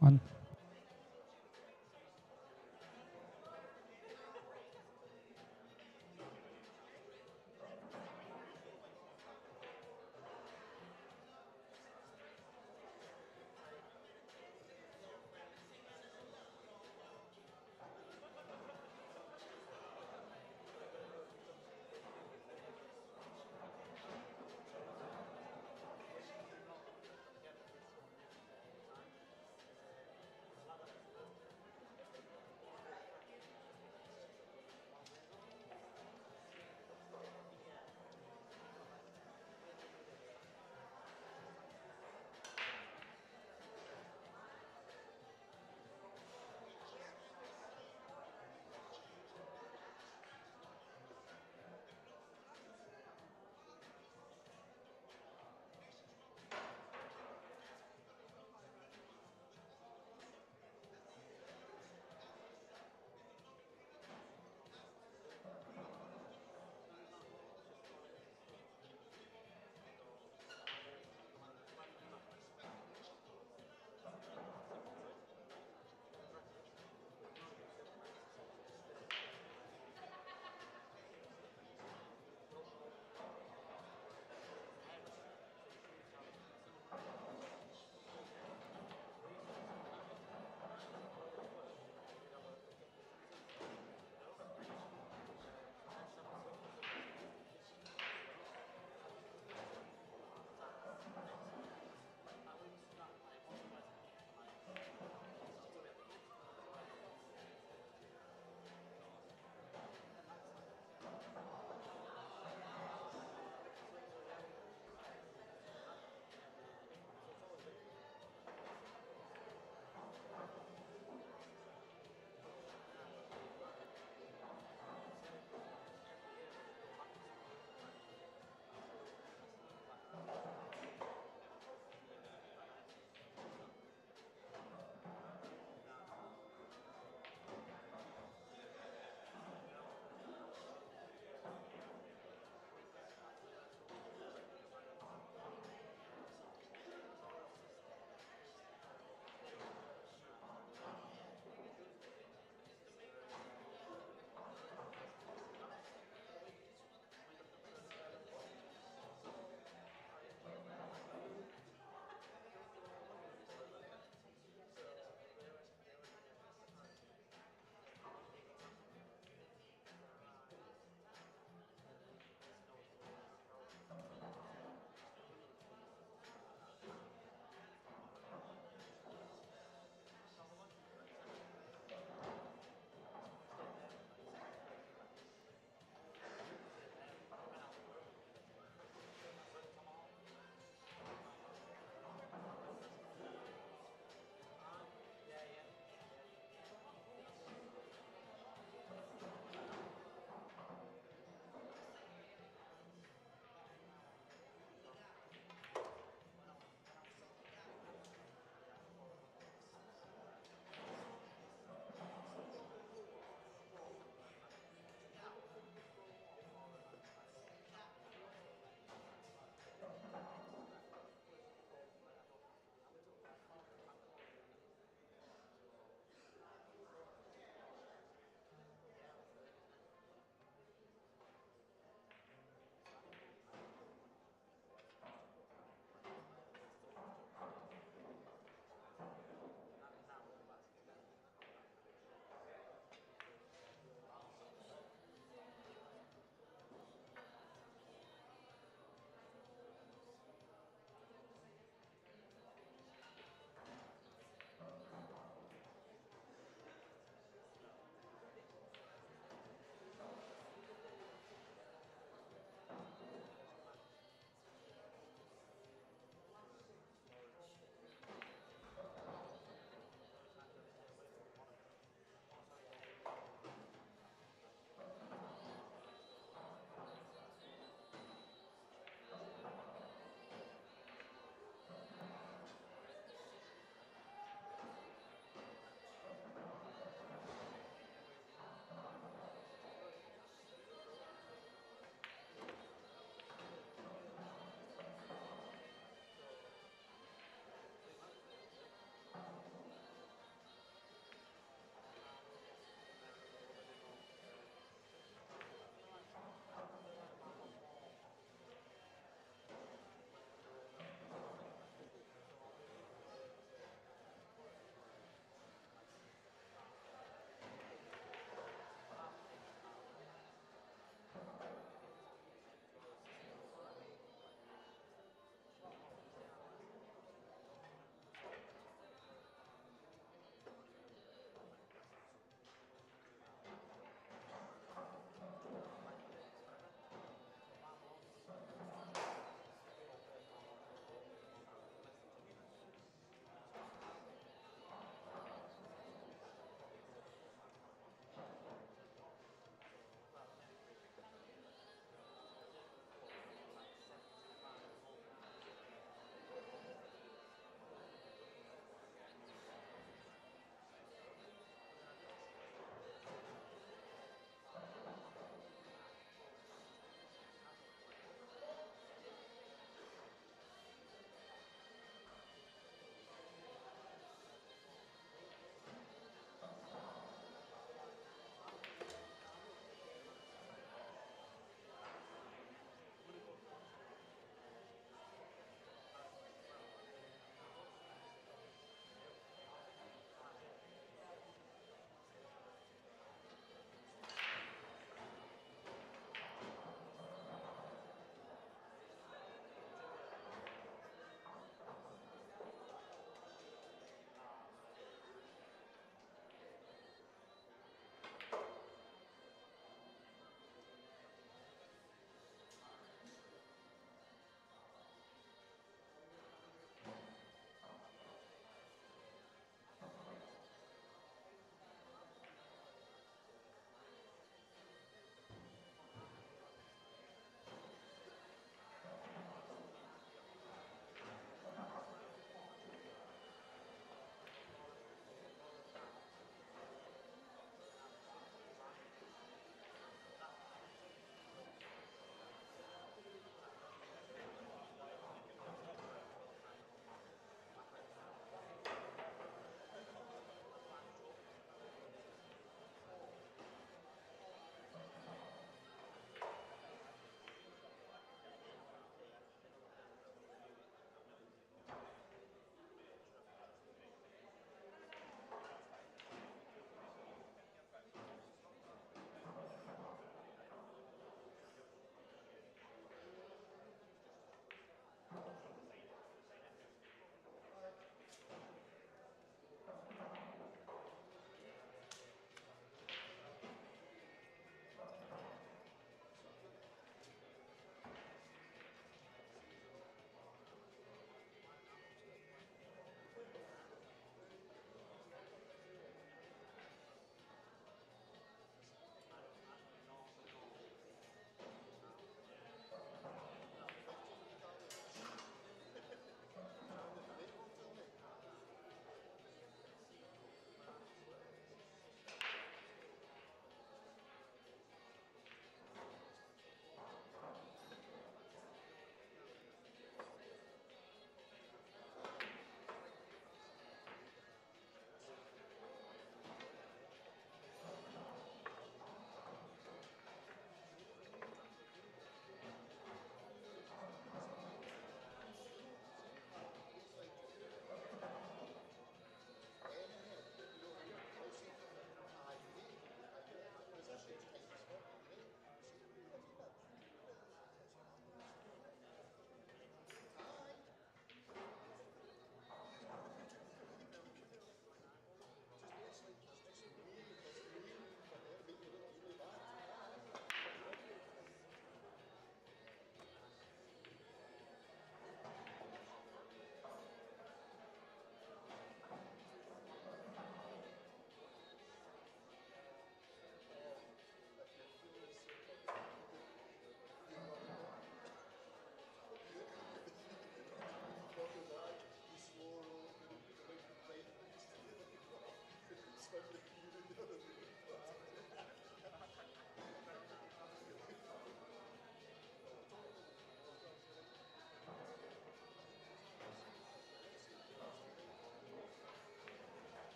One.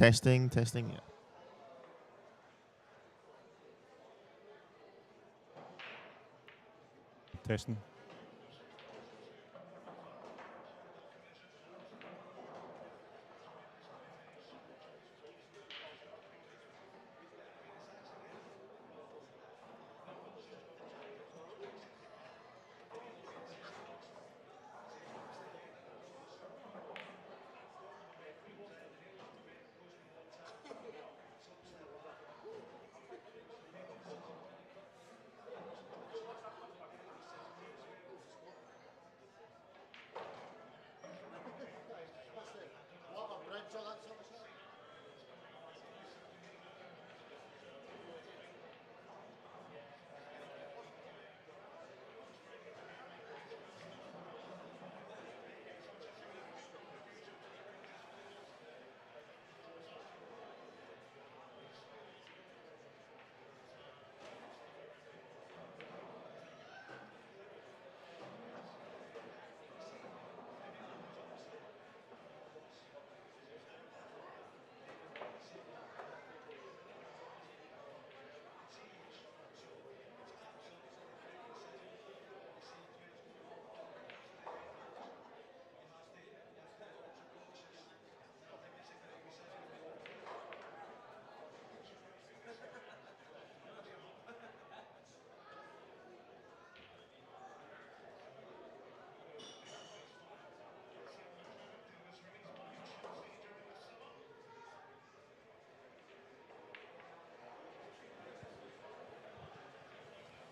Testing, testing. Yeah. Testing.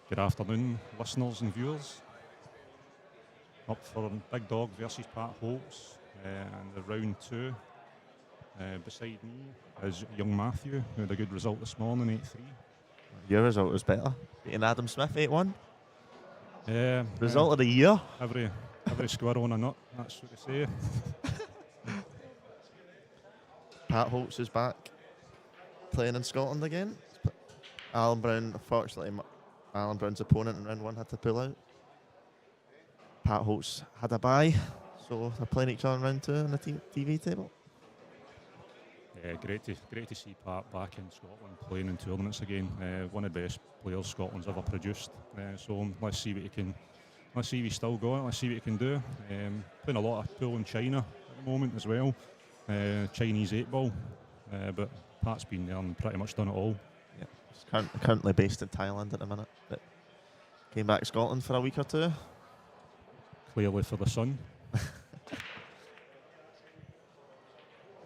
Good afternoon, listeners and viewers. Up for Big Dog versus Pat Holtz in the round 2. Beside me is young Matthew, who had a good result this morning, 8-3. Your result was better. Beating Adam Smith 8-1. Yeah. Result of the year. Every squirrel on a nut, that's what they say. Pat Holtz is back, playing in Scotland again. Alan Brown, unfortunately, Alan Brown's opponent in round 1 had to pull out. Pat Holtz had a bye, so they're playing each other in round 2 on the TV table. Yeah, great to see Pat back in Scotland playing in tournaments again. One of the best players Scotland's ever produced. So let's see what he can. Let's see if he's still got it. Let's see what he can do. Playing a lot of pool in China at the moment as well. Chinese 8-ball, but Pat's been there and pretty much done it all. Yeah, he's currently based in Thailand at the minute, but came back to Scotland for a week or 2. Clearly for the sun.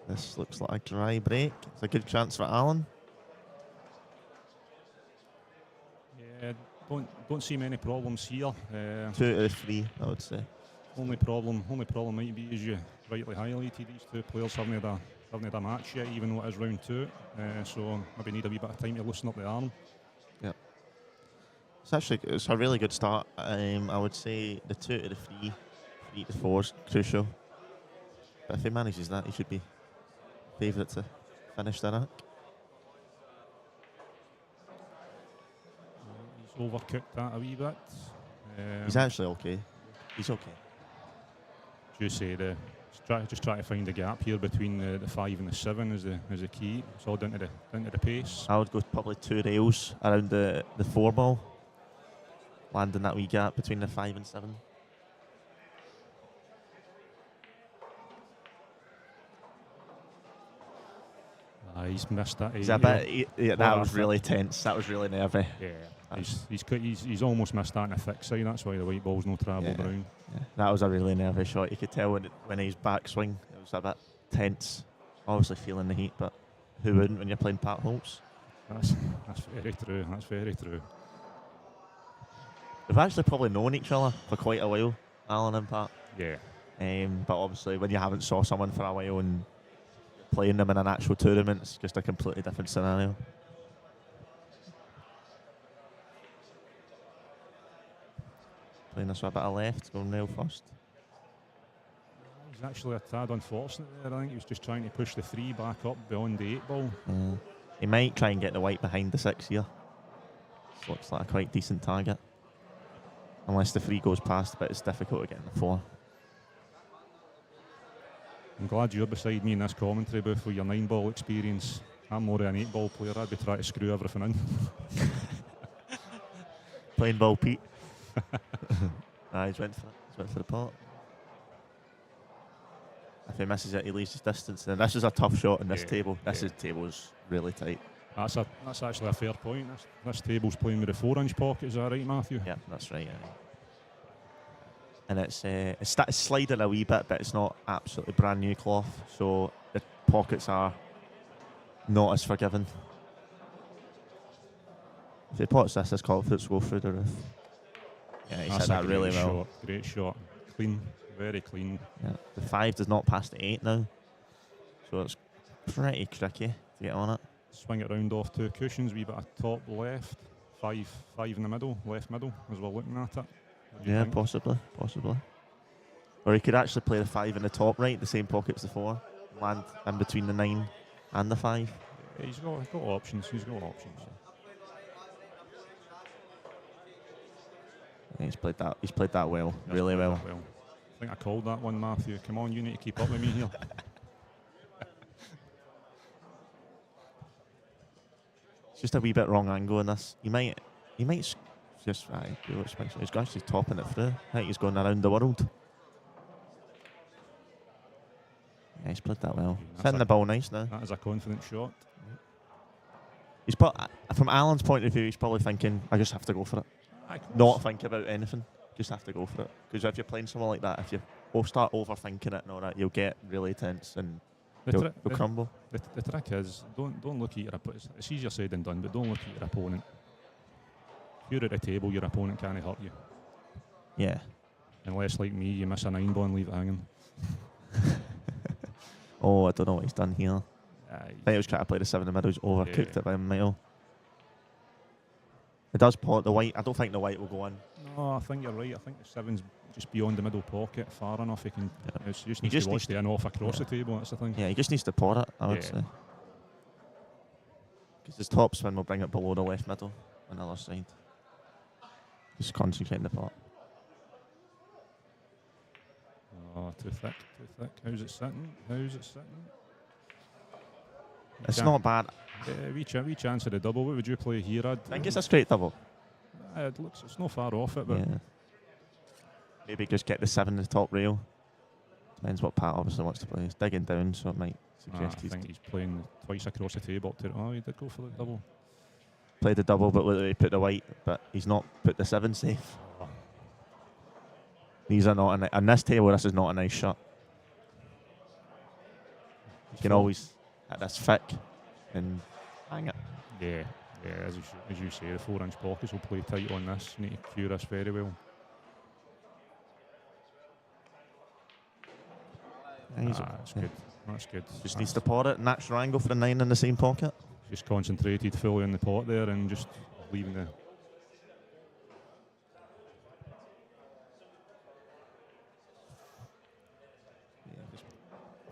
This looks like a dry break. It's a good chance for Alan. Yeah, don't see many problems here. 2 out of 3, I would say. Only problem might be, as you rightly highlighted, these two players haven't had a match yet, even though it is round 2. So maybe need a wee bit of time to loosen up the arm. Yeah. It's a really good start. I would say the 2 to the 3, 3 to 4 is crucial. But if he manages that, he should be favourite to finish the rack. He's overcooked that a wee bit. He's actually okay. He's okay. You say just try to find the gap here between the 5 and the 7 is the key. It's all down to the pace. I would go probably 2 rails around the 4 ball, landing that wee gap between the 5 and 7. He's missed that. That was really tense. That was really nervy. Yeah, he's almost missed that in a thick side. That's why the white ball's no travelled around. Yeah. That was a really nervy shot. You could tell when his backswing, it was a bit tense. Obviously feeling the heat, but who wouldn't when you're playing Pat Holtz? That's very true. That's very true. We've actually probably known each other for quite a while, Alan and Pat. Yeah. But obviously when you haven't saw someone for a while and playing them in an actual tournament, it's just a completely different scenario. Playing this with a bit of left, going rail first. He's actually a tad unfortunate there. I think he was just trying to push the 3 back up beyond the 8-ball. He might try and get the white behind the 6 here. This looks like a quite decent target. Unless the 3 goes past, but it's difficult to get in the 4. I'm glad you're beside me in this commentary booth with your 9-ball experience. I'm more of an 8-ball player. I'd be trying to screw everything in. Plain ball Pete. He's went for it. He's went for the pot. If he misses it, he leaves his distance. And this is a tough shot in this table. This table's really tight. That's actually a fair point. This table's playing with a 4-inch pocket. Is that right, Matthew? Yeah, that's right. Yeah. And it's sliding a wee bit, but it's not absolutely brand new cloth. So the pockets are not as forgiving. If he pots this, his confidence will go through the roof. Yeah, he hit that really well. Great shot. Clean. Very clean. Yeah. The 5 does not pass the 8 now. So it's pretty tricky to get on it. Swing it round off 2 cushions, wee bit of top left, 5 in the middle, left middle, as we're looking at it. Yeah, possibly. Or he could actually play the 5 in the top right, the same pocket as the 4, land in between the 9 and the 5. Yeah, he's got options. Yeah, he's played that well, really well. I think I called that one, Matthew. Come on, you need to keep up with me here. It's just a wee bit wrong angle in this. He might just do it. He's actually topping it through. I think he's going around the world. Yeah, he's played that well. He's hitting the ball nice now. That is a confident shot. He's from Alan's point of view, he's probably thinking, I just have to go for it. Not think about anything. Just have to go for it. Because if you're playing someone like that, if you start overthinking it and all that, you'll get really tense and you'll crumble. The trick is, don't look at your opponent. It's easier said than done, but don't look at your opponent. If you're at a table, your opponent can't hurt you. Yeah. Unless, like me, you miss a 9-ball and leave it hanging. Oh, I don't know what he's done here. I think he was trying to play the 7 in the middle. He's overcooked it by a mile. It does pot the white. I don't think the white will go in. No, I think you're right. I think the 7's just beyond the middle pocket, far enough. He can. Yeah. Just needs to watch the in off across the table. That's the thing. Yeah, he just needs to pot it, I would say. Because his top spin will bring it below the left middle on the other side. Just concentrate on the pot. Oh, too thick. How's it sitting? It's not bad. Wee chance of the double. What would you play here? I think it's a straight double. It's not far off it, but maybe just get the 7 in the top rail. Depends what Pat obviously wants to play. He's digging down, so it might suggest I think he's playing twice across the table. He did go for the double. Played the double, but he put the white, but he's not put the 7 safe. Oh. These are not on this table. This is not a nice shot. You can always hit this thick and hang it. Yeah, as you say, the 4-inch pockets will play tight on this. You need to cue this very well. That's good. Just needs to pot it. Natural angle for the 9 in the same pocket. Just concentrated fully on the pot there and just leaving the...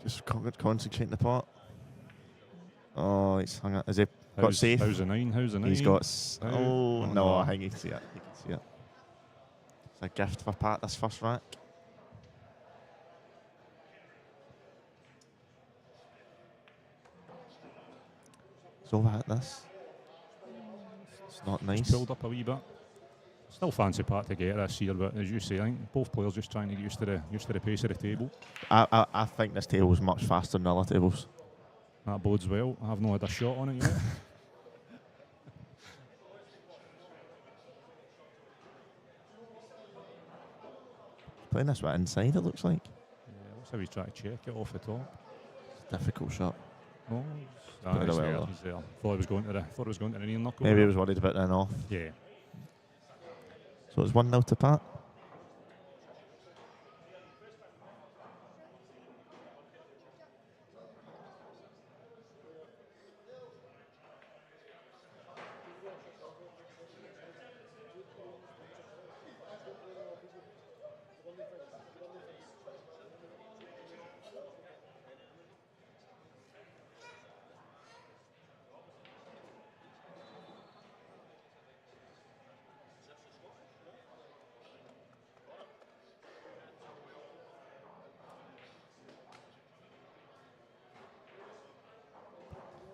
Just concentrate in the pot. Oh, he's hung it. Has he got safe? How's the 9? He's got... Oh, no, I think you can see it. It's a gift for Pat, this first rack. He's over at this. It's not nice. He's pulled up a wee bit. Still fancy Pat to get this here, but as you say, I think both players just trying to get used to the pace of the table. I think this table is much faster than other tables. That bodes well. I have not had a shot on it yet. Playing this right inside, it looks like. Yeah, looks like he's trying to check it off the top. It's a difficult shot. Oh, he's there. Thought it was going to the near knuckle. Maybe he was worried about that off. Yeah. So it's 1-0 to Pat.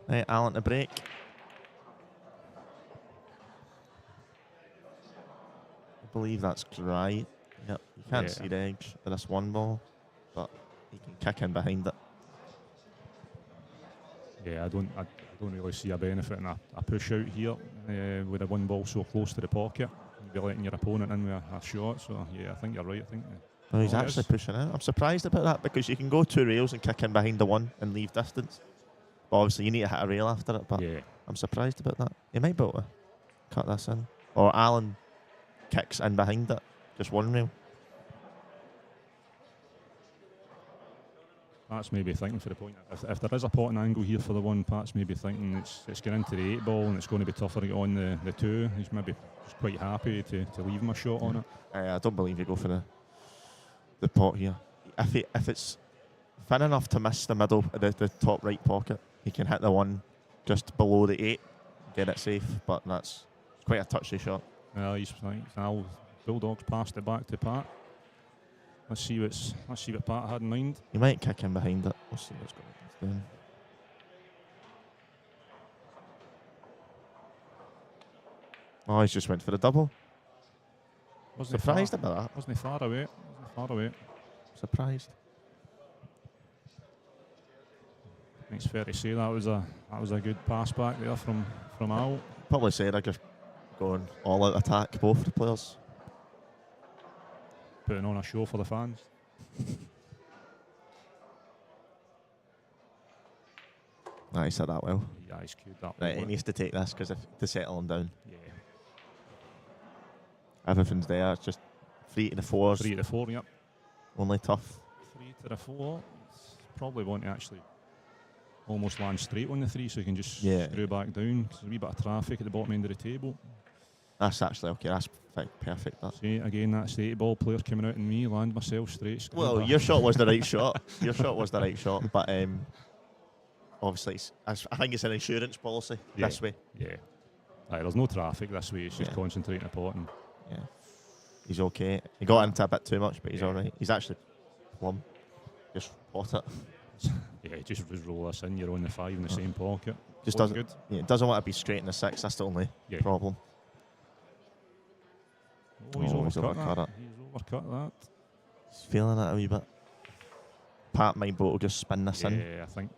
Right, Alan to break. I believe that's right. Yep, you can't see the edge of this one ball, but he can kick in behind it. Yeah, I don't really see a benefit in a push out here with a one ball so close to the pocket. You'd be letting your opponent in with a shot. So yeah, I think you're right. I think. Well, he's actually pushing out. I'm surprised about that because you can go 2 rails and kick in behind the one and leave distance. But obviously, you need to hit a rail after it. But yeah, I'm surprised about that. He might be able to cut this in, or Alan kicks in behind it, just 1 rail. Pat's maybe thinking for the point. If there is a potting angle here for the one, Pat's maybe thinking it's going into the 8 ball and it's going to be tougher to get on the 2. He's maybe just quite happy to leave him a shot on it. I don't believe you go for the pot here. If it's thin enough to miss the middle, the top right pocket, he can hit the one just below the 8, get it safe. But that's quite a touchy shot. Well, now Bulldog's passed it back to Pat. Let's see what Pat had in mind. He might kick in behind it. We'll see what's going on. Oh, he's just went for the double. Surprised about that. Wasn't he far away? Surprised. I think it's fair to say that was a good pass back there from Al. Probably said I just going all out attack, both the players. Putting on a show for the fans. Nah, he said that well. Yeah, he's cued that. Right, he needs to take this because to settle him down. Yeah. Everything's there. It's just 3 to the 4s. 3 to the 4, yep. Only tough. 3 to the 4. Probably want to actually almost land straight on the 3 so you can just screw back down. There's a wee bit of traffic at the bottom end of the table. That's actually okay. That's perfect. That. See, again, that's the 8 ball player coming out in me, land myself straight. Well, your shot was the right shot. Your shot was the right shot. But obviously, I think it's an insurance policy this way. Yeah. There's no traffic this way. It's just concentrating the pot. Yeah. He's okay. He got into a bit too much, but he's all right. He's actually plumb. Just pot it. Yeah, just roll this in. You're on the 5 in the same pocket. Just Looks doesn't. good. Yeah, doesn't want to be straight in the 6. That's the only problem. Oh, he's overcut that. He's overcut that. He's feeling it a wee bit. Pat might be able to just spin this in. Yeah, I think.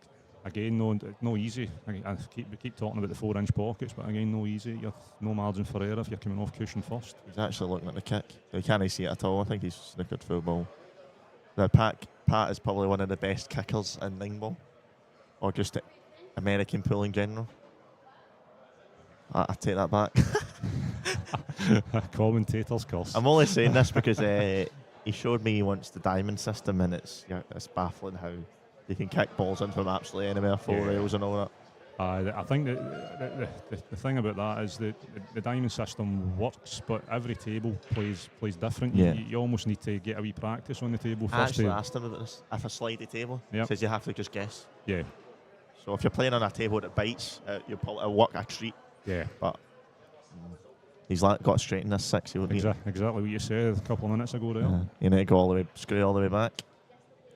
Again, no easy. I keep talking about the 4-inch pockets, but again, no easy. You've no margin for error if you're coming off cushion first. He's actually looking at the kick. He can't see it at all. I think he's snookered full ball. Now, Pat is probably one of the best kickers in 9 ball, or just American pool in general. I take that back. Commentator's curse. I'm only saying this because he showed me once the diamond system, and it's baffling how you can kick balls in from absolutely anywhere, 4 rails and all that. I think the thing about that is that the diamond system works, but every table plays different. Yeah. You almost need to get a wee practice on the table first. I actually asked him about this. If a slidey table, says you have to just guess. Yeah. So if you're playing on a table that bites, it'll work a treat. Yeah. But he's got straight in this 6. Exactly what you said a couple of minutes ago there. You need to go all the way, screw all the way back.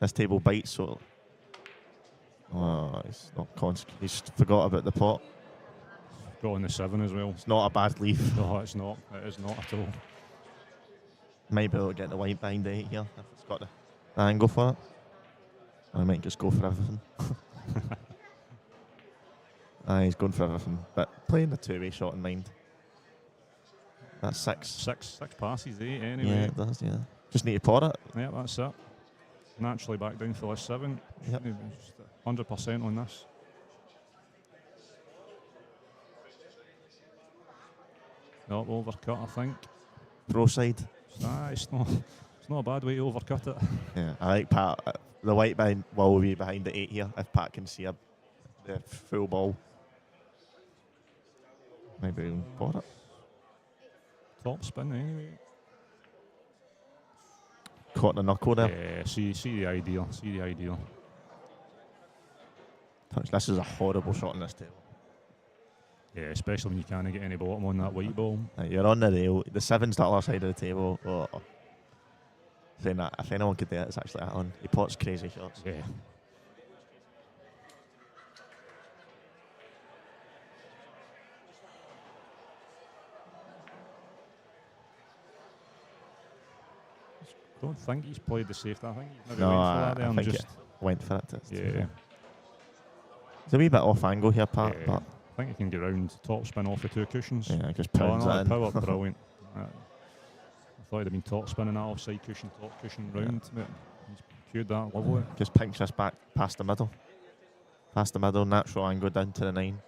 This table bites, so. Oh, he's not he's forgot about the pot. Got on the 7 as well. It's not a bad leaf. No, it's not. It is not at all. Might be able to get the white behind the 8 here if it's got the angle for it. I might just go for everything. He's going for everything, but playing the 2-way shot in mind. That's 6. 6 passes, 8 anyway. Yeah, it does, yeah. Just need to pot it. Yeah, that's it. Naturally back down for this 7. Yep. 100% on this. No, overcut, I think. Pro side. It's not a bad way to overcut it. Yeah, I like Pat. The white will be behind the 8 here if Pat can see the full ball. Maybe even pot it. Top spin anyway. Caught the knuckle there. Yeah, see the idea. Touch. This is a horrible shot on this table. Yeah, especially when you can't get any bottom on that white ball. You're on the rail. The 7's the other side of the table. Oh. Saying that, if anyone could do it, it's actually Alan. He pots crazy shots. Yeah. Don't think he's played the safety. I think he maybe No, went for that there I and think just... it went for it. Yeah. It's a wee bit off angle here, Pat, Yeah. but I think he can get round top spin off the 2 cushions. yeah, just pounds no, that in. power, brilliant. I thought he'd have been top spinning that offside cushion, top cushion round, but he's cued that lovely. Just pinch this back past the middle. Past the middle, natural angle down to the 9.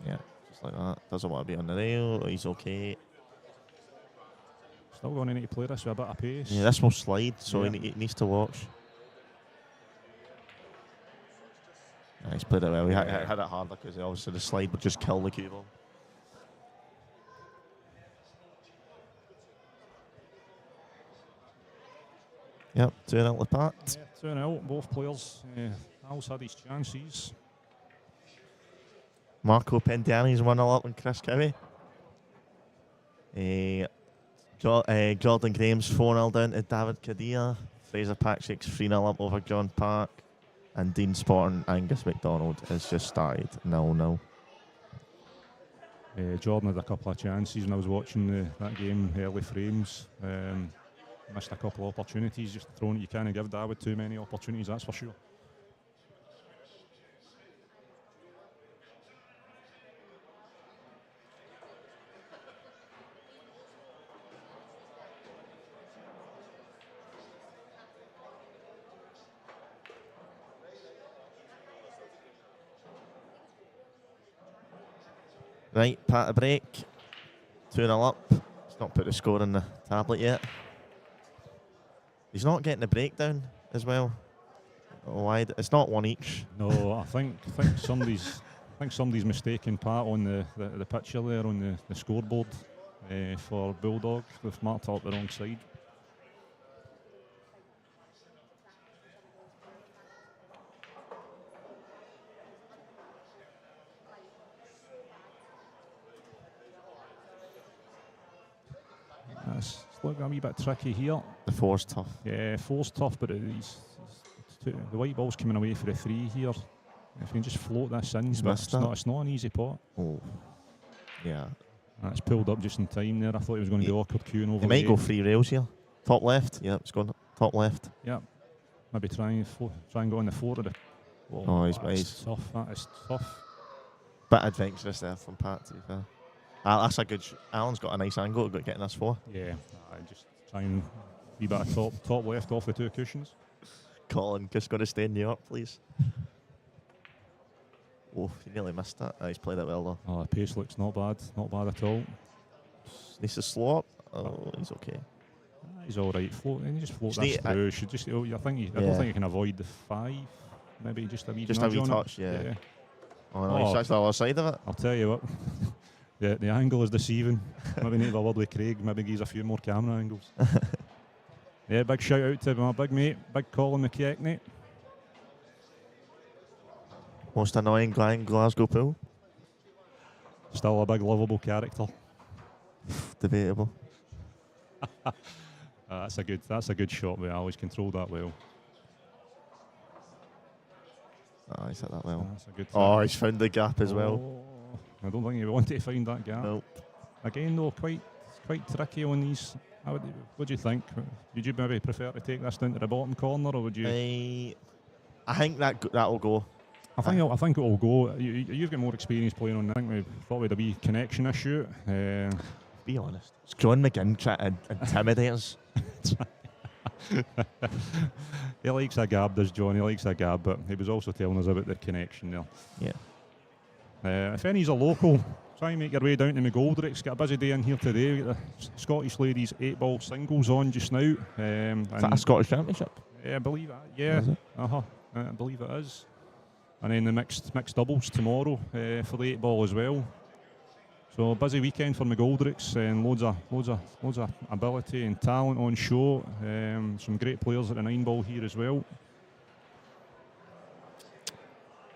Yeah, just like that. Doesn't want to be on the rail. He's okay. Still going to need to play this with a bit of pace. Yeah, this will slide, so Yeah. he needs to watch. Yeah, he's played it well. He had it harder because obviously the slide would just kill the cue ball. Yep, 2-0 to Pat. Yeah, 2-0, both players. Al's had his chances. Marco Pendiani's 1-0 up on Chris Cowie. Jordan Graham's 4-0 down to David Cadilla. Fraser Patrick's 3-0 up over John Park. And Dean Sporting Angus McDonald has just started 0-0. Jordan had a couple of chances when I was watching that game, early frames. Missed a couple of opportunities, just throwing it. You can't give David too many opportunities, that's for sure. Right, Pat a break. 2-0 up. He's not put the score on the tablet yet. He's not getting the breakdown as well. Wide. It's not one each. No, I think somebody's mistaken Pat on the picture there on the scoreboard for Bulldog. They've marked up the wrong side. It's looking a wee bit tricky here. The 4's tough. Yeah, 4's tough, but the white ball's coming away for a 3 here. If you can just float this in, He's but missed it's not an easy pot. Oh, yeah. It's pulled up just in time there. I thought it was going to be awkward queuing over. He might go 3 rails here. Top left. Yeah, it's going top left. Yeah, maybe try and go on the 4 of the. Oh, he's tough. That is tough. Bit adventurous there from Pat, to be fair. That's a good. Alan's got a nice angle to getting us 4. Yeah, I just try and be bit of top left off the 2 cushions. Colin, just going to stay in New York, please. Oh, he nearly missed that. He's played it well though. Oh, the pace looks not bad at all. Needs to slow up. Oh, he's okay. He's all right. You just float Just this need- through. Should just. I don't think you can avoid the 5. Maybe just a wee. Just a nudge wee on touch, it. yeah. Oh, no, he's actually the other side of it. I'll tell you what. The angle is deceiving. Maybe need to have a word with Craig. Maybe gives a few more camera angles. Yeah, big shout out to my big mate, Big Colin McKechnie. Most annoying guy in Glasgow pool. Still a big lovable character. Debatable. That's a good shot. We always controlled that well. Oh, he's hit that well. That's a good. Oh, he's found the gap as well. I don't think you wanted to find that gap. Nope. Again, though, quite tricky on these. What do you think? Would you maybe prefer to take this down to the bottom corner, or would you? I think that will go. I think it will go. You've got more experience playing on. I think we thought we had a wee connection issue. Be honest. It's John McGinn trying to intimidate us. He likes a gab, does John? He likes a gab, but he was also telling us about the connection there. Yeah. If any's a local, try and make your way down to McGoldrick's. Got a busy day in here today. We got the Scottish ladies 8-ball singles on just now. Is that a Scottish Championship? Yeah, I believe it. Yeah. I believe it is. And then the mixed doubles tomorrow for the 8-ball as well. So a busy weekend for McGoldrick's and loads of ability and talent on show. Some great players at the 9-ball here as well.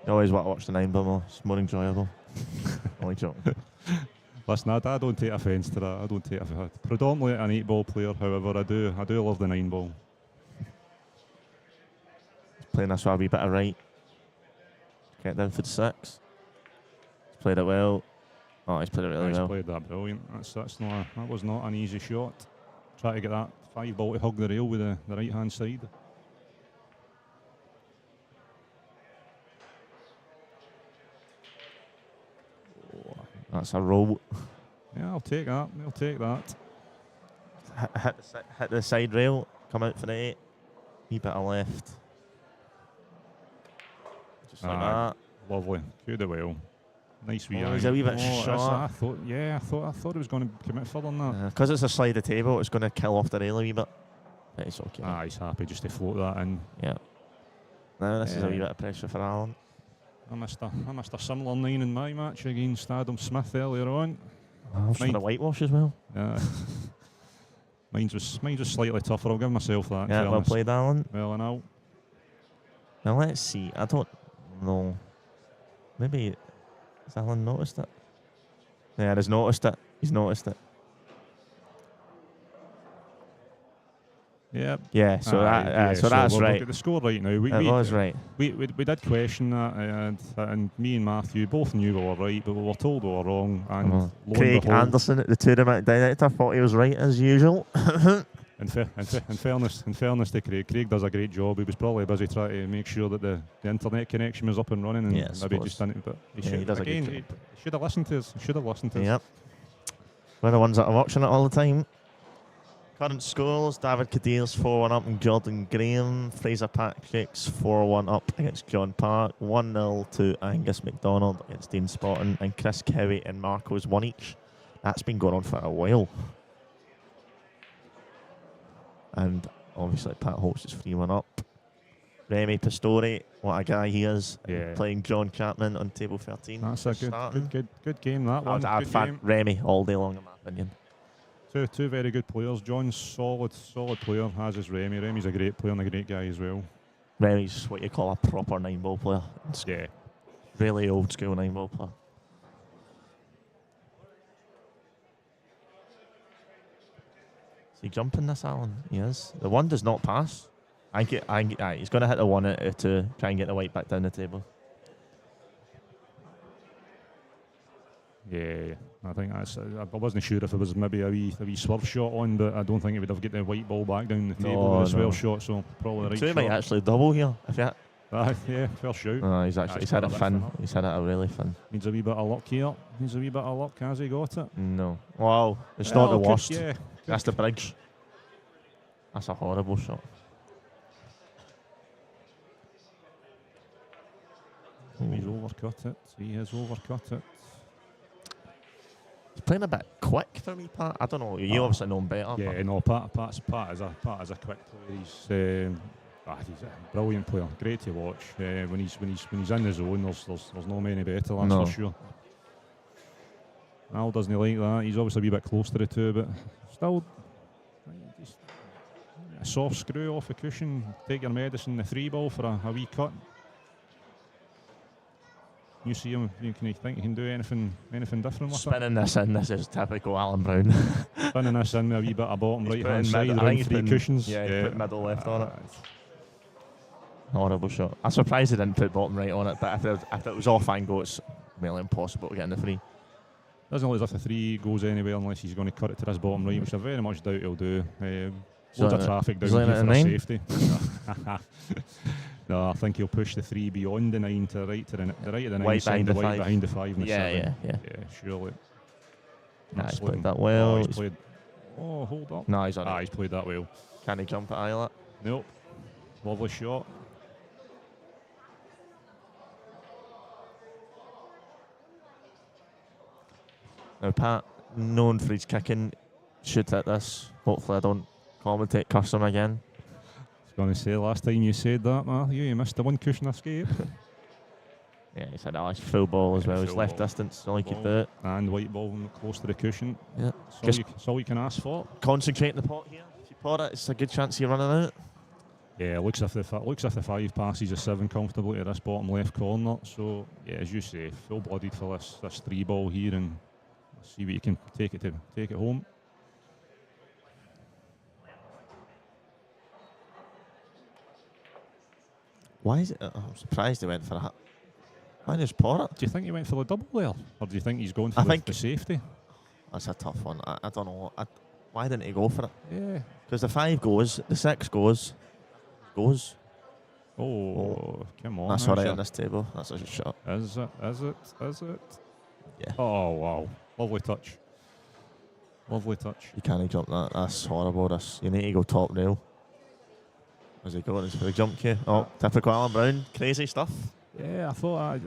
You always want to watch the 9-ball more. It's more enjoyable. Only joking. Listen, I don't take offence to that. I don't take offence. Predominantly an 8-ball player, however, I do love the 9-ball. He's playing this with a wee bit of right. Get down for the 6. He's Played it well. Oh, he's played it really He's well. played that brilliant. That was not an easy shot. Try to get that 5-ball to hug the rail with the right hand side. That's a roll. Yeah, I'll take that. I'll take that. Hit the side rail. Come out for the 8. Wee bit of left. Just like that. Lovely. Could have well. Nice wee eye. He's a wee bit short. I thought it was going to commit further than that. Because it's a slide of table, it's going to kill off the rail a wee bit. But it's okay. He's happy just to float that in. Yeah. Now this is a wee bit of pressure for Alan. I missed a similar 9 in my match against Adam Smith earlier on. For the whitewash as well. Yeah. Mine was slightly tougher. I'll give myself that. Yeah, well played, Alan. Well and out. Now let's see. I don't know. Maybe has Alan noticed it? Yeah, he's noticed it. He's noticed it. Yeah. Yeah. So that's we'll right. Look at the score right now. It was right. We did question that, and me and Matthew both knew we were right, but we were told we were wrong. And Craig Anderson at the tournament director thought he was right as usual. In fairness to Craig does a great job. He was probably busy trying to make sure that the internet connection was up and running, and maybe just didn't. But he should have listened to us. Yep. We're the ones that are watching it all the time. Current scores: David Kadir's 4-1 up and Jordan Graham. Fraser Patrick's 4-1 up against John Park. 1-0 to Angus McDonald against Dean Spotton, and Chris Cowie and Marco's 1 each. That's been going on for a while. And obviously Pat Holtz is 3-1 up. Remy Pastore, what a guy he is, playing John Chapman on table 13. That's a good game, that one. I've had Remy all day long, in my opinion. Two very good players. John's solid player, as is Remy. Remy's a great player and a great guy as well. Remy's what you call a proper 9-ball player. Yeah. Really old school 9-ball player. Is he jumping this, Alan? He is. The 1 does not pass. He's going to hit the 1 to try and get the white back down the table. Yeah, I think that's. I wasn't sure if it was maybe a wee swerve shot on, but I don't think it would have get the white ball back down the table with a swell shot. So probably the right shot. Might actually double here. If you yeah, fair shout. He's had it fun. He's had it a really fun. Needs a wee bit of luck here. Has he got it? No. Wow, it's not the worst. Yeah, that's the bridge. That's a horrible shot. He's overcut it. He has overcut it. He's playing a bit quick for me, Pat. I don't know. You obviously know him better. Yeah, no. Pat is a quick player. He's a brilliant player. Great to watch. When he's in the zone, there's no many better. That's for sure. Al doesn't like that. He's obviously a wee bit close to the 2, but still, a soft screw off the cushion. Take your medicine. The 3-ball for a wee cut. You see him, you think he can do anything different with Spinning this in, this is typical Alan Brown. Spinning this in with a wee bit of bottom right hand side, around 3 cushions. Yeah, he put middle left on it. Horrible shot. I'm surprised he didn't put bottom right on it, but if it was off angle, it's really impossible to get in the 3. Doesn't look as if the 3 goes anywhere unless he's going to cut it to this bottom right, which I very much doubt he'll do. Loads of traffic down here for safety. No, I think he'll push the 3 beyond the 9 to the right of the 9, white behind the 5. Behind the 5 and the 7. Yeah, surely. He's played that well. Hold up. No, he's on it. He's played that well. Can he jump at Islet? Nope. Lovely shot. Now, Pat, known for his kicking, should hit this. Hopefully I don't commentate, curse him again. I was going to say, last time you said that, Matthew, you missed the 1 cushion escape. Yeah, he said, it's full ball as well. He's left distance, all he could do it. And white ball close to the cushion. Yeah. That's all you can ask for. Concentrate in the pot here. If you pot it, it's a good chance you're running out. Yeah, looks as if the 5 passes a 7 comfortably to this bottom left corner. So, yeah, as you say, full-blooded for this 3-ball here, and see what you can take it home. Why is it? I'm surprised he went for I just pot it. Do you think he went for the double there? Or do you think he's going for I the think- safety? That's a tough one. I don't know. Why didn't he go for it? Yeah. Because the 5 goes, the 6 goes. Oh, come on. That's now, all right sir. on this table. That's a shot. Is it? Is it? Is it? Yeah. Oh, wow. Lovely touch. Lovely touch. You can't jump that. That's horrible. You need to go top rail. As he goes for the jump cue. Oh, typical Alan Brown. Crazy stuff. Yeah, I thought,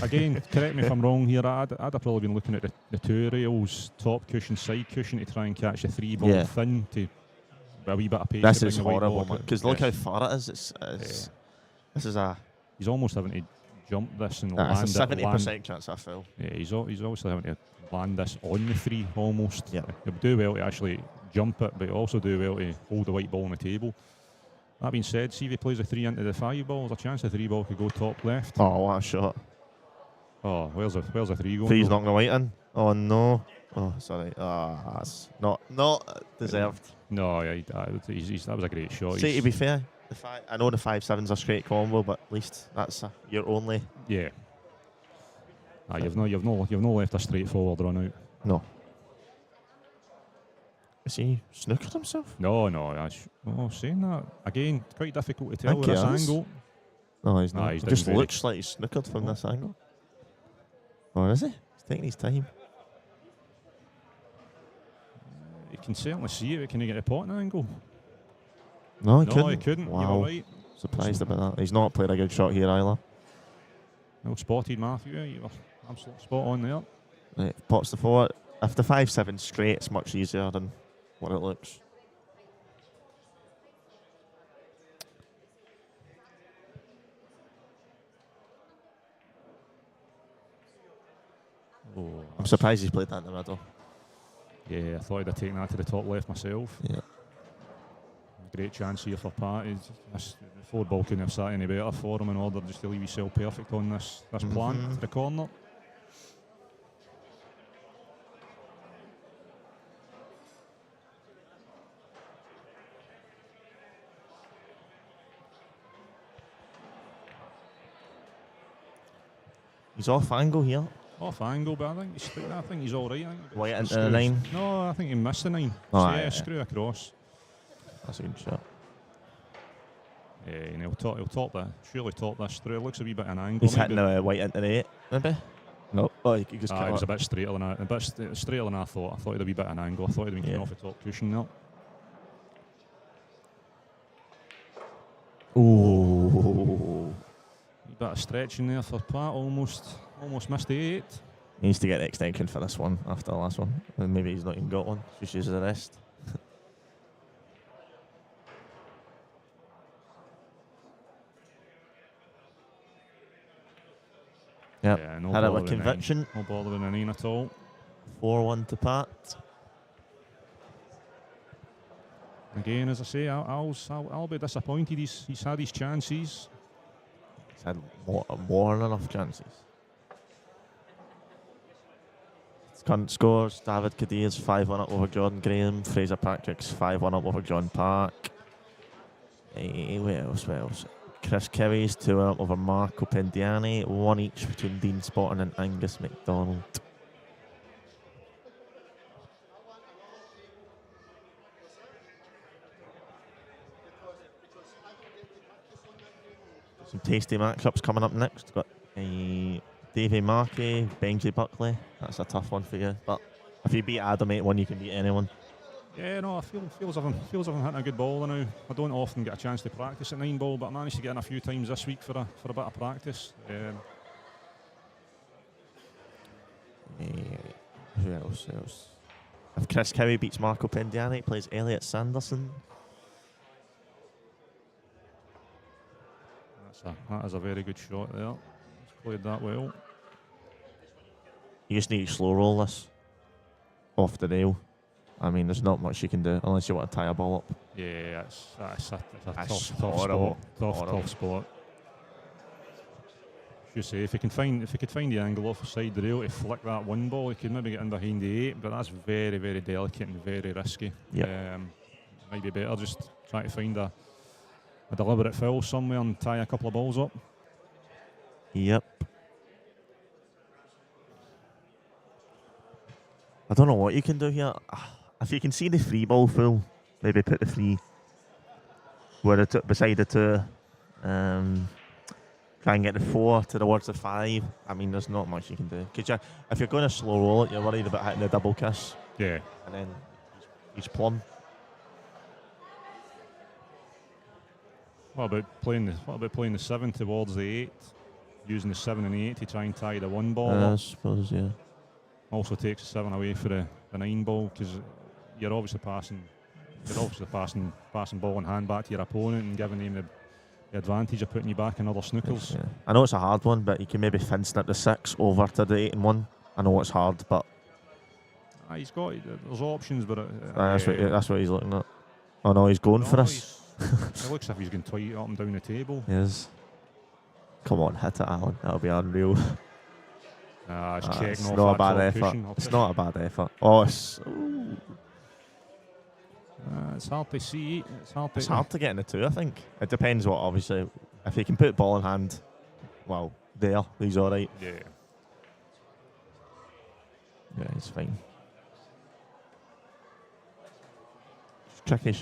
again, correct me if I'm wrong here, I'd have probably been looking at the 2 rails, top cushion, side cushion, to try and catch the 3 ball Yeah. thin to a wee bit of pace. This to is bring the white horrible, ball man. Because look Yes. how far it is. This is a He's almost having to jump this and that's land a it. 70% chance I fail. Yeah, he's obviously having to land this on the 3 almost. Yeah. He'll do well to actually jump it, but he'll also do well to hold the white ball on the table. That being said, see if he plays the 3 into the 5 ball, there's a chance the 3 ball could go top left. Oh, what a shot. Oh, where's the 3 going? 3's knocking the white in. Oh, no. Oh, sorry. That's not deserved. No, yeah, that was a great shot. See, to be fair, I know the 5-7's a straight combo, but at least that's your only. Yeah. You've no left a straightforward run out. No. Is he snookered himself? No. Saying that again, it's quite difficult to tell with this angle. No, he's not. He's It just doing looks like he's snookered from this angle. Or is he? He's taking his time. You can certainly see it. Can he get a potting angle? No, he No, couldn't. he couldn't. Wow. You were right. Surprised about that. He's not played a good shot here either. Well spotted, Matthew. You were absolutely spot on there. Right, pots the 4. If the 5-7's straight, it's much easier than what it looks. Oh, I'm surprised he's played that in the middle. Yeah, I thought I'd have taken that to the top left myself. Yeah. Great chance here for Pat. The 4 ball couldn't have sat any better for him in order just to leave himself perfect on this plant to the corner. He's off angle here. Off angle, but I think he's all right. White into the 9. No, I think he missed the 9. Oh, So, yeah. screw across. That's a good shot. Yeah, and surely top this through. It looks a wee bit an angle. He's hitting the white into the 8, maybe? No. Oh, he just It was a bit straighter than I thought. I thought it had a wee bit an angle. I thought it had been coming off the top cushion there. Ooh. Wee bit of stretching there for Pat. Almost missed the 8. He needs to get the extension for this one after the last one. And maybe he's not even got one. Just uses the rest. Yep. Yeah, no Had it bother with with 9. conviction. No bother with a 9 at all. 4-1 to Pat. Again, as I say, I'll be disappointed. He's had his chances. He's had more than enough chances. Current scores: David Kadir's 5-1 up over Jordan Graham. Fraser Patrick's 5-1 up over John Park. What else? Chris Kerry's 2-1 up over Marco Pendiani. 1 each between Dean Spotton and Angus McDonald. Some tasty matchups coming up next. Got Davey Markey, Benji Buckley. That's a tough one for you. But if you beat Adam 8-1, you can beat anyone. Yeah, no, I feels I've hitting a good ball now. I don't often get a chance to practice at 9 ball, but I managed to get in a few times this week for a bit of practice. Who else? If Chris Cowie beats Marco Pendiani, he plays Elliot Sanderson. That is a very good shot there. He's played that well. You just need to slow roll this off the rail. I mean, there's not much you can do unless you want to tie a ball up. Yeah, it's a That's tough horrible. spot. Tough spot. Should say if he could find the angle off the side of the rail to flick that 1 ball, he could maybe get in behind the 8, but that's very, very delicate and very risky. Yep. Might be better just try to find a deliberate foul somewhere and tie a couple of balls up. Yep. I don't know what you can do here. If you can see the free ball full, maybe put the free beside the 2. Try and get the 4 towards the 5. I mean, there's not much you can do. Cause if you're going to slow roll it, you're worried about hitting the double kiss. Yeah. And then he's plumb. What about playing the 7 towards the 8? Using the 7 and the 8 to try and tie the 1 ball up. I suppose, yeah. Also takes the 7 away for the 9 ball, because you're obviously passing ball in hand back to your opponent and giving him the advantage of putting you back in other snookers. Yeah. I know it's a hard one, but you can maybe fin snip the 6 over to the 8 and 1. I know it's hard, but there's options, but that's what he's looking at. Oh no, he's going for us. It looks like he's going to tweet it up and down the table. Yes. Come on, hit it, Alan. That'll be unreal. It's checking off not a that bad top effort. cushion. It's not a bad effort. Oh, it's hard to see. It's hard to get in the 2, I think. It depends what, obviously. If he can put ball in hand, well, he's all right. Yeah. Yeah, he's fine. It's tricky.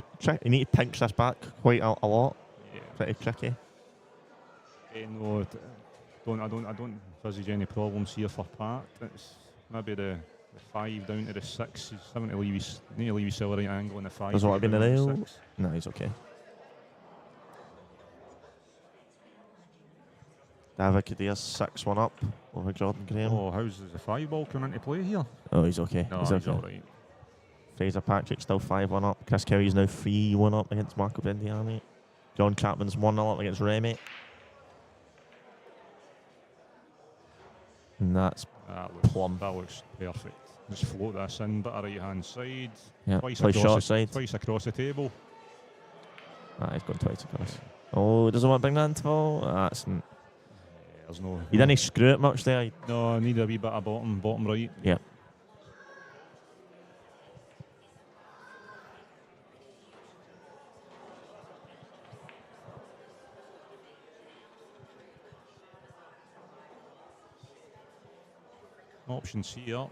You need to pinch this back quite a lot. Yeah. Pretty tricky. No, I don't envisage any problems here for Pat. It's maybe the 5 down to the 6. He's having to leave his right angle in the 5. Does what been the nail? No, he's okay. David Kadir's 6-1 up over Jordan Graham. Oh, how's the 5 ball coming into play here? Oh, he's okay. No, he's all right. Fraser Patrick still 5-1 up. Chris Kelly's now 3-1 up against Marco Bendiani. John Chapman's 1-0 up against Remy. And that's plumb. That looks perfect. Just float this in, but right hand side. Yeah, Twice across the table. He's gone twice across. Oh, doesn't want to bring that into ball. That's. There's no. He didn't screw it much there. No, need a wee bit of bottom right. Yeah. Options here.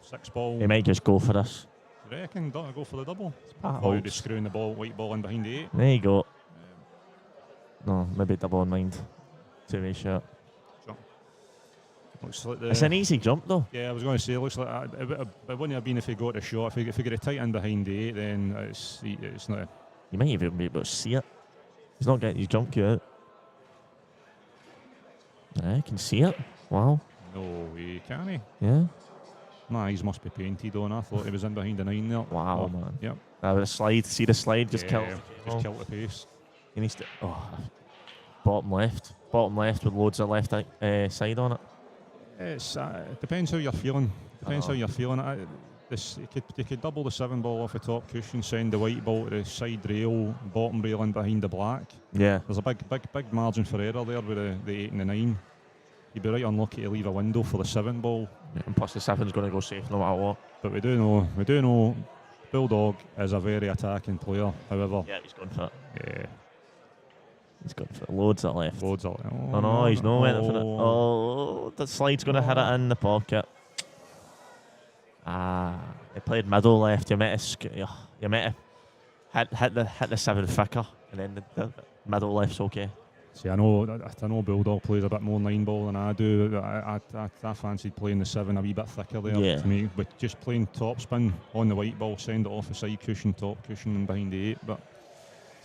6 ball. He might just go for this. You reckon? Don't go for the double? Oh, just screwing the white ball in behind the 8. There you go. No, maybe double in mind. 2-way shot. Looks like it's an easy jump though. Yeah, I was going to say, it looks like it wouldn't have been if he got a shot. If he got it tight in behind the 8, then it's not. You might even be able to see it. He's not getting his jump cue out. Yeah, you can see it. Wow. No way, can he? Yeah. My eyes must be painted on. I thought he was in behind the 9 there. Wow, man. Yep. The slide. See the slide? Just kill the pace. He needs to. Oh, bottom left. Bottom left with loads of left side on it. It depends how you're feeling. Depends how you're feeling. You could double the 7 ball off the top cushion, send the white ball to the side rail, bottom rail in behind the black. Yeah. There's a big margin for error there with the 8 and the 9. You'd be right unlucky to leave a window for the 7 ball. Yeah, and plus the 7's going to go safe no matter what. But we do know Bulldog is a very attacking player, however. Yeah, he's gone for it. Yeah. He's gone for loads of left. Loads of left. Oh no, he's not went for it. Oh, the slide's going to hit it in the pocket. He played middle left. You might have hit the 7 thicker, and then the middle left's okay. See, I know Bulldog plays a bit more 9 ball than I do. I fancied playing the 7 a wee bit thicker there to me, but just playing top spin on the white ball, send it off the side cushion, top cushion, and behind the 8. But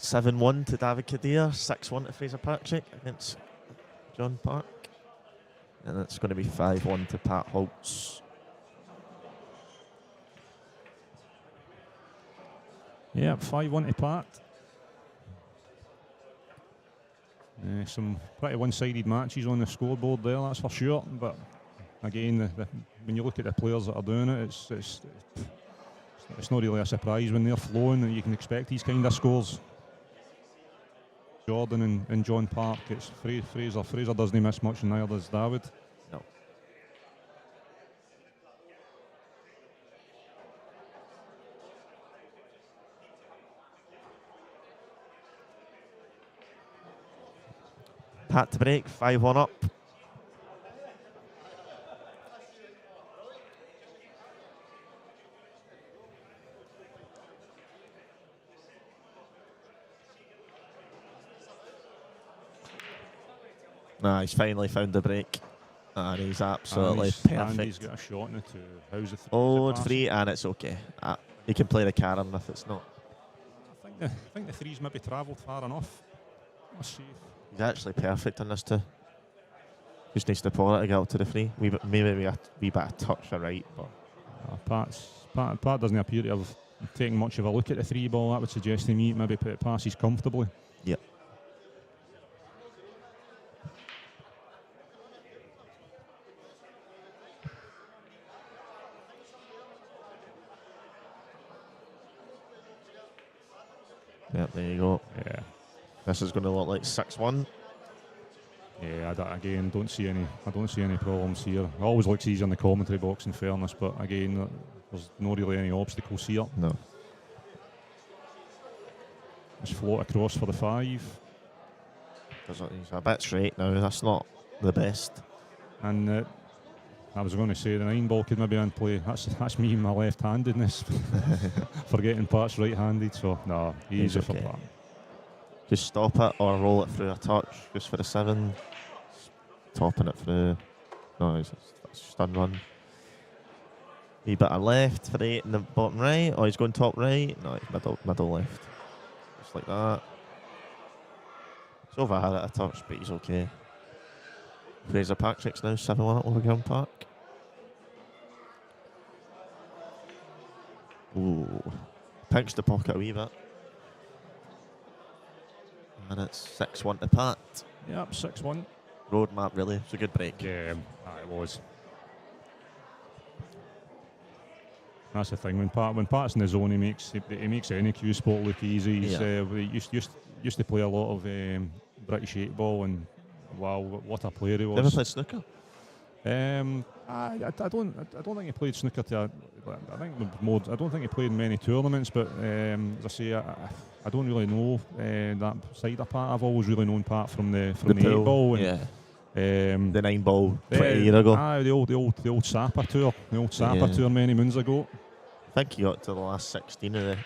7-1 to David Kadir, 6-1 to Fraser Patrick against John Park, and it's going to be 5-1 to Pat Holtz. Yeah, 5-1 to Pat. Some pretty one-sided matches on the scoreboard there, that's for sure. But again, when you look at the players that are doing it, it's not really a surprise when they're flowing that you can expect these kind of scores. Jordan and John Park, it's Fraser. Fraser doesn't miss much, and neither does David. No. Pat to break, 5-1 up. Nah, he's finally found the break. And he's absolutely And perfect. he's got a shot in it to how's the three? Oh, Is it it's passing? free, and it's okay. He can play the Karen if it's not. I think the three's maybe travelled far enough. Let's see. He's actually perfect on this too. Just needs to pull it to get out to the free. Maybe a wee bit of touch right, but Pat doesn't appear to have taken much of a look at the three ball. That would suggest to me maybe put it passes comfortably. yeah. Yep, there you go. Yeah. This is going to look like 6-1. Yeah, I don't see any problems here. It always looks easy in the commentary box, in fairness, but again, there's not really any obstacles here. No. Just float across for the 5. He's a bit straight now. That's not the best. And I was going to say the 9 ball could maybe in play. That's me and my left-handedness. Forgetting Pat's right-handed, so no, easy for Pat. Just stop it or roll it through a touch. Just for the 7. Topping it through. No, that's stun run. Wee bit of left for the 8 in the bottom right. Or he's going top right. No, he's middle left. Just like that. He's overhand at a touch, but he's okay. Fraser Patrick's now 7-1 at Overground Park. Ooh. Pinks the pocket a wee bit. And it's 6-1 to Pat. Yep, 6-1. Roadmap, really. It's a good break. Yeah, it was. That's the thing. When Pat's in the zone, he makes any Cuesport look easy. He's, he used to play a lot of British 8-ball, and wow, what a player he was. Never played snooker? I don't think he played snooker. I don't think he played many tournaments. But as I say, I don't really know that side of Pat. I've always really known Pat from the 8-ball. Yeah. The 9-ball 20 years ago. The old Sapa tour. The old Sapa tour many moons ago. I think he got to the last 16 of the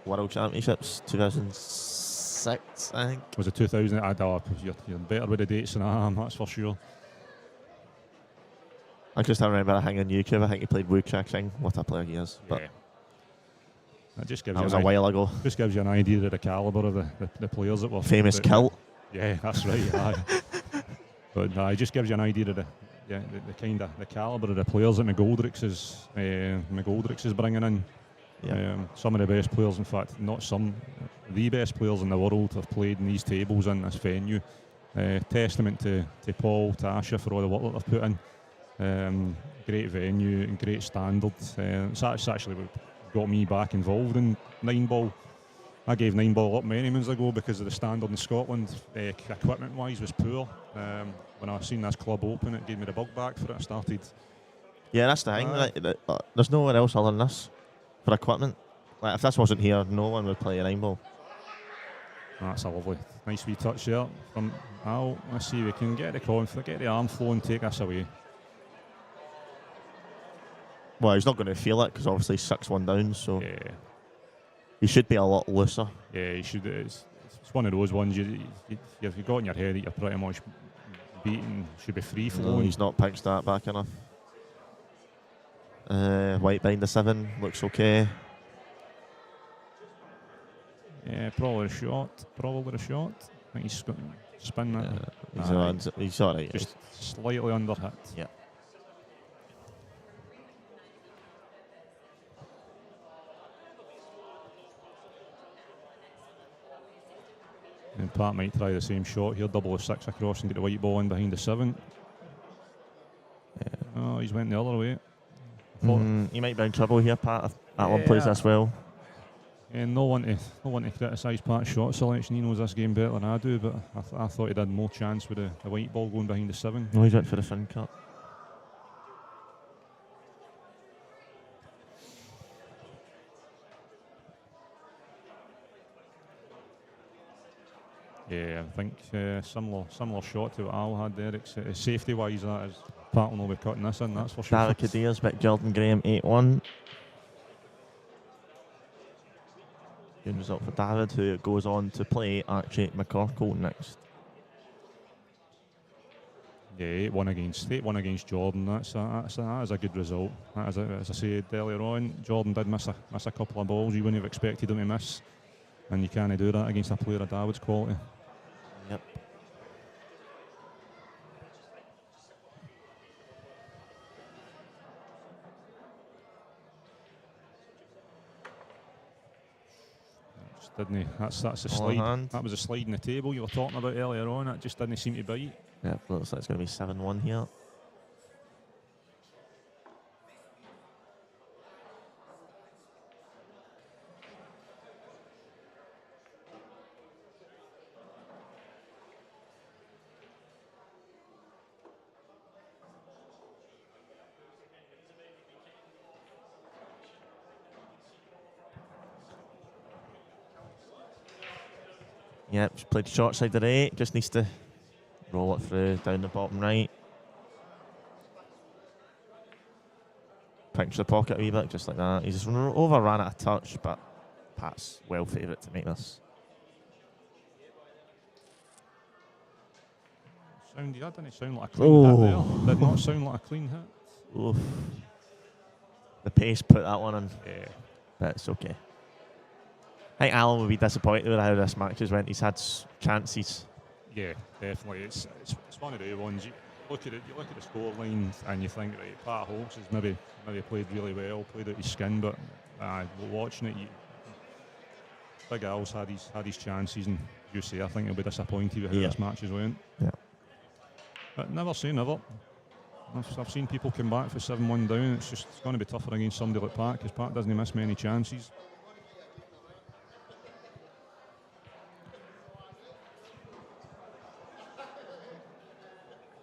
World Championships, 2006, I think. Was it 2000? You're better with the dates than I am, that's for sure. I just remember I hang on YouTube. I think he played Wu Cha King. What a player he is. But that was a while ago. Just gives you an idea of the calibre of the players that were famous kilt. Yeah, that's right. But it just gives you an idea of the calibre of the players that McGoldrick is bringing in. Yeah. Some of the best players, in fact, not some, the best players in the world have played in these tables in this venue. Testament to Paul, to Asha for all the work that they've put in. Great venue and great standard. It's actually what got me back involved in 9-ball. I gave 9-ball up many moons ago because of the standard in Scotland, equipment-wise, was poor. When I seen this club open, it gave me the bug back for it. I started. Yeah, that's the thing. There's nowhere else other than this for equipment. Like, if this wasn't here, no one would play a 9-ball. That's a lovely, nice wee touch there from Al. Let's see if we can get the arm flow and take this away. Well, he's not going to feel it because obviously 6-1 down, so yeah. He should be a lot looser. Yeah, he should. It's one of those ones you've got in your head that you're pretty much beaten. Should be free flowing. No, he's not pinched that back enough. White behind the 7 looks okay. Yeah, probably a shot. I think he's got to spin that. He's alright. Just slightly under hit. Yeah. And Pat might try the same shot here, double a 6 across and get the white ball in behind the 7. Oh, he's went the other way. He might be in trouble here, Pat, if that one plays this well. And no one to criticise Pat's shot selection. He knows this game better than I do, but I thought he'd had more chance with the white ball going behind the 7. No, he's went for the fin cut. Yeah, I think similar shot to what Al had there. Safety-wise, that is Pat will not be cutting this in, that's for sure. David Kadir's beat Jordan Graham 8-1. Good result for David, who goes on to play Archie McCorkle next. Yeah, 8-1 against Jordan. That is a good result. That is as I said earlier on, Jordan did miss a couple of balls you wouldn't have expected him to miss, and you can't do that against a player of David's quality. Yep. Didn't he? That's a slide. Hand. That was a slide in the table you were talking about earlier on. It just didn't seem to bite. Yeah, looks like it's going to be 7-1 here. Yep, just played short side of the 8. Just needs to roll it through down the bottom right. Pinch the pocket a wee bit, just like that. He's just overran it a touch, but Pat's well favourite to make this. That didn't sound like a clean hit there. Did not sound like a clean hit. Oof. The pace put that one in. Yeah. But it's okay. I think Alan will be disappointed with how this match has went. He's had chances. Yeah, definitely. It's one of the ones. You look at the scoreline and you think, right, Pat Holtz has maybe played really well, played out his skin, but watching it, Big Al's had his chances, and you say I think he'll be disappointed with how this match has went. Yeah. But never say never. I've seen people come back for 7-1 down. It's going to be tougher against somebody like Pat, because Pat doesn't miss many chances.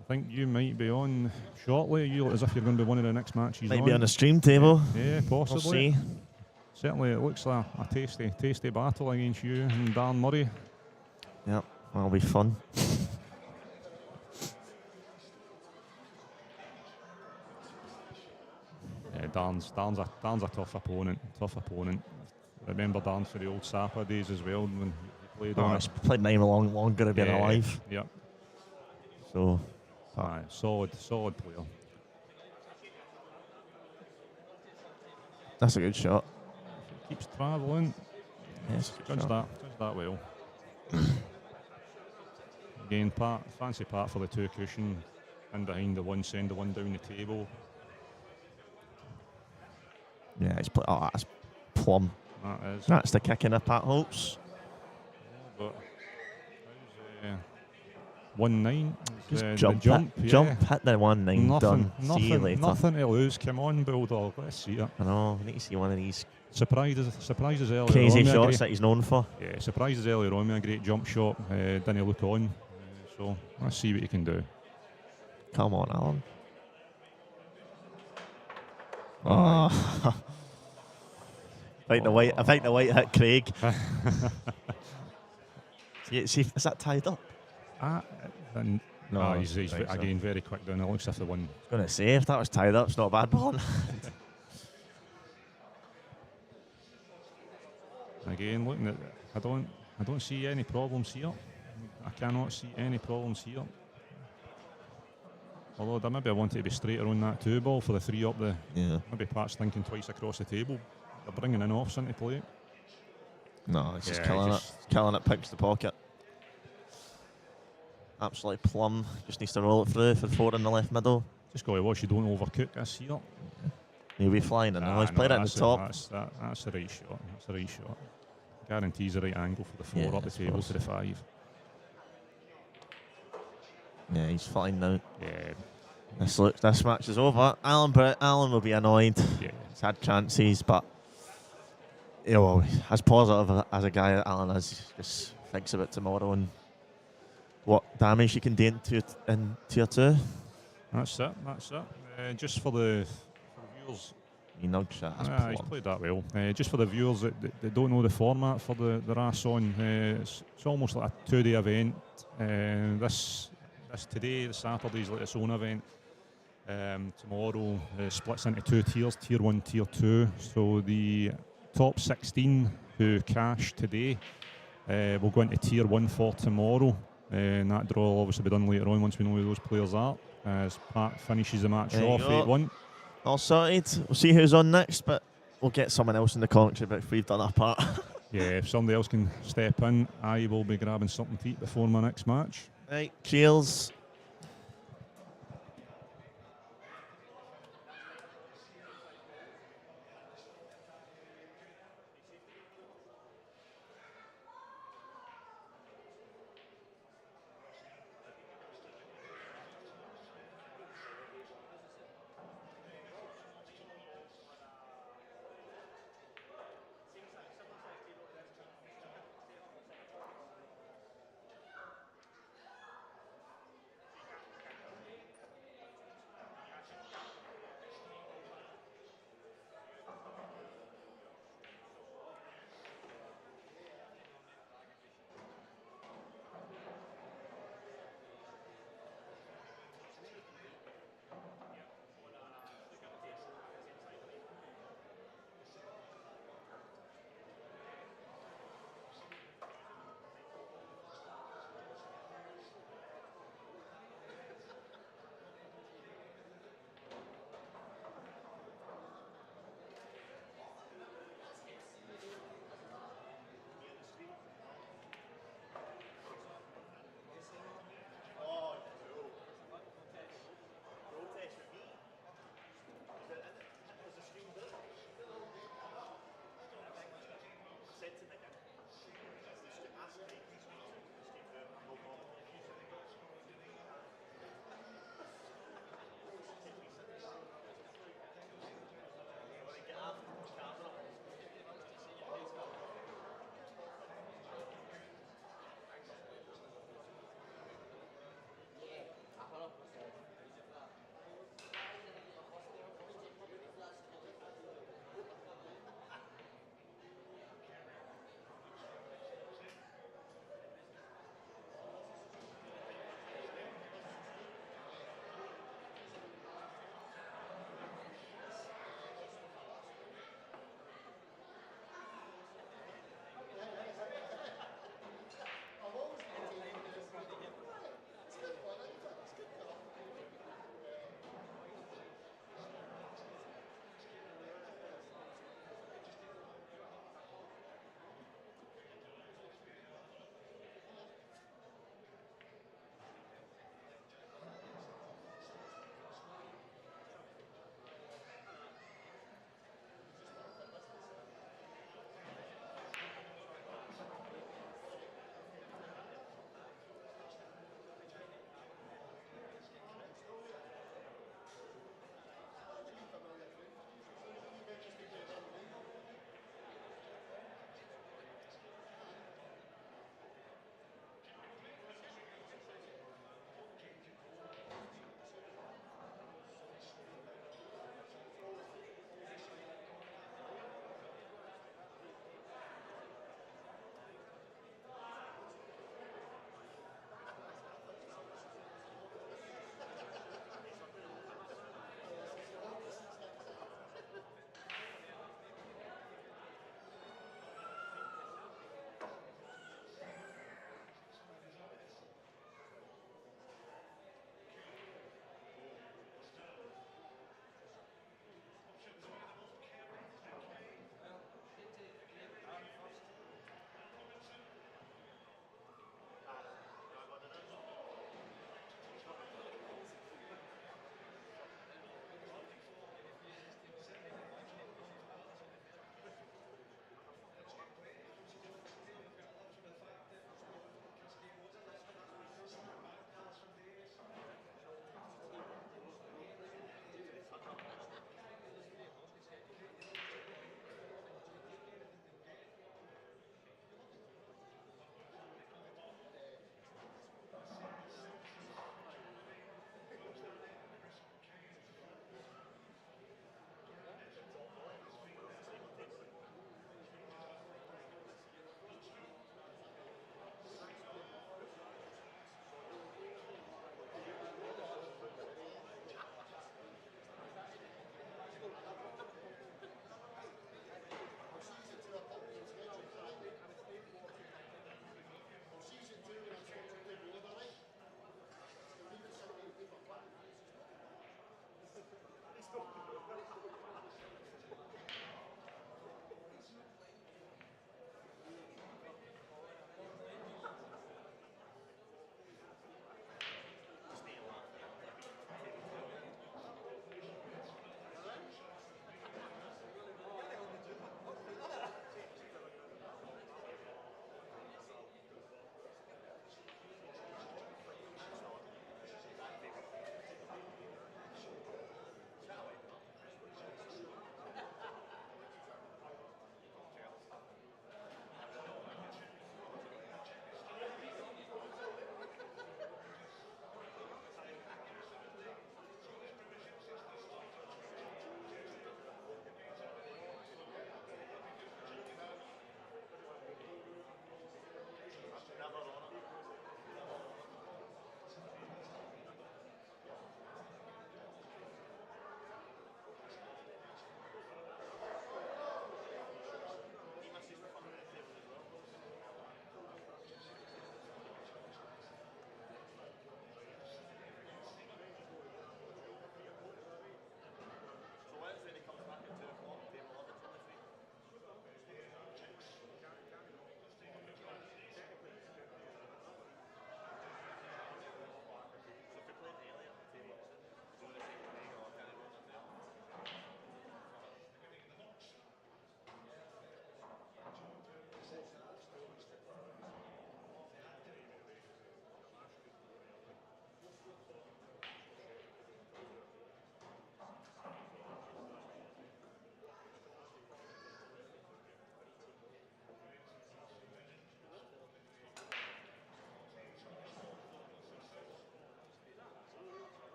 I think you might be on shortly. You look as if you're going to be one of the next matches. Might be on the stream table. Yeah, possibly. We'll see. Certainly, it looks like a tasty battle against you and Dan Murray. Yep, that'll be fun. Yeah, Dan's a tough opponent. I remember Dan for the old Sapa days as well when he played on. He's played name longer to be alive. Yep. So. Solid player. That's a good shot. Keeps travelling. Yes, Judge that well. Again, fancy Pat for the 2 cushion, and behind the one, send the one down the table. Yeah, that's plum. That is. That's the kick in the Pat Holtz. But 1-9. Jump, hit the 1-9, done. See you later. Nothing to lose. Come on, Bulldog. Let's see it. I know, we need to see one of these surprises earlier crazy on. Shots that he's known for. Yeah, surprises earlier on with a great jump shot. Didn't look on. So let's see what he can do. Come on, Alan. Oh. I think the white hit Craig. see, is that tied up? No, he's again very quick down. It looks as if the one. I was going to say, if that was tied up, it's not a bad ball. Again, looking at, I don't see any problems here. I cannot see any problems here. Although maybe I wanted to be straighter on that 2 ball for the 3 up the. Yeah. Maybe Pat's thinking twice across the table. They're bringing in offs into play. No, it's just killing it. Killing it, picks the pocket. Absolutely plum. Just needs to roll it through for 4 in the left middle. Just got to watch you don't overcook this here. He'll be flying in. He's played it at the top. That's the right shot. That's the right shot. Guarantees the right angle for the 4 up the table to the 5. Yeah, he's fine now. Yeah. This match is over. Alan will be annoyed. Yeah. He's had chances, but as positive as a guy that Alan is, just thinks about tomorrow and what damage you can do in tier 2. That's it. Just for the viewers. He nudged that. He's played that well. Just for the viewers that don't know the format for the Rasson, it's almost like a 2-day event. This today, the Saturday, is like its own event. Tomorrow splits into 2 tiers, tier 1, tier 2. So the top 16 who cash today will go into tier 1 for tomorrow. And that draw will obviously be done later on once we know who those players are. As Pat finishes the match There you off go. 8-1. All sorted. We'll see who's on next, but we'll get someone else in the commentary if we've done our part. Yeah, if somebody else can step in, I will be grabbing something to eat before my next match. Right, cheers.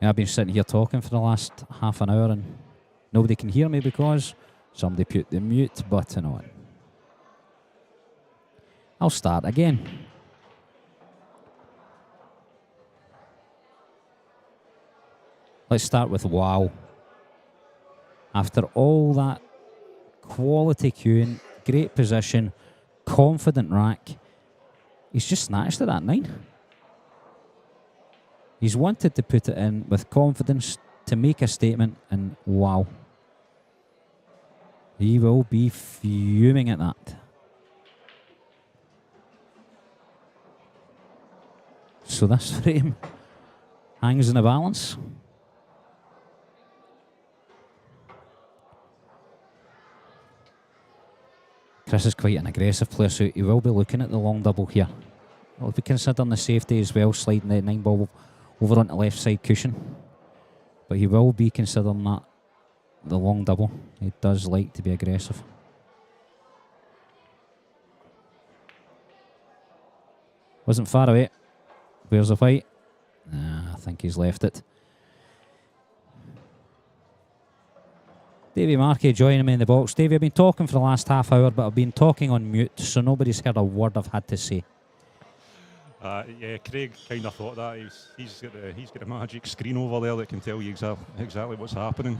I've been sitting here talking for the last half an hour and nobody can hear me because somebody put the mute button on. I'll start again. Let's start with wow. After all that quality cueing, great position, confident rack, he's just snatched at that 9. He's wanted to put it in with confidence to make a statement, and wow. He will be fuming at that. So this frame hangs in the balance. Chris is quite an aggressive player, so he will be looking at the long double here. We'll be considering the safety as well, sliding the 9 ball over onto the left side cushion. But he will be considering that the long double. He does like to be aggressive. Wasn't far away. Where's the fight? I think he's left it. Davey Markey joining me in the box. Davey, I've been talking for the last half hour, but I've been talking on mute, so nobody's heard a word I've had to say. Yeah, Craig kind of thought that. He's got a magic screen over there that can tell you exactly what's happening.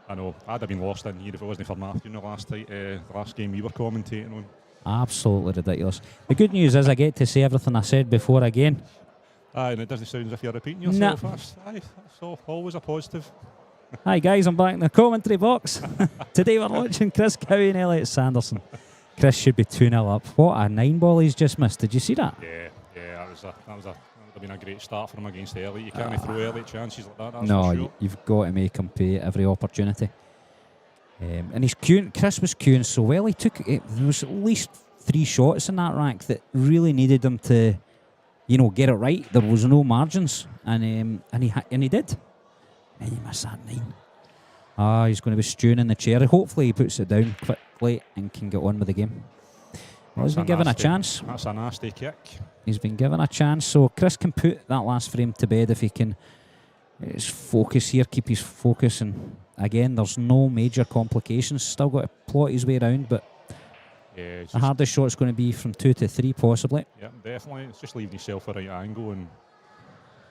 I know, I'd have been lost in here if it wasn't for Matthew in the last game we were commentating on. Absolutely ridiculous. The good news is I get to say everything I said before again. And it doesn't sound as if you're repeating yourself. Aye, so always a positive. Hi guys, I'm back in the commentary box. Today we're watching Chris Cowie and Elliot Sanderson. Chris should be 2-0 up. What a 9 ball he's just missed. Did you see that? Yeah, that would have been a great start for him against Elliot. You can't throw Elliot chances like that. That's no, for sure. You've got to make him pay every opportunity. And he's queuing. Chris was queuing so well. He took it. There was at least 3 shots in that rack that really needed him to, get it right. There was no margins, and he did. And he missed that 9. He's going to be stewing in the chair. Hopefully he puts it down quickly and can get on with the game. Well, he's been given a chance. That's a nasty kick. He's been given a chance, so Chris can put that last frame to bed if he can. His focus here, keep his focus, and again, there's no major complications. Still got to plot his way around, but the hardest shot's going to be from 2 to 3 possibly. Yeah, definitely. It's just leaving yourself a right angle, and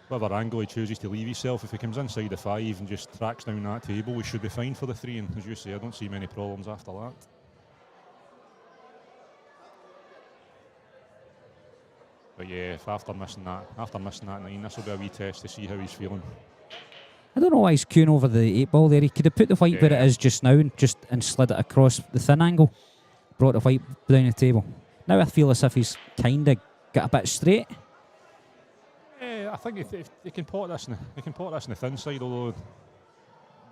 whatever angle he chooses to leave himself, if he comes inside the 5 and just tracks down that table, we should be fine for the 3. And as you say, I don't see many problems after that. But yeah, after missing that 9, this will be a wee test to see how he's feeling. I don't know why he's queuing over the 8 ball there. He could have put the white where it is just now and slid it across the thin angle. Brought the white down the table. Now I feel as if he's kind of got a bit straight. I think if they can pot this in the thin side, although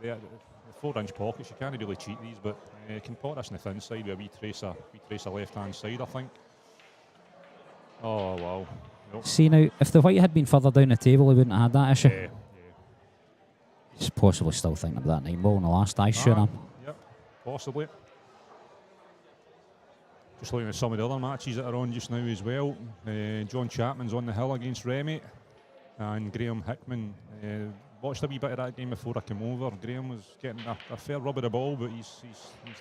the 4-inch pockets, you can't really cheat these, but you can pot this in the thin side with a wee trace of left-hand side, I think. Oh, wow. Nope. See, now, if the white had been further down the table, he wouldn't have had that issue. Yeah. He's possibly still thinking of that 9 ball in the last eye, sure am. Yep, possibly. Just looking at some of the other matches that are on just now as well. John Chapman's on the hill against Remy, and Graham Hickman. Watched a wee bit of that game before I came over. Graham was getting a fair rub of the ball, but he's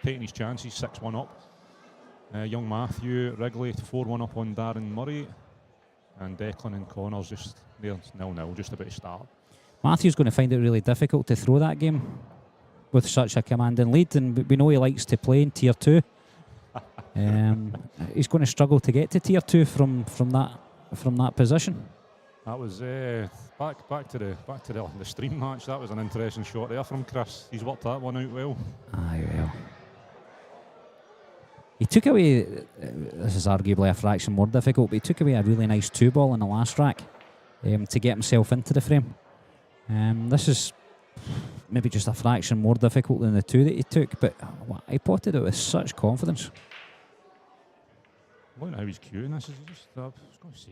taking his chances, 6-1 up. Young Matthew Wrigley 4-1 up on Darren Murray, and Declan and Connors just there 0-0, just about to start. Matthew's going to find it really difficult to throw that game with such a commanding lead, and we know he likes to play in Tier 2. He's going to struggle to get to Tier 2 from that position. That was back to the stream match. That was an interesting shot there from Chris. He's worked that one out well. Aye, well. He took away, this is arguably a fraction more difficult, but he took away a really nice 2 ball in the last rack to get himself into the frame. This is maybe just a fraction more difficult than the 2 that he took, but he potted it with such confidence. Look at how he's queuing this.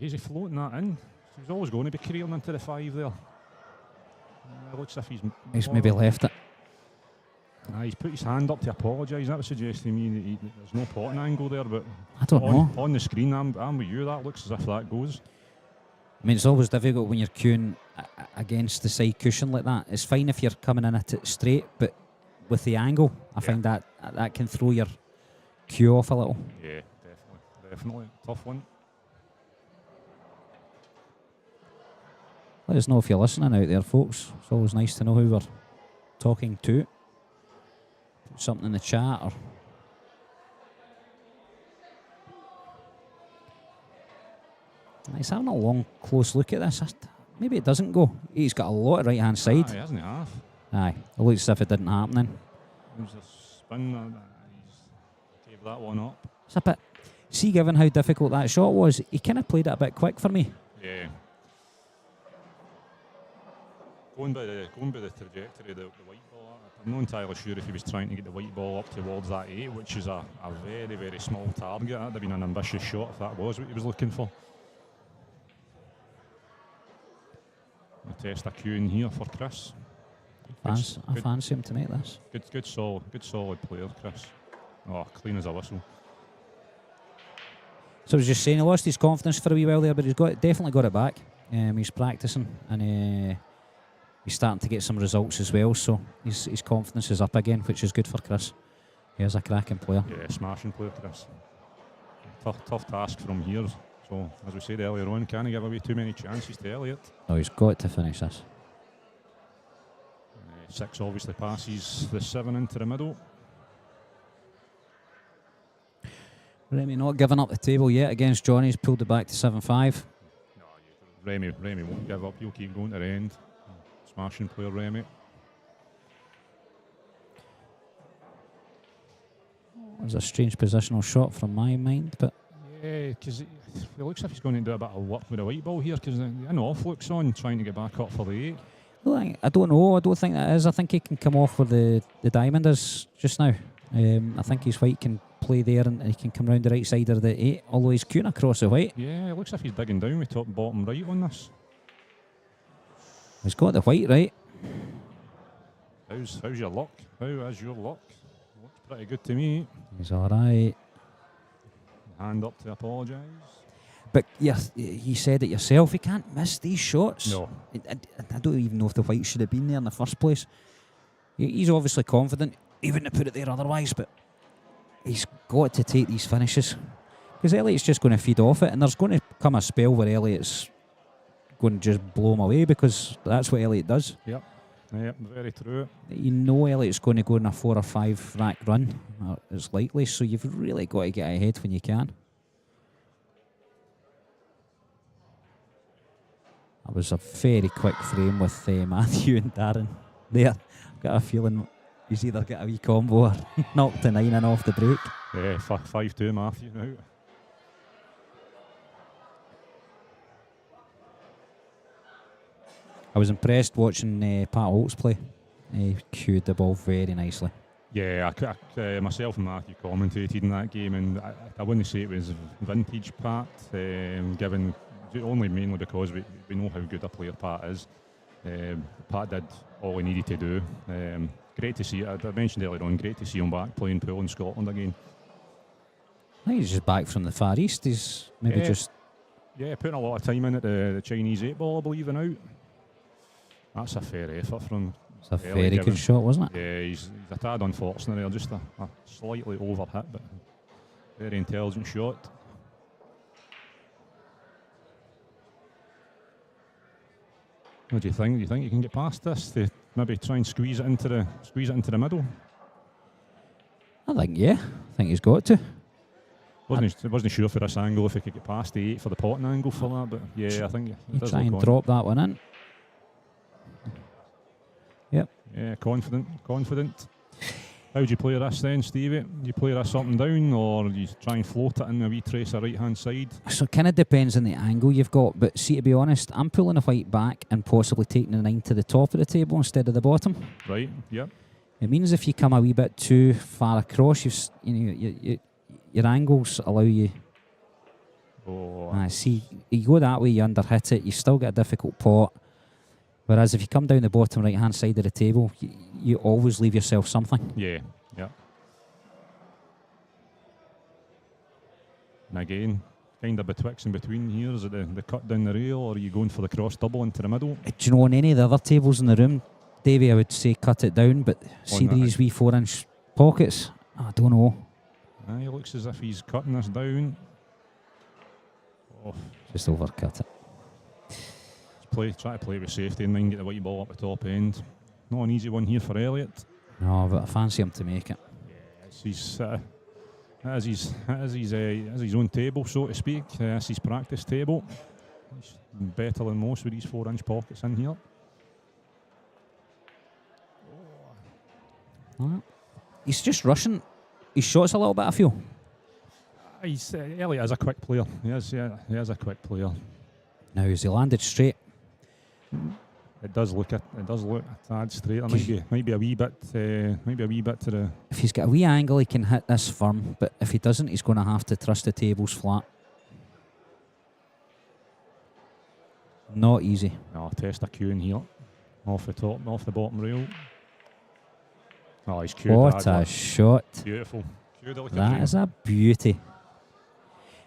Is he floating that in? He's always going to be creating into the 5 there. It looks as if he's maybe left it. He's put his hand up to apologise. That would suggest to me that there's no potting angle there, but I don't know. On the screen, I'm with you. That looks as if that goes. I mean, it's always difficult when you're queuing against the side cushion like that. It's fine if you're coming in at it straight, but with the angle, I find that can throw your cue off a little. Yeah, definitely. Tough one. Let us know if you're listening out there, folks. It's always nice to know who we're talking to. Put something in the chat or... He's having a long, close look at this. Maybe it doesn't go. He's got a lot of right-hand side. Aye, hasn't he half? Aye, it looks as if it didn't happen then. There's a spin. He's gave that one up. It's a bit... See, given how difficult that shot was, he kind of played it a bit quick for me. Yeah. Going by the trajectory of the white ball, I'm not entirely sure if he was trying to get the white ball up towards that 8, which is a very, very small target. That would have been an ambitious shot if that was what he was looking for. A test a cue in here for Chris. I fancy him to make this. Good solid player, Chris. Oh, clean as a whistle. So I was just saying, he lost his confidence for a wee while there, but he's definitely got it back. He's practicing and he's starting to get some results as well. So his confidence is up again, which is good for Chris. He's a cracking player. Yeah, smashing player, Chris. Tough task from here. So, as we said earlier on, can't give away too many chances to Elliot. No, he's got to finish this. 6 obviously passes the 7 into the middle. Remy not giving up the table yet against Johnny. He's pulled it back to 7-5. No, Remy won't give up. He'll keep going to the end. Smashing player, Remy. It was a strange positional shot from my mind, but... Yeah, because it looks like he's going to do a bit of work with a white ball here, because an off looks on, trying to get back up for the 8. Well, I don't know. I don't think that is. I think he can come off where the diamond is just now. I think his white can play there and he can come round the right side of the 8, although he's queuing across the white. Yeah, it looks like he's digging down with top and bottom right on this. He's got the white right. How's your luck? How is your luck? Looks pretty good to me. He's all right. Hand up to apologise. But yes, you said it yourself. He can't miss these shots. No. I don't even know if the white should have been there in the first place. He's obviously confident. He wouldn't have put it there otherwise, but he's got to take these finishes. Because Elliot's just going to feed off it, and there's going to come a spell where Elliot's going to just blow him away, because that's what Elliot does. Yep, very true. You know Elliot's going to go in a 4 or 5 rack run. It's likely, so you've really got to get ahead when you can. That was a very quick frame with Matthew and Darren there. Got a feeling he's either got a wee combo or knocked the 9 in off the break. Yeah, 5-2 Matthew now. I was impressed watching Pat Holtz play. He cued the ball very nicely. Yeah, myself and Matthew commentated in that game, and I wouldn't say it was vintage Pat, given only mainly because we know how good a player Pat is. Pat did all he needed to do. Great to see it. I mentioned earlier on, great to see him back playing pool in Scotland again. I think he's just back from the Far East. He's maybe just... Yeah, putting a lot of time in at the Chinese 8-ball, I believe, and out. That's a fair effort from... It's a very good shot, wasn't it? Yeah, he's a tad unfortunate there, just a slightly over hit, but very intelligent shot. What do you think? Do you think you can get past this to maybe try and squeeze it into the middle? I think I think he's got to. Wasn't sure for this angle if he could get past the 8 for the potting angle for that, but yeah, I think you try and drop that one in. Yep. Yeah, confident. How do you play this then, Stevie? Do you play this up and down, or do you try and float it in a wee trace of right-hand side? So it kind of depends on the angle you've got, but see, to be honest, I'm pulling the white back and possibly taking the 9 to the top of the table instead of the bottom. Right, yep. It means if you come a wee bit too far across, your angles allow you... Oh. See, you go that way, you underhit it, you still get a difficult pot. Whereas if you come down the bottom right-hand side of the table, you always leave yourself something. Yeah. And again, kind of betwixt and between here? Is it the cut down the rail, or are you going for the cross double into the middle? Do you know, on any of the other tables in the room, Davey, I would say cut it down, but see that. these wee 4-inch pockets? I don't know. He looks as if he's cutting this down. Oh, Just overcut it. try to play with safety and then get the white ball up the top end. Not an easy one here for Elliot. No, but I fancy him to make it. He's as his own table, so to speak. That's his practice table. He's better than most with these 4-inch pockets in here. He's just rushing. His shot's a little bit, I feel. Elliot is a quick player. He is a quick player. Now, has he landed straight? It does look a tad straight. There might be a wee bit to the. If he's got a wee angle, he can hit this firm, but if he doesn't, he's going to have to trust the tables flat. Not easy. No, test a cue in here. Off the bottom rail. Oh, he's cued. What a shot. Beautiful. That is a beauty.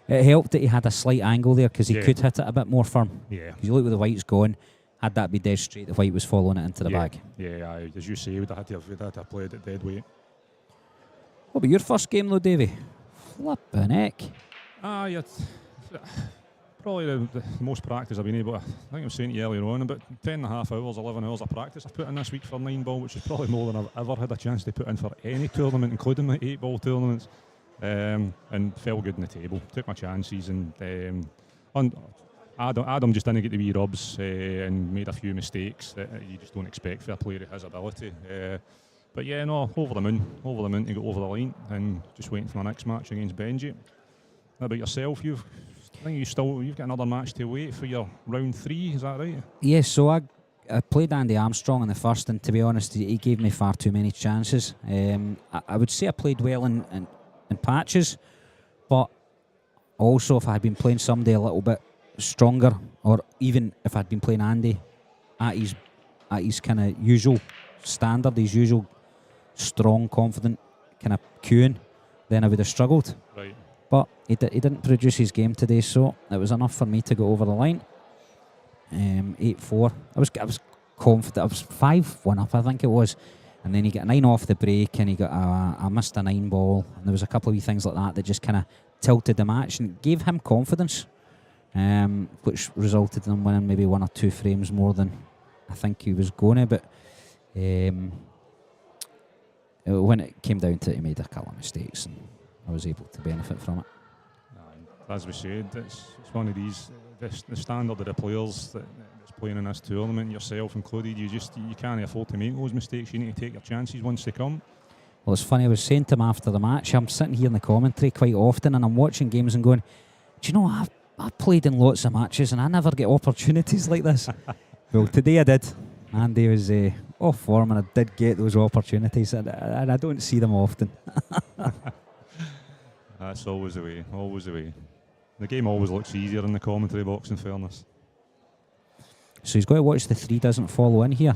It helped that he had a slight angle there because he could hit it a bit more firm. Yeah. Because you look where the white's going. Had that be dead straight, the white was following it into the bag. Yeah, as you say, we'd have to have played it dead weight. What about your first game though, Davey? Flippin' heck. Yeah. Probably the most practice I've been able to. I think I was saying to you earlier on, about 10.5 hours, 11 hours of practice I've put in this week for 9-ball, which is probably more than I've ever had a chance to put in for any tournament, including my 8-ball tournaments. And felt good in the table. Took my chances, and Adam just didn't get the wee rubs and made a few mistakes that you just don't expect for a player of his ability. But yeah, no, over the moon to go over the line, and just waiting for my next match against Benji. How about yourself? I think you've got another match to wait for your round 3. Is that right? Yes, so I played Andy Armstrong in the first, and to be honest, he gave me far too many chances. I would say I played well in patches, but also if I had been playing somebody a little bit stronger, or even if I'd been playing Andy at his kind of usual standard, his usual strong, confident kind of cueing, then I would have struggled. Right. But he didn't produce his game today, so it was enough for me to go over the line. 8-4. I was confident. I was 5-1 up, I think it was. And then he got a 9 off the break, and he got I missed a 9-ball. And there was a couple of wee things like that just kind of tilted the match and gave him confidence, which resulted in him winning maybe 1 or 2 frames more than I think he was going to. But when it came down to it, he made a couple of mistakes, and I was able to benefit from it. As we said, it's one of these, the standard of the players that's playing in this tournament, yourself included, you can't afford to make those mistakes. You need to take your chances once they come. Well, it's funny, I was saying to him after the match, I'm sitting here in the commentary quite often, and I'm watching games and going, do you know, I've played in lots of matches and I never get opportunities like this. Well, today I did. Andy was off form, and I did get those opportunities, and I don't see them often. That's always the way, always the way. The game always looks easier in the commentary box, in fairness. So he's got to watch the 3 doesn't follow in here.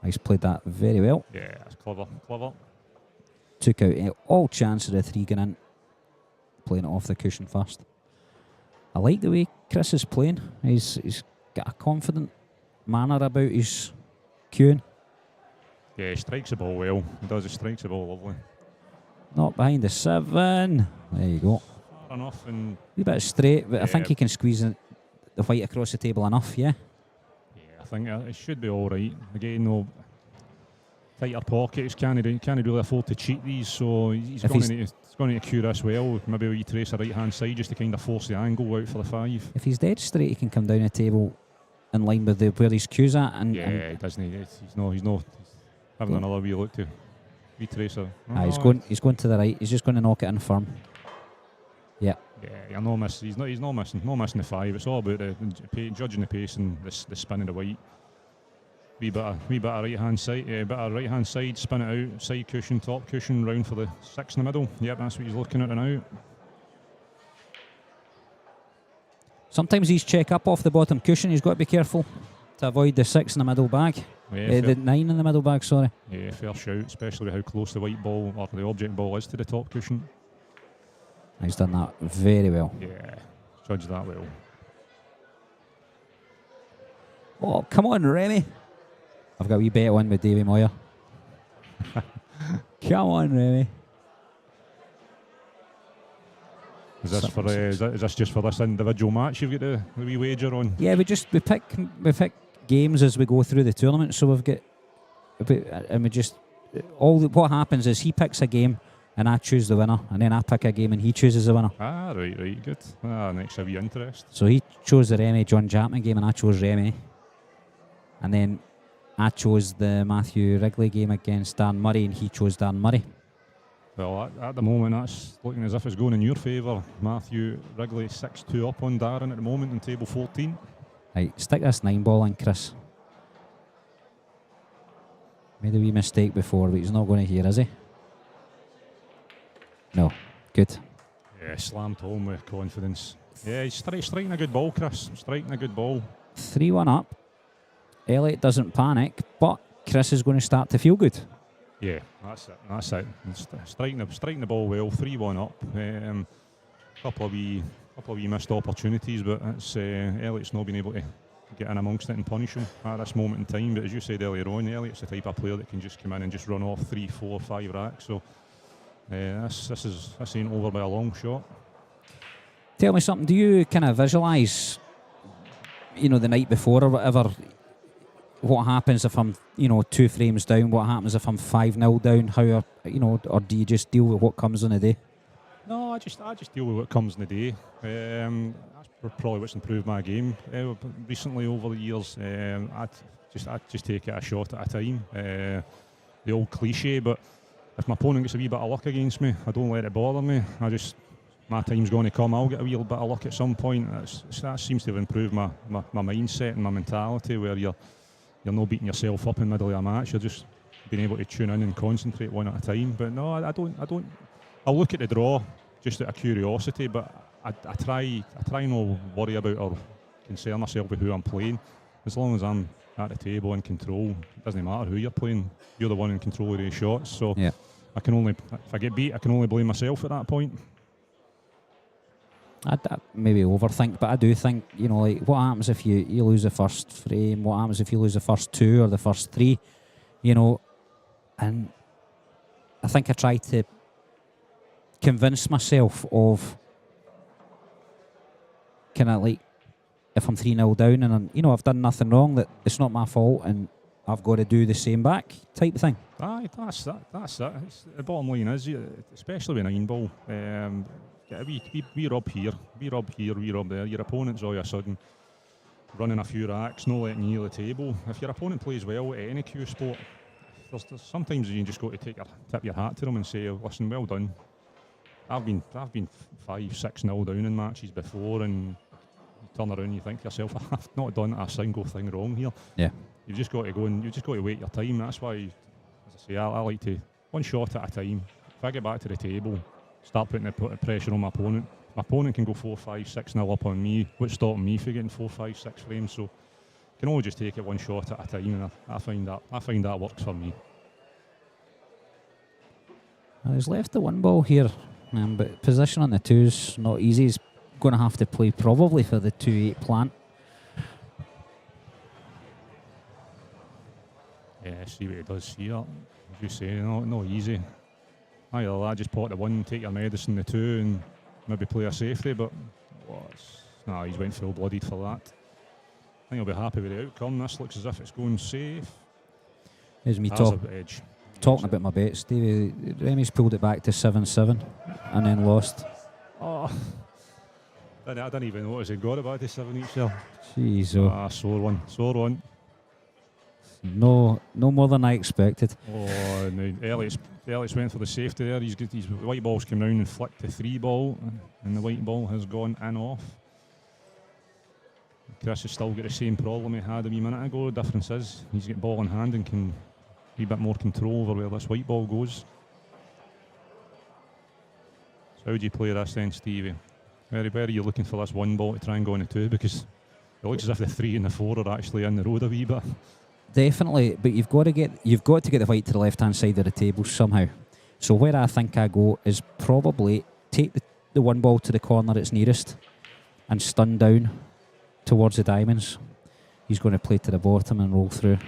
He's played that very well. Yeah, that's clever. Took out all chance of the 3 going in, playing it off the cushion first. I like the way Chris is playing. He's got a confident manner about his cueing. Yeah, he strikes the ball well. He does, he strikes the ball lovely. Not behind the 7. There you go. Far enough, and A wee bit straight, but I think he can squeeze the white across the table enough, yeah? yeah, I think it should be all right. Again, no tighter pockets, can't really afford to cheat these, so he's going to need to cue this well. Maybe we trace the right hand side just to kind of force the angle out for the 5. If he's dead straight, he can come down the table in line with where his cues at. And he doesn't. He's not having another wee look to retracer. He's going to the right. He's just going to knock it in firm. Yeah. Yeah, no miss. He's not missing the 5. It's all about judging the pace and the spin of the white. Wee bit of right hand side. Bit of right hand side. Spin it out. Side cushion, top cushion, round for the 6 in the middle. Yep, that's what he's looking at now. Sometimes he's check up off the bottom cushion. He's got to be careful to avoid the 6 in the middle bag. Yeah, the 9 in the middle bag, sorry. Yeah, fair shout, especially with how close the white ball or the object ball is to the top cushion. He's done that very well. Yeah, judged that well. Oh, come on, Remy. I've got a wee bet on with Davy Moyer. Come on, Remy. Is this just for this individual match you've got the wee wager on? Yeah, we pick games as we go through the tournament. So we've got, and we just what happens is he picks a game and I choose the winner, and then I pick a game and he chooses the winner. Ah, right, good. Next a wee interest. So he chose the Remy John Chapman game and I chose Remy, and then I chose the Matthew Wrigley game against Dan Murray and he chose Dan Murray. Well, at the moment, that's looking as if it's going in your favour. Matthew Wrigley 6-2 up on Darren at the moment in table 14. Right, stick this 9 ball in, Chris. Made a wee mistake before, but he's not going to hear, is he? No. Good. Yeah, slammed home with confidence. Yeah, he's striking a good ball, Chris. Striking a good ball. 3-1 up. Elliot doesn't panic, but Chris is going to start to feel good. Yeah, that's it. Striking the ball well, 3-1 up. Couple of wee missed opportunities, but it's Elliot's not been able to get in amongst it and punish him at this moment in time. But as you said earlier on, Elliot's the type of player that can just come in and just run off 3, 4, 5 racks. So this ain't over by a long shot. Tell me something. Do you kind of visualise, the night before or whatever? What happens if I'm, 2 frames down? What happens if I'm 5-0 down? How, or do you just deal with what comes in the day? No, I just deal with what comes in the day. That's probably what's improved my game recently over the years. I just take it a shot at a time. The old cliche, but if my opponent gets a wee bit of luck against me, I don't let it bother me. My time's going to come. I'll get a wee bit of luck at some point. That seems to have improved my mindset and my mentality, where you're not beating yourself up in the middle of a match. You're just being able to tune in and concentrate one at a time. But no, I don't. I'll look at the draw just out of curiosity, but I try not worry about or concern myself with who I'm playing. As long as I'm at the table in control, it doesn't matter who you're playing. You're the one in control of these shots. So yeah. If I get beat, I can only blame myself at that point. I maybe overthink, but I do think, what happens if you lose the first frame? What happens if you lose the first 2 or the first 3? And I think I try to convince myself of kind of like, if I'm 3-0 down and I've done nothing wrong, that it's not my fault and I've got to do the same back type of thing. Aye, that's it. The bottom line is, especially with 9 ball, we rub here, we rub there. Your opponent's all of a sudden running a few racks, not letting you the table. If your opponent plays well at any Cuesport, there's sometimes you just got to tip your hat to them and say, listen, well done. I've been 5-6-0 down in matches before, and you turn around and you think to yourself, I've not done a single thing wrong here. Yeah. You've just got to go and you've just got to wait your time. That's why, as I say, I like to one shot at a time. If I get back to the table, start putting the pressure on my opponent. My opponent can go 4-5-6-0 up on me. What's stopping me from getting 4-5-6 frames? So I can only just take it one shot at a time, and I find that works for me. He's left the 1 ball here, but position on the 2's not easy. He's going to have to play probably for the 2-8 plant. Yeah, see what he does here. As you say, not easy. Either that, just pot the 1, take your medicine, the 2, and maybe play a safety, but he's went full-blooded for that. I think he'll be happy with the outcome. This looks as if it's going safe. There's me edge. Talking about my bets, Davey. Remy's pulled it back to 7-7 and then lost. Oh, I didn't even notice he got it back to 7 each there. Jeez, sore one. No more than I expected. Oh, no. Elliot's went for the safety there. His white ball's come round and flicked the 3 ball, and the white ball has gone in off. Chris has still got the same problem he had a wee minute ago. The difference is he's got ball in hand and can be a bit more control over where this white ball goes. So how do you play this then, Stevie? Where are you looking for this 1 ball to try and go on the 2? Because it looks as if the 3 and the 4 are actually in the road a wee bit. Definitely, but you've got to get the white to the left-hand side of the table somehow. So where I think I go is probably take the one ball to the corner it's nearest and stun down towards the diamonds, he's going to play to the bottom and roll through.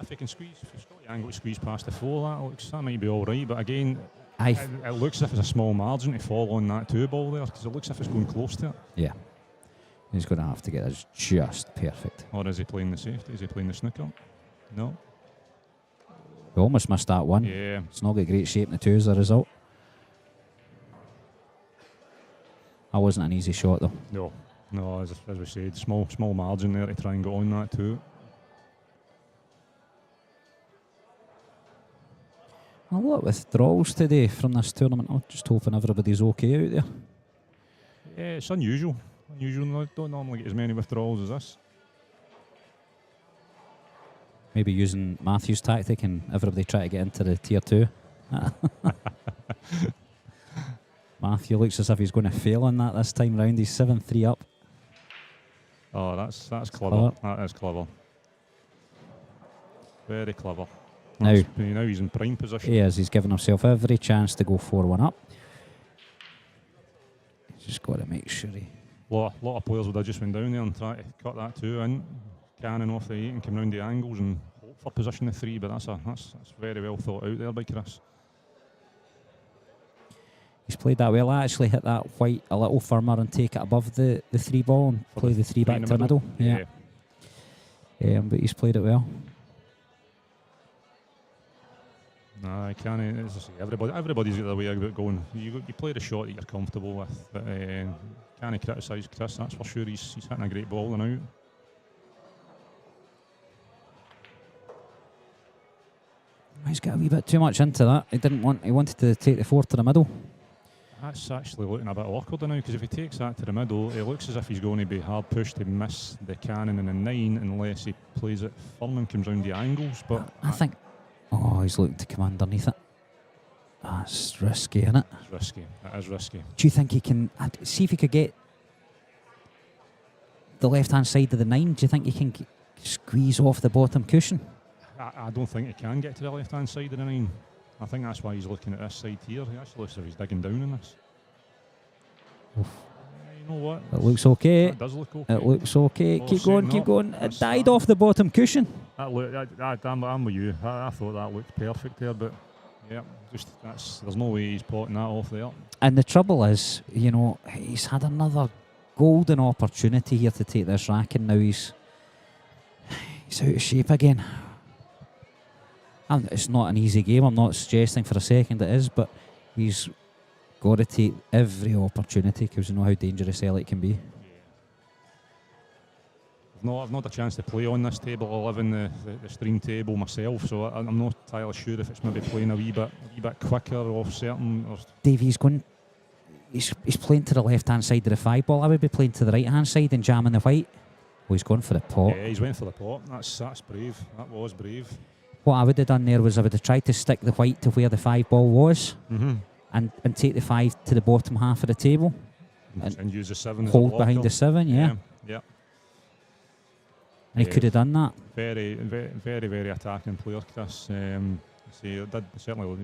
If he can squeeze, if he's got the angle to squeeze past the 4, that might be all right. But again, Aye. it looks as if it's a small margin to fall on that 2 ball there, because it looks as if it's going close to it. Yeah. He's going to have to get this just perfect. Or is he playing the safety? Is he playing the snooker? No. We almost missed that one. Yeah. It's not got great shape in the 2 as a result. That wasn't an easy shot though. No, as we said, small margin there to try and get on that too. A lot of withdrawals today from this tournament. I'm just hoping everybody's okay out there. Yeah, it's unusual. Don't normally get as many withdrawals as this. Maybe using Matthew's tactic and everybody try to get into the tier 2. Matthew looks as if he's going to fail on that this time round. He's 7-3 up. Oh, that's clever. That is clever. Very clever. Now he's in prime position. He is. He's given himself every chance to go 4-1 up. He's just got to make sure he... Lot of players would have just went down there and tried to cut that 2 in, cannon off the 8 and come round the angles and hope for position of 3, but that's very well thought out there by Chris. He's played that well. I actually hit that white a little firmer and take it above the 3 ball and play the 3 back to the middle. Yeah. But he's played it well. Nah, I can't. As I say, everybody's got their way about going. You play the shot that you're comfortable with, but can't criticise Chris. That's for sure. He's hitting a great ball and out. He's got a wee bit too much into that. He wanted to take the 4 to the middle. That's actually looking a bit awkward now, because if he takes that to the middle, it looks as if he's going to be hard pushed to miss the cannon in the 9 unless he plays it firm and comes round the angles. But I think... Oh, he's looking to come underneath it. That's risky, isn't it? It's risky. It is risky. Do you think he can... see if he could get the left-hand side of the 9. Do you think he can squeeze off the bottom cushion? I don't think he can get to the left-hand side of the 9. I think that's why he's looking at this side here. He actually looks as if he's digging down in this. Oof. You know what? It looks okay. It does look okay. It looks okay. Oh, Keep going. It That's died off the bottom cushion. I'm with you. I thought that looked perfect there, but yeah, there's no way he's potting that off there. And the trouble is, he's had another golden opportunity here to take this rack, and now he's out of shape again. And it's not an easy game. I'm not suggesting for a second it is, but he's got to take every opportunity because you know how dangerous Elliot can be. I've not had a chance to play on this table 11, the stream table myself, so I'm not entirely sure if it's maybe playing a wee bit quicker off certain. Dave, he's playing to the left-hand side of the 5 ball. I would be playing to the right-hand side and jamming the white. Oh, he's gone for the pot. Yeah, he's went for the pot. That's brave. That was brave. What I would have done there was I would have tried to stick the white to where the 5 ball was, and take the 5 to the bottom half of the table, and use the 7 hold behind the 7. Yeah. And he could have done that. Very, very, very, very attacking player, Chris. Certainly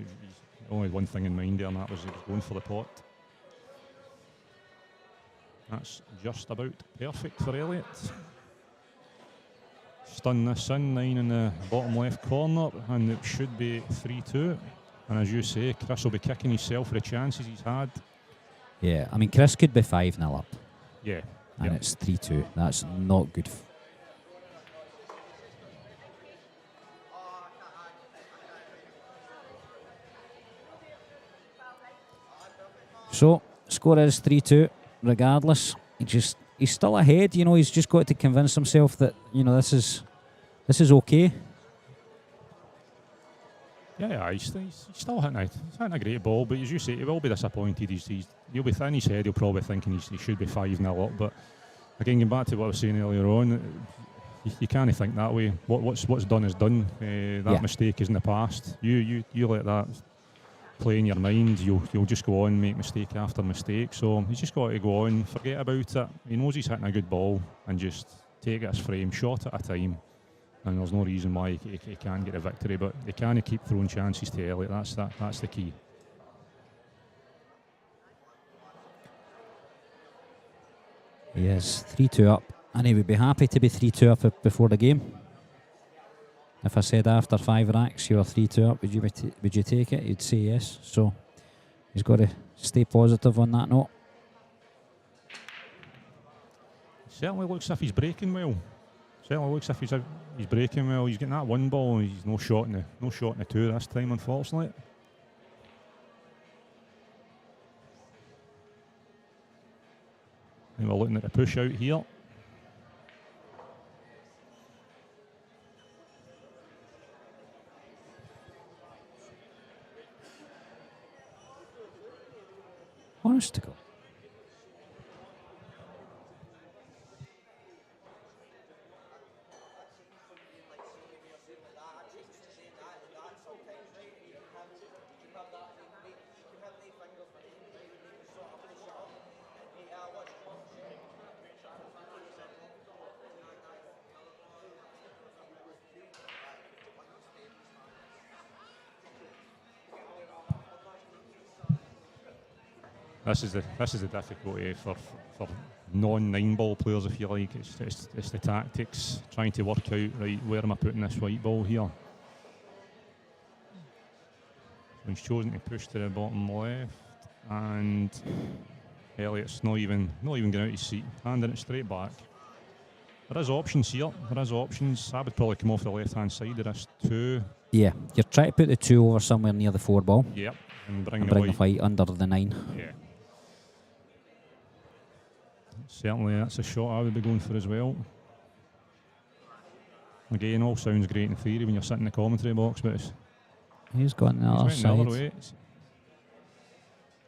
only one thing in mind there, and that was he was going for the pot. That's just about perfect for Elliot. Stun this in, 9 in the bottom left corner, and it should be 3-2. And as you say, Chris will be kicking himself for the chances he's had. Yeah, I mean, Chris could be 5-0 up. Yeah. And it's 3-2. That's not good. So, score is 3-2. Regardless, he's still ahead. He's just got to convince himself that this is okay. Yeah, he's still hitting a great ball, but as you say, he will be disappointed. He'll be in his head. He'll probably thinking he should be 5-0 up. But again, going back to what I was saying earlier on, you can't think that way. What's done is done. That mistake is in the past. You let that play in your mind. You'll just go on, make mistake after mistake. So he's just got to go on, forget about it. He knows he's hitting a good ball and just take it as frame, shot at a time. And there's no reason why he can't get a victory, but he can't keep throwing chances to Elliot. That's the key. He is 3-2 up, and he would be happy to be 3-2 up before the game. If I said after 5 racks you are 3-2 up, would you take it? He'd say yes. So he's got to stay positive on that note. Certainly looks as if he's breaking well. Certainly looks as if he's breaking well. He's getting that one ball, and he's no shot in the two this time, unfortunately. And we're looking at the push out here. Honest to God. This is the difficulty for non-9 ball players, if you like. It's the tactics, trying to work out, right, where am I putting this white ball here? He's chosen to push to the bottom left, and Elliot's not even getting out of his seat, handing it straight back. There is options here. There is options. I would probably come off the left-hand side of this 2. Yeah, you're trying to put the 2 over somewhere near the 4 ball. Yep, and bring the white. white under the 9. Yeah. Certainly that's a shot I would be going for as well. Again, all sounds great in theory when you're sitting in the commentary box, but He's got on the other side.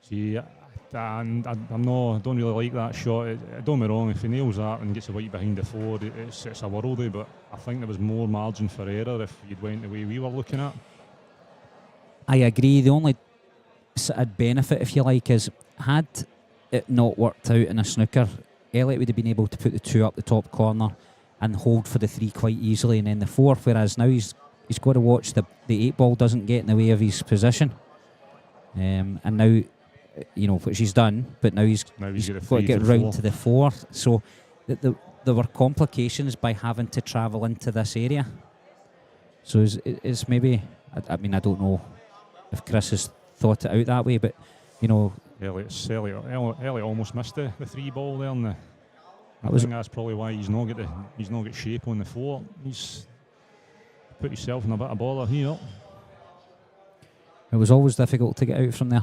See, and I don't really like that shot. Don't get me wrong, if he nails that and gets the white behind the 4, it's a worldie, but I think there was more margin for error if you'd went the way we were looking at. I agree. The only sort of benefit, if you like, is had it not worked out in a snooker, Elliot would have been able to put the 2 up the top corner and hold for the 3 quite easily, and then the 4, whereas now he's got to watch the 8 ball doesn't get in the way of his position. And now, which he's done, but now he's got to get round to the 4. So there were complications by having to travel into this area. So it's maybe, I mean, I don't know if Chris has thought it out that way, but, Elliot almost missed the 3 ball there, and I think that's probably why he's not got shape on the 4. He's put himself in a bit of bother here. It was always difficult to get out from there.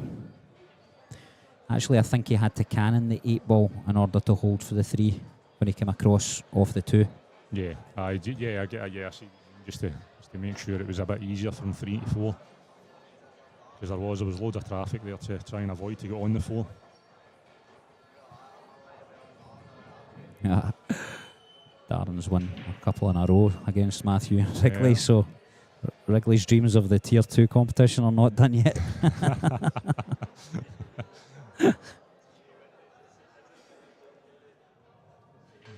Actually, I think he had to cannon the 8 ball in order to hold for the 3 when he came across off the 2. Yeah, I see. Just to make sure it was a bit easier from 3 to 4. Because there was loads of traffic there to try and avoid to get on the 4. Yeah, Darren's won a couple in a row against Matthew Wrigley, so Wrigley's dreams of the Tier 2 competition are not done yet.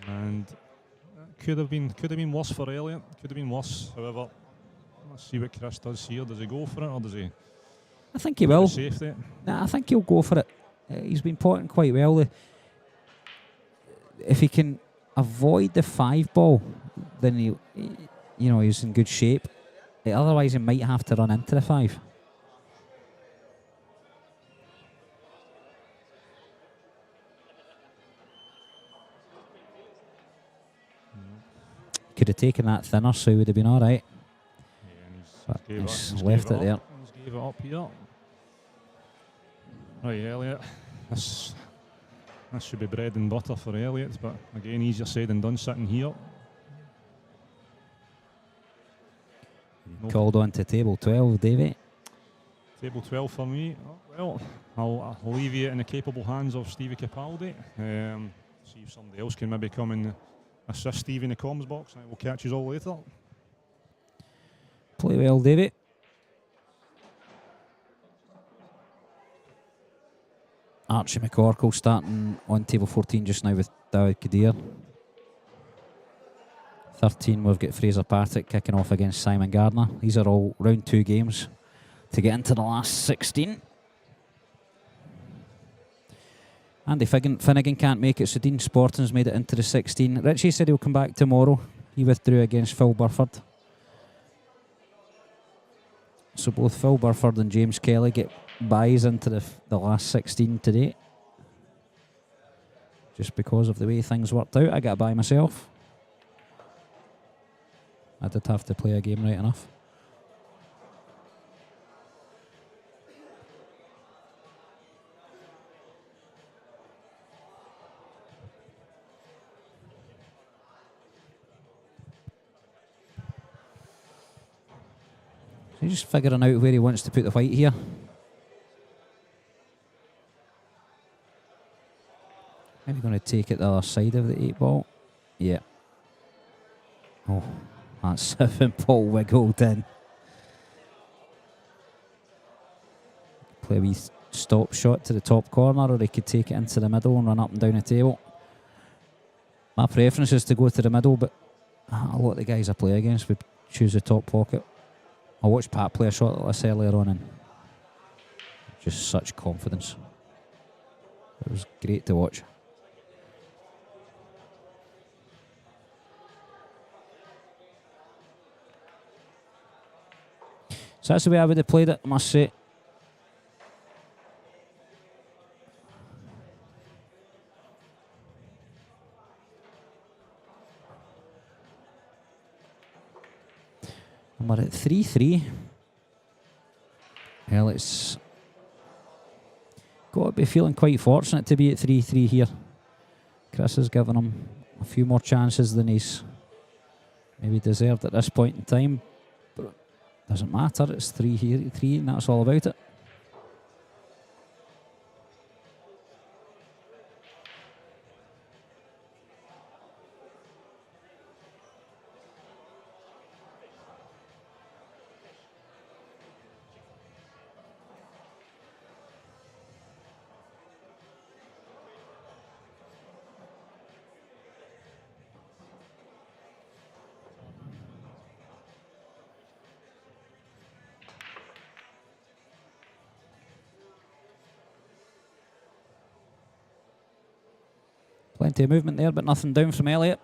And could have been worse for Elliot. Could have been worse. However, let's see what Chris does here. Does he go for it, or does he? I think he will. Safety. Nah, I think he'll go for it. He's been potting quite well. If he can avoid the 5 ball, then he's in good shape. Otherwise, he might have to run into the 5. Could have taken that thinner, so he would have been all right. Yeah, and he's left it there. He's gave it up here. Right, Elliot. This should be bread and butter for Elliot, but again, easier said than done sitting here. Called on to table 12, Davey. Table 12 for me. Oh, well, I'll leave you in the capable hands of Stevie Capaldi. See if somebody else can maybe come and assist Stevie in the comms box. I will catch you all later. Play well, Davey. Archie McCorkle starting on table 14 just now with Dawid Kadir. 13, we've got Fraser Partick kicking off against Simon Gardner. These are all round 2 games to get into the last 16. Andy Finnegan can't make it, so Dean Sporting's made it into the 16. Richie said he'll come back tomorrow. He withdrew against Phil Burford. So both Phil Burford and James Kelly get buys into the last 16 today. Just because of the way things worked out, I got a buy myself. I did have to play a game right enough. So he's just figuring out where he wants to put the white here. Maybe going to take it the other side of the 8 ball. Yeah. Oh, that's 7 ball wiggled in. Play a wee stop shot to the top corner, or he could take it into the middle and run up and down the table. My preference is to go to the middle, but a lot of the guys I play against would choose the top pocket. I watched Pat play a shot like this earlier on, and just such confidence. It was great to watch. So that's the way I would have played it, I must say. And we're at 3-3. Well, it's got to be feeling quite fortunate to be at 3-3 here. Chris has given him a few more chances than he's maybe deserved at this point in time. But it doesn't matter, it's 3-3 and that's all about it. Plenty of movement there, but nothing down from Elliot.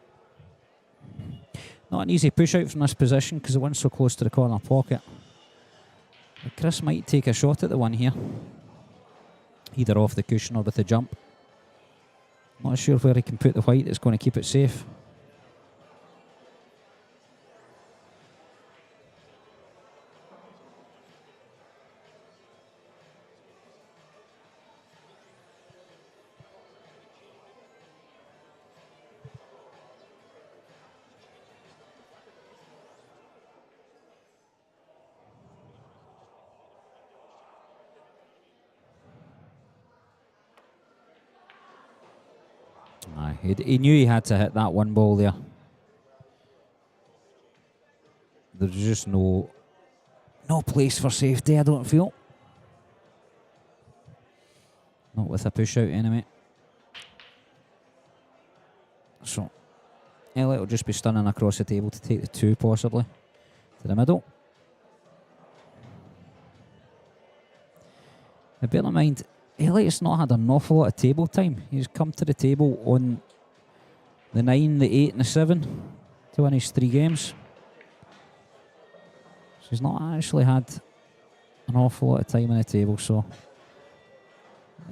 Not an easy push out from this position because the one's so close to the corner pocket. But Chris might take a shot at the one here. Either off the cushion or with the jump. Not sure where he can put the white that's going to keep it safe. He knew he had to hit that one ball there. There's just no place for safety, I don't feel. Not with a push out anyway. So Elliot will just be stunning across the table to take the 2 possibly. To the middle. Now bear in mind, Elliot's not had an awful lot of table time. He's come to the table on the 9, the 8 and the 7 to win his 3 games. So he's not actually had an awful lot of time on the table, so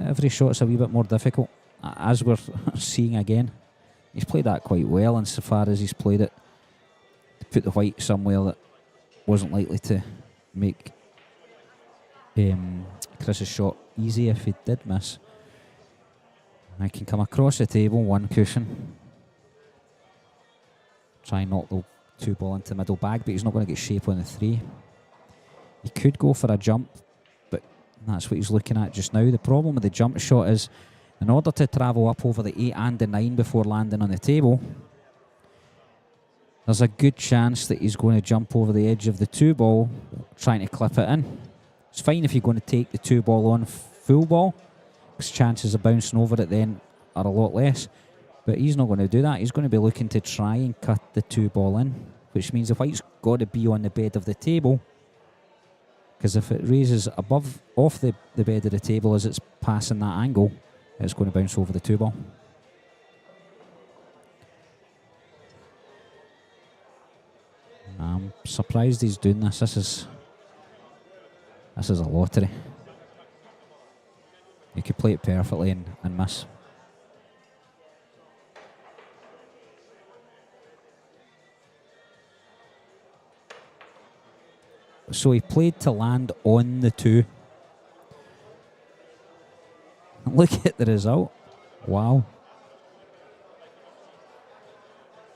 every shot's a wee bit more difficult, as we're seeing again. He's played that quite well insofar as he's played it to put the white somewhere that wasn't likely to make Chris's shot easy if he did miss. I can come across the table, 1 cushion. Try and knock the 2 ball into the middle bag, but he's not going to get shape on the 3. He could go for a jump, but that's what he's looking at just now. The problem with the jump shot is, in order to travel up over the 8 and the 9 before landing on the table, there's a good chance that he's going to jump over the edge of the 2 ball, trying to clip it in. It's fine if you're going to take the 2 ball on full ball, because chances of bouncing over it then are a lot less. But he's not going to do that. He's going to be looking to try and cut the 2 ball in, which means the white's got to be on the bed of the table, because if it raises off the bed of the table as it's passing that angle, It's going to bounce over the 2 ball. I'm surprised he's doing this. This is a lottery. You could play it perfectly and miss. So he played to land on the 2. Look at the result. Wow.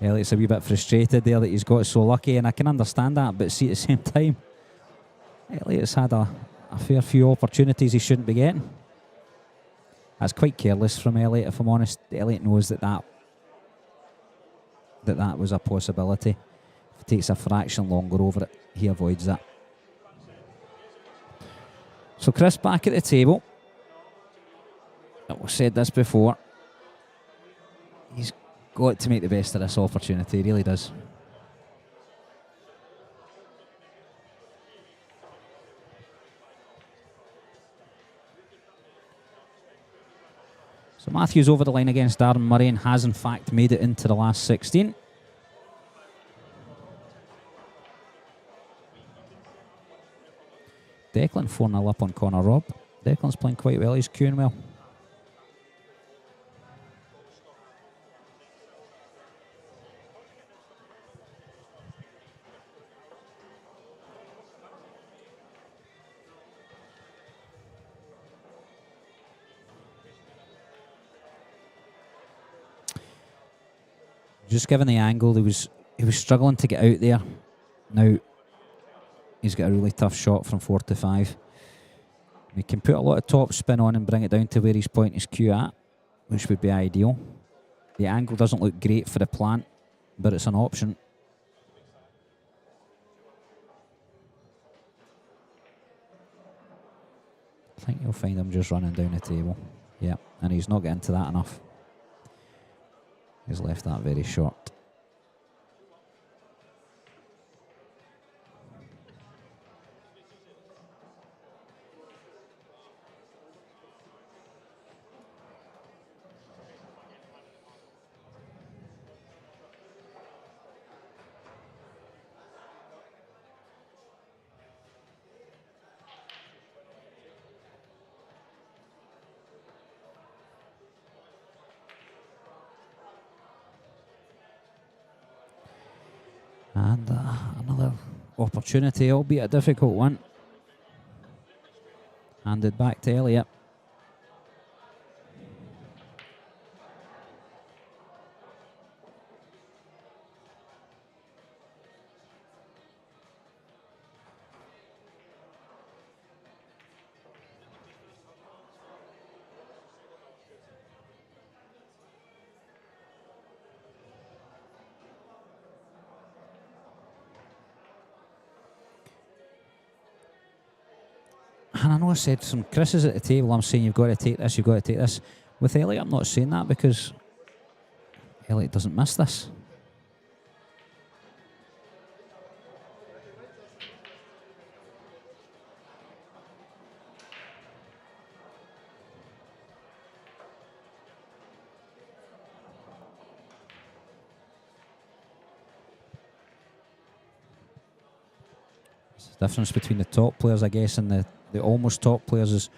Elliot's a wee bit frustrated there that he's got so lucky, and I can understand that, but see, at the same time, Elliot's had a fair few opportunities he shouldn't be getting. That's quite careless from Elliot, if I'm honest. Elliot knows that was a possibility. If it takes a fraction longer over it, he avoids that. So Chris back at the table. I've said this before. He's got to make the best of this opportunity, he really does. So Matthews over the line against Darren Murray and has in fact made it into the last 16. Declan 4-0 up on Connor Robb. Declan's playing quite well, he's queuing well. Just given the angle, he was struggling to get out there. Now, he's got a really tough shot from 4 to 5. He can put a lot of top spin on and bring it down to where he's pointing his cue at, which would be ideal. The angle doesn't look great for the plant, but it's an option. I think you'll find him just running down the table. Yeah, and he's not getting to that enough. He's left that very short. And another opportunity, albeit a difficult one. Handed back to Elliot. And I know I said from Chris is at the table, I'm saying you've got to take this, you've got to take this. With Elliot, I'm not saying that because Elliot doesn't miss this. The difference between the top players, I guess, and the almost top players is,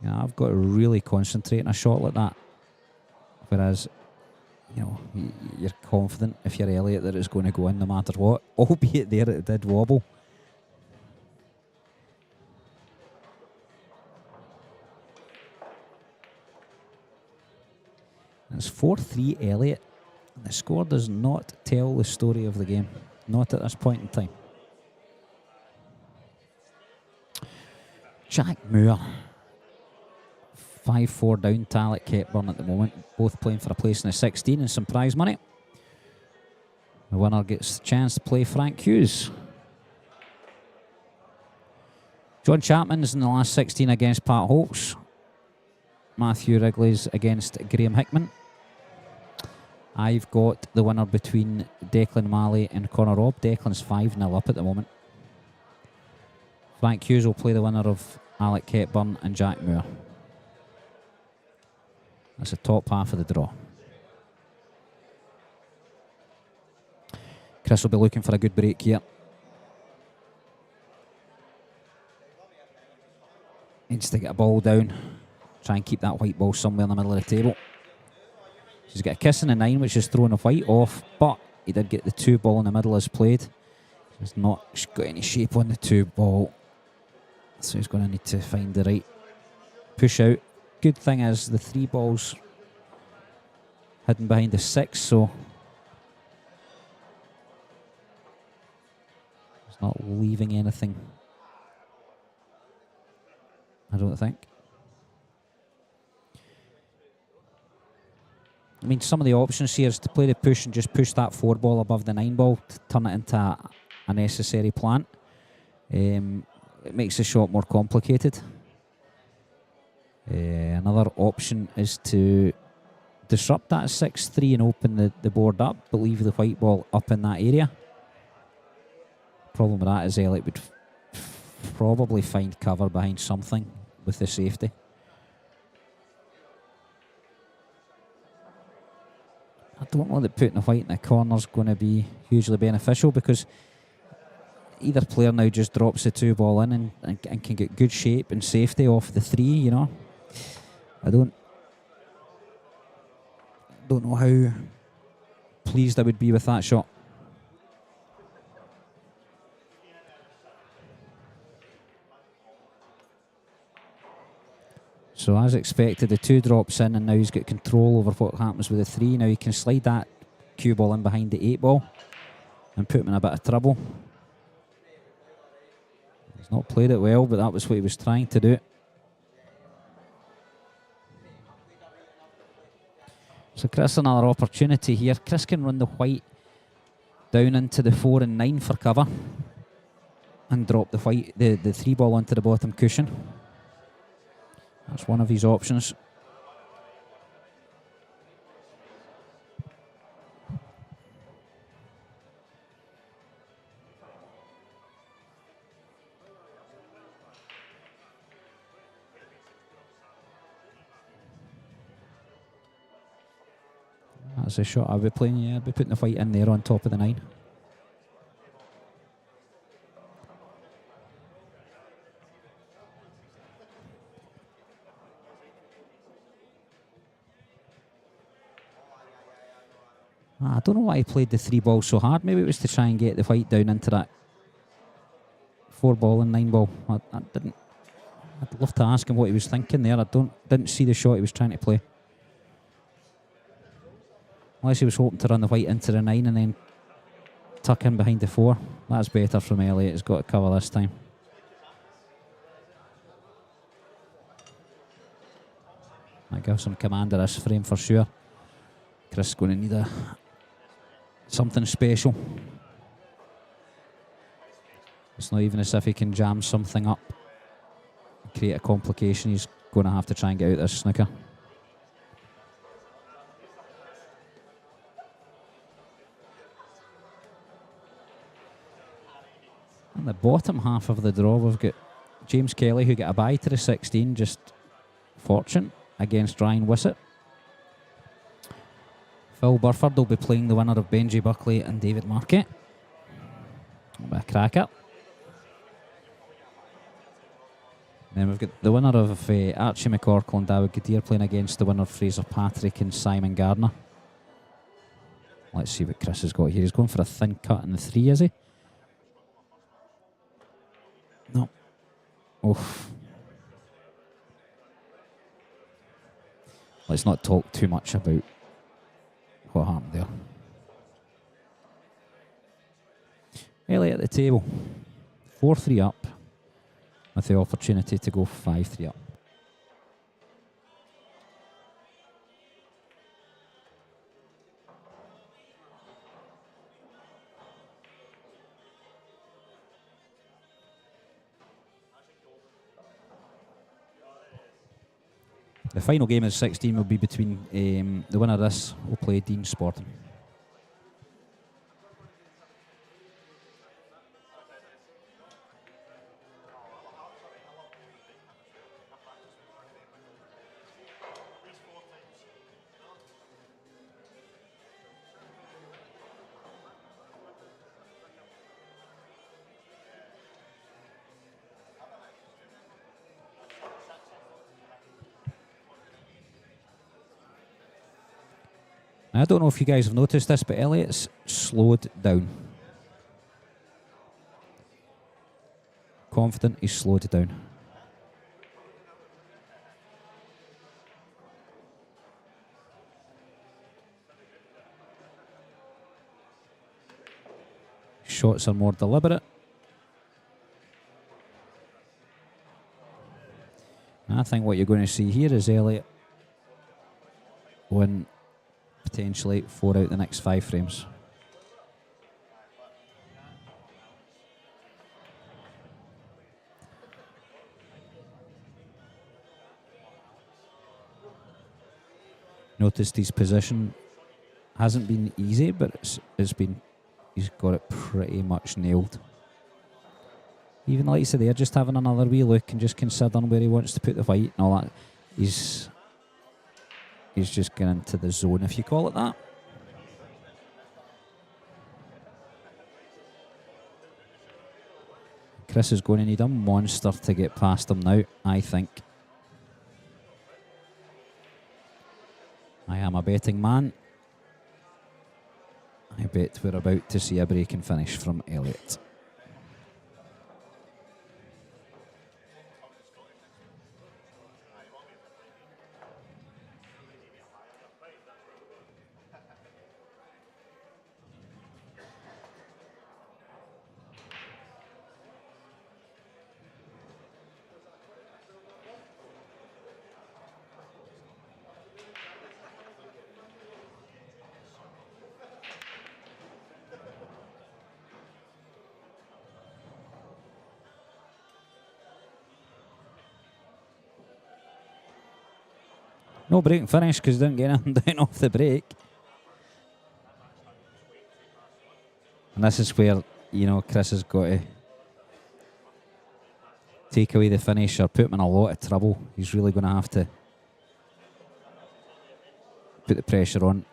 you know, I've got to really concentrate on a shot like that. Whereas, you know, you're confident if you're Elliot that it's going to go in no matter what, albeit there it did wobble. And it's 4-3 Elliot. And the score does not tell the story of the game. Not at this point in time. Jack Moore, 5-4 down to Alec Ketburn at the moment, both playing for a place in the 16 and some prize money. The winner gets the chance to play Frank Hughes. John Chapman's in the last 16 against Pat Holtz. Matthew Wrigley's against Graham Hickman. I've got the winner between Declan Malley and Connor Robb. Declan's 5-0 up at the moment. Frank Hughes will play the winner of Alec Ketburn and Jack Moore. That's the top half of the draw. Chris will be looking for a good break here. Needs to get a ball down. Try and keep that white ball somewhere in the middle of the table. He's got a kiss in the 9, which is throwing the white off, but he did get the 2 ball in the middle as played. He's not got any shape on the 2 ball, so he's going to need to find the right push out. Good thing is the 3 balls hidden behind the 6, so he's not leaving anything, I don't think. I mean, some of the options here is to play the push and just push that 4 ball above the 9 ball to turn it into a necessary plant. It makes the shot more complicated. Another option is to disrupt that 6-3 and open the board up, but leave the white ball up in that area. Problem with that is Elliot would probably find cover behind something with the safety. I don't know that putting the white in the corner is going to be hugely beneficial, because either player now just drops the 2 ball in and can get good shape and safety off the 3, you know. I don't know how pleased I would be with that shot. So as expected, the 2 drops in, and now he's got control over what happens with the 3. Now he can slide that cue ball in behind the 8 ball and put him in a bit of trouble. He's not played it well, but that was what he was trying to do. So Chris, another opportunity here. Chris can run the white down into the 4 and 9 for cover and drop the 3 ball onto the bottom cushion. That's one of his options. That's a shot I'll be playing, yeah. I'll be putting the white in there on top of the 9. I don't know why he played the 3 ball so hard. Maybe it was to try and get the white down into that 4 ball and 9 ball. I'd love to ask him what he was thinking there. I didn't see the shot he was trying to play. Unless he was hoping to run the white into the 9 and then tuck in behind the 4. That's better from Elliot. He's got to cover this time. Might give some command of this frame for sure. Chris is going to need something special. It's not even as if he can jam something up, create a complication. He's going to have to try and get out this snooker. In the bottom half of the draw, we've got James Kelly, who got a bye to the 16, just fortune, against Ryan Wissett. Phil Burford will be playing the winner of Benji Buckley and David Marquette. A bit of cracker. Then we've got the winner of Archie McCorkle and David Gadir playing against the winner of Fraser Patrick and Simon Gardner. Let's see what Chris has got here. He's going for a thin cut in the 3, is he? No. Oof. Let's not talk too much about what happened there. Elliot at the table. 4-3 up with the opportunity to go 5-3 up. The final game of 16 will be between the winner of this will play Dean Sporting. Now, I don't know if you guys have noticed this, but Elliot's slowed down. Confident, he's slowed down. Shots are more deliberate. I think what you're going to see here is Elliot win potentially 4 out the next 5 frames. Noticed his position hasn't been easy, but he's got it pretty much nailed. Even like I said, they're just having another wee look and just considering where he wants to put the white and all that. He's just getting into the zone, if you call it that. Chris is going to need a monster to get past him now, I think. I am a betting man. I bet we're about to see a breaking finish from Elliot. No breaking finish because he didn't get him down off the break. And this is where, you know, Chris has got to take away the finish or put him in a lot of trouble. He's really going to have to put the pressure on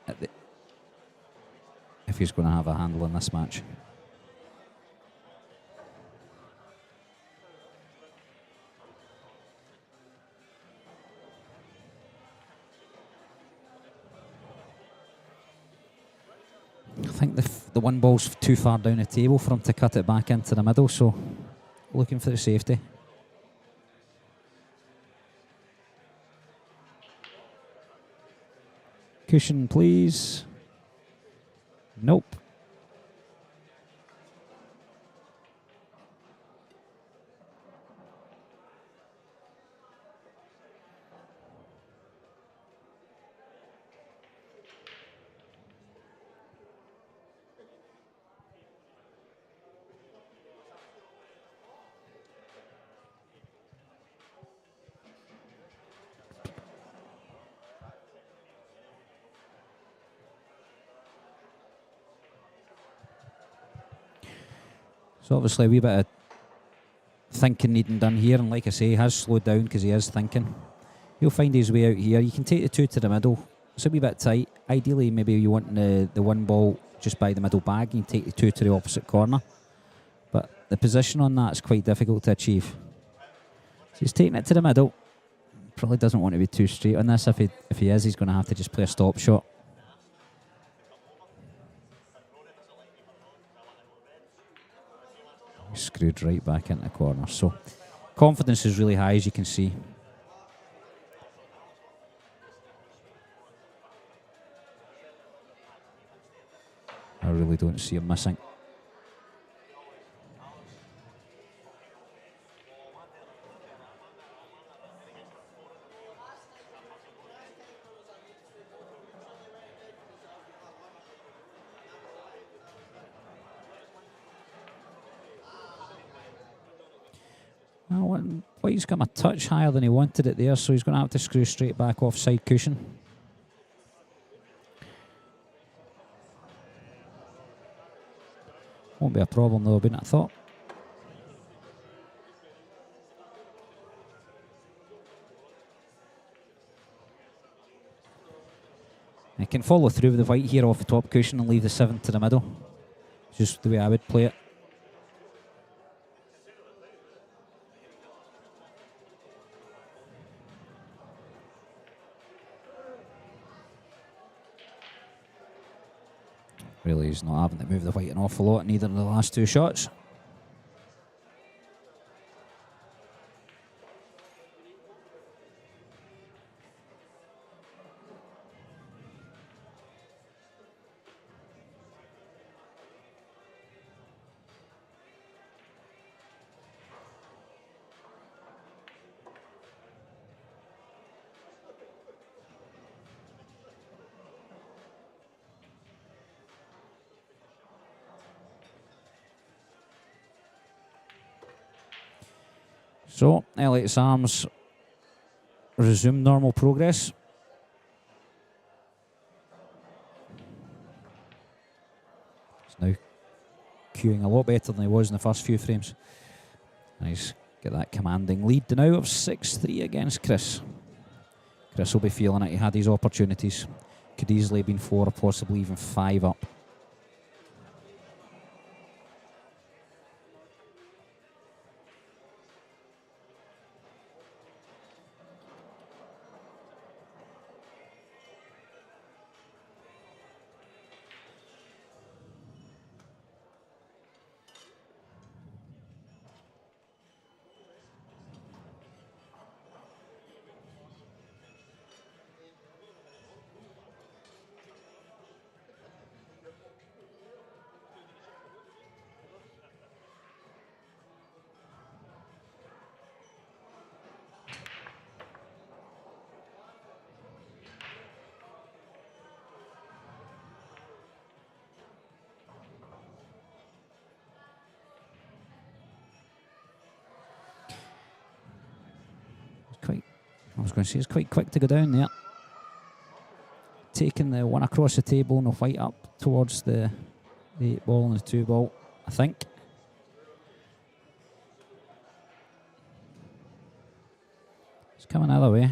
if he's going to have a handle in this match. I think the one ball's too far down the table for him to cut it back into the middle, so looking for the safety. Cushion, please. Nope. So obviously a wee bit of thinking needing done here, and like I say, he has slowed down because he is thinking. He'll find his way out here. You can take the 2 to the middle. It's a wee bit tight. Ideally, maybe you want the one ball just by the middle bag and take the 2 to the opposite corner. But the position on that is quite difficult to achieve. So he's taking it to the middle. Probably doesn't want to be too straight on this. If he is, he's going to have to just play a stop shot. Screwed right back into the corner. So confidence is really high, as you can see. I really don't see him missing. White's got him a touch higher than he wanted it there, so he's going to have to screw straight back off side cushion. Won't be a problem though, wouldn't I thought. He can follow through with the white here off the top cushion and leave the 7 to the middle. Just the way I would play it. Really, he's not having to move the white an awful lot in either of the last two shots. So, Elliot's arms resume normal progress. He's now cueing a lot better than he was in the first few frames. And he's got that commanding lead now of 6-3 against Chris. Chris will be feeling it. He had his opportunities. Could easily have been 4 or possibly even 5 up. It's quite quick to go down there. Taking the one across the table and the white up towards the 8 ball and the 2 ball, I think. It's coming either way.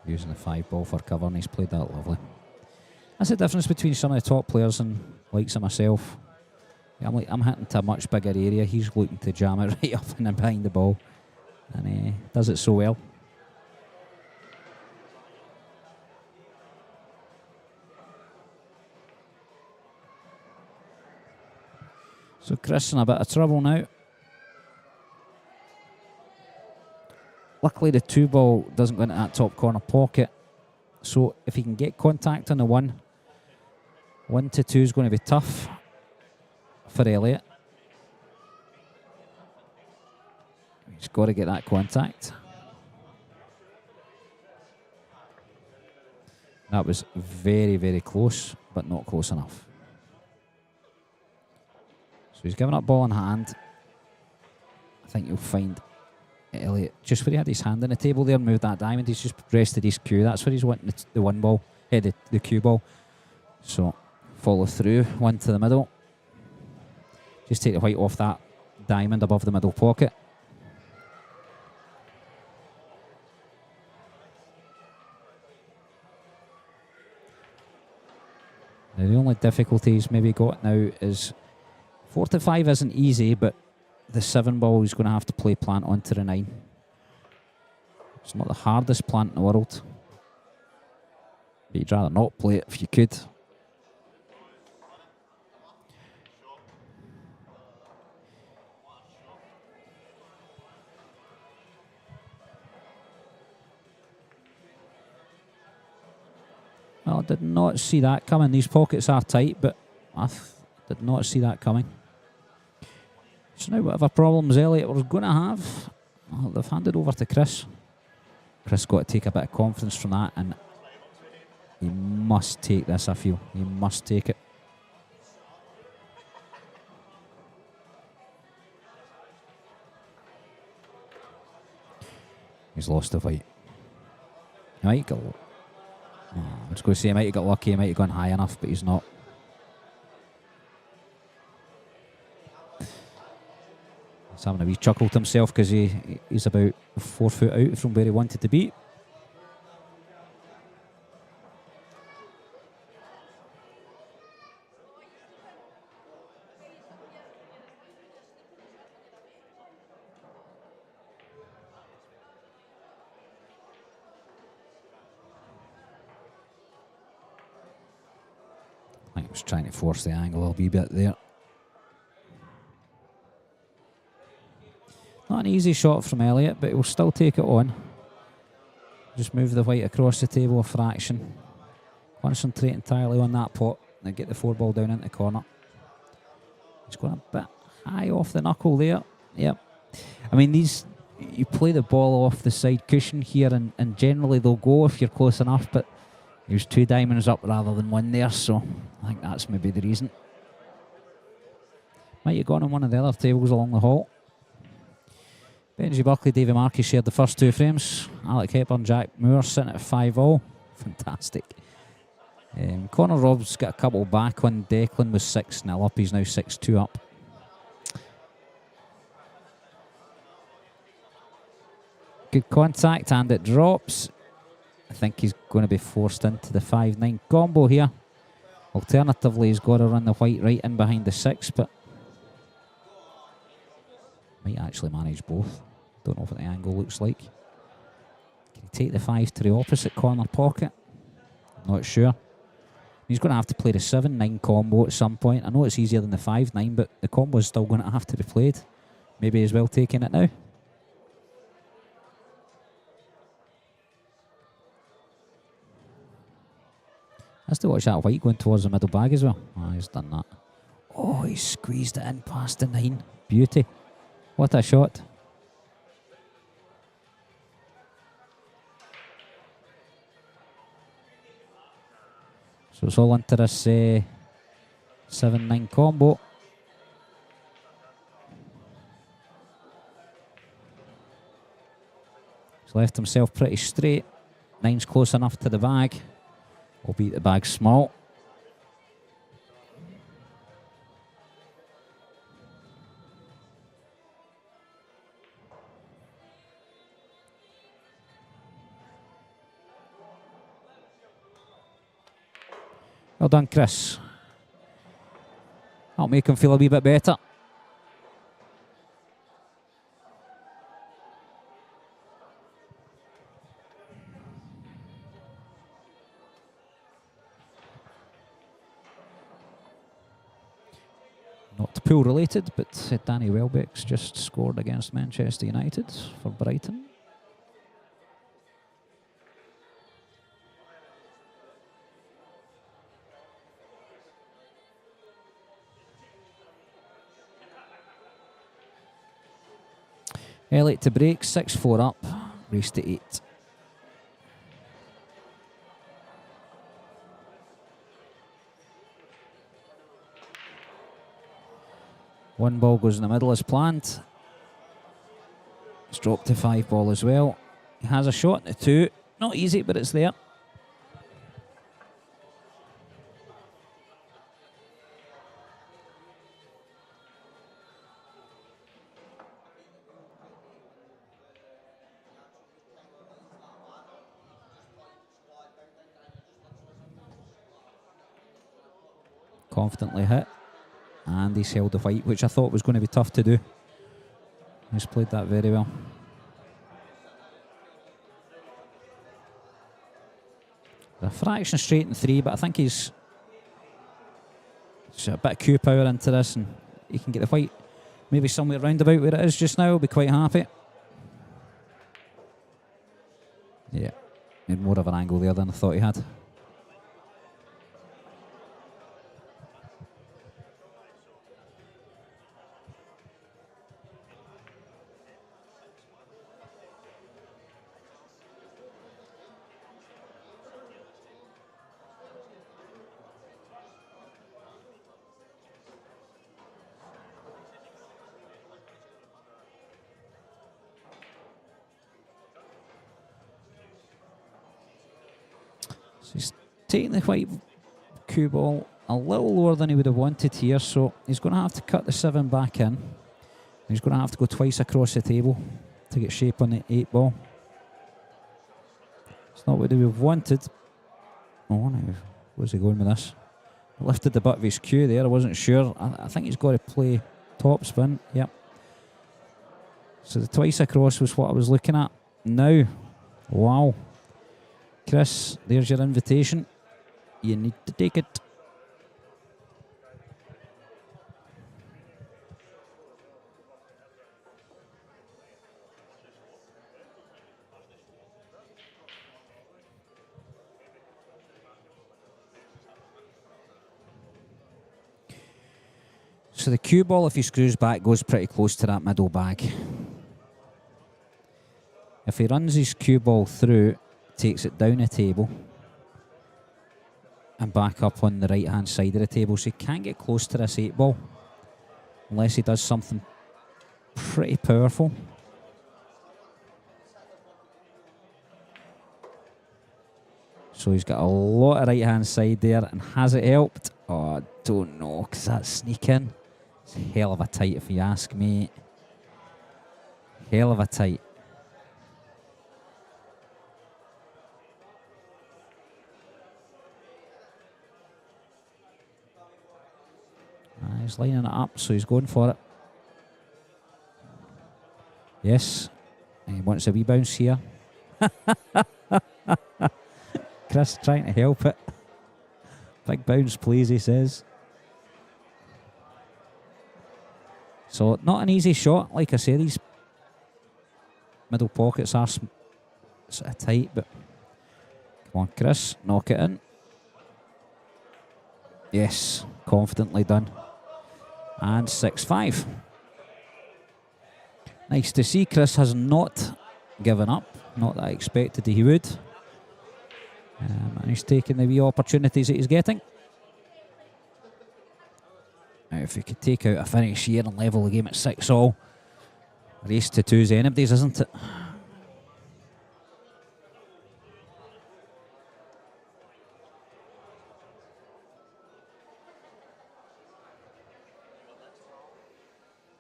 Using the 5 ball for cover, and he's played that lovely. That's the difference between some of the top players and likes of myself. I'm hitting to a much bigger area. He's looking to jam it right up and behind the ball, and he does it so well. So Chris in a bit of trouble now. Luckily the 2 ball doesn't go into that top corner pocket, so if he can get contact on the 1 to 2 is going to be tough for Elliot. He's got to get that contact. That was very, very close, but not close enough. So he's given up ball in hand. I think you'll find Elliot, just where he had his hand on the table there, moved that diamond, he's just rested his cue. That's where he's wanting the 1 ball, the cue ball. So follow through, 1 to the middle. Just take the white off that diamond above the middle pocket. Now the only difficulty he's maybe got now is 4 to 5 isn't easy, but the 7 ball he's going to have to play plant onto the 9. It's not the hardest plant in the world, but you'd rather not play it if you could. Well, I did not see that coming. These pockets are tight, but I did not see that coming. So now whatever problems Elliot was going to have, well, they've handed over to Chris. Chris got to take a bit of confidence from that, and he must take this, I feel. He must take it. He's lost the fight. He might go. I was going to say he might have got lucky, he might have gone high enough, but he's not. He's having a wee chuckle to himself because he's about 4 foot out from where he wanted to be. Just trying to force the angle a wee bit there. Not an easy shot from Elliot, but he'll still take it on. Just move the white across the table a fraction. Concentrate entirely on that pot and get the 4-ball down into the corner. He's going a bit high off the knuckle there. Yep. I mean, these, you play the ball off the side cushion here, and generally they'll go if you're close enough, but he was 2 diamonds up rather than 1 there, so I think that's maybe the reason. Might have gone on one of the other tables along the hall. Benji Buckley, Davy Markey shared the first 2 frames. Alec Hepburn, Jack Moore sitting at 5-all. Fantastic. Connor Robb's got a couple back on. Declan was 6-0 up. He's now 6-2 up. Good contact, and it drops. I think he's going to be forced into the 5-9 combo here. Alternatively, he's got to run the white right in behind the 6, but might actually manage both. Don't know what the angle looks like. Can he take the 5 to the opposite corner pocket? Not sure. He's going to have to play the 7-9 combo at some point. I know it's easier than the 5-9, but the combo is still going to have to be played. Maybe as well taking it now. I still watch that white going towards the middle bag as well. Oh, he's done that. Oh, he squeezed it in past the 9. Beauty. What a shot. So it's all into this 7-9 combo. He's left himself pretty straight. 9's close enough to the bag, albeit the bag's small. Well done, Chris. That'll make him feel a wee bit better. Not pool related, but Danny Welbeck's just scored against Manchester United for Brighton. Elliot to break, 6-4 up, race to 8. One ball goes in the middle as planned. It's dropped to 5-ball as well. He has a shot in the 2. Not easy, but it's there. Confidently hit, and he's held the white, which I thought was going to be tough to do. He's played that very well. A fraction straight in 3, but I think he's a bit of Q power into this, and he can get the white maybe somewhere round about where it is just now. I'll be quite happy. Yeah, made more of an angle there than I thought he had. So he's taking the white cue ball a little lower than he would have wanted here, so he's going to have to cut the 7 back in. He's going to have to go twice across the table to get shape on the 8-ball. It's not what we've wanted. Oh no, where's he going with this? Lifted the butt of his cue there, I wasn't sure. I think he's got to play top spin, yep. So the twice across was what I was looking at. Now, wow. Chris, there's your invitation. You need to take it. So the cue ball, if he screws back, goes pretty close to that middle bag. If he runs his cue ball through, takes it down the table and back up on the right hand side of the table, so he can't get close to this 8 ball unless he does something pretty powerful. So he's got a lot of right hand side there, and has it helped? Oh, I don't know, because that's sneaking. It's a hell of a tight if you ask me. Hell of a tight. He's lining it up, so he's going for it. Yes. And he wants a wee bounce here. Chris trying to help it. Big bounce, please, he says. So, not an easy shot. Like I say, these middle pockets are sort of tight, but come on, Chris, knock it in. Yes, confidently done. And 6-5. Nice to see. Chris has not given up. Not that I expected he would. And he's taking the wee opportunities that he's getting. Now, if he could take out a finish here and level the game at 6-all, race to 2's anybody's, isn't it?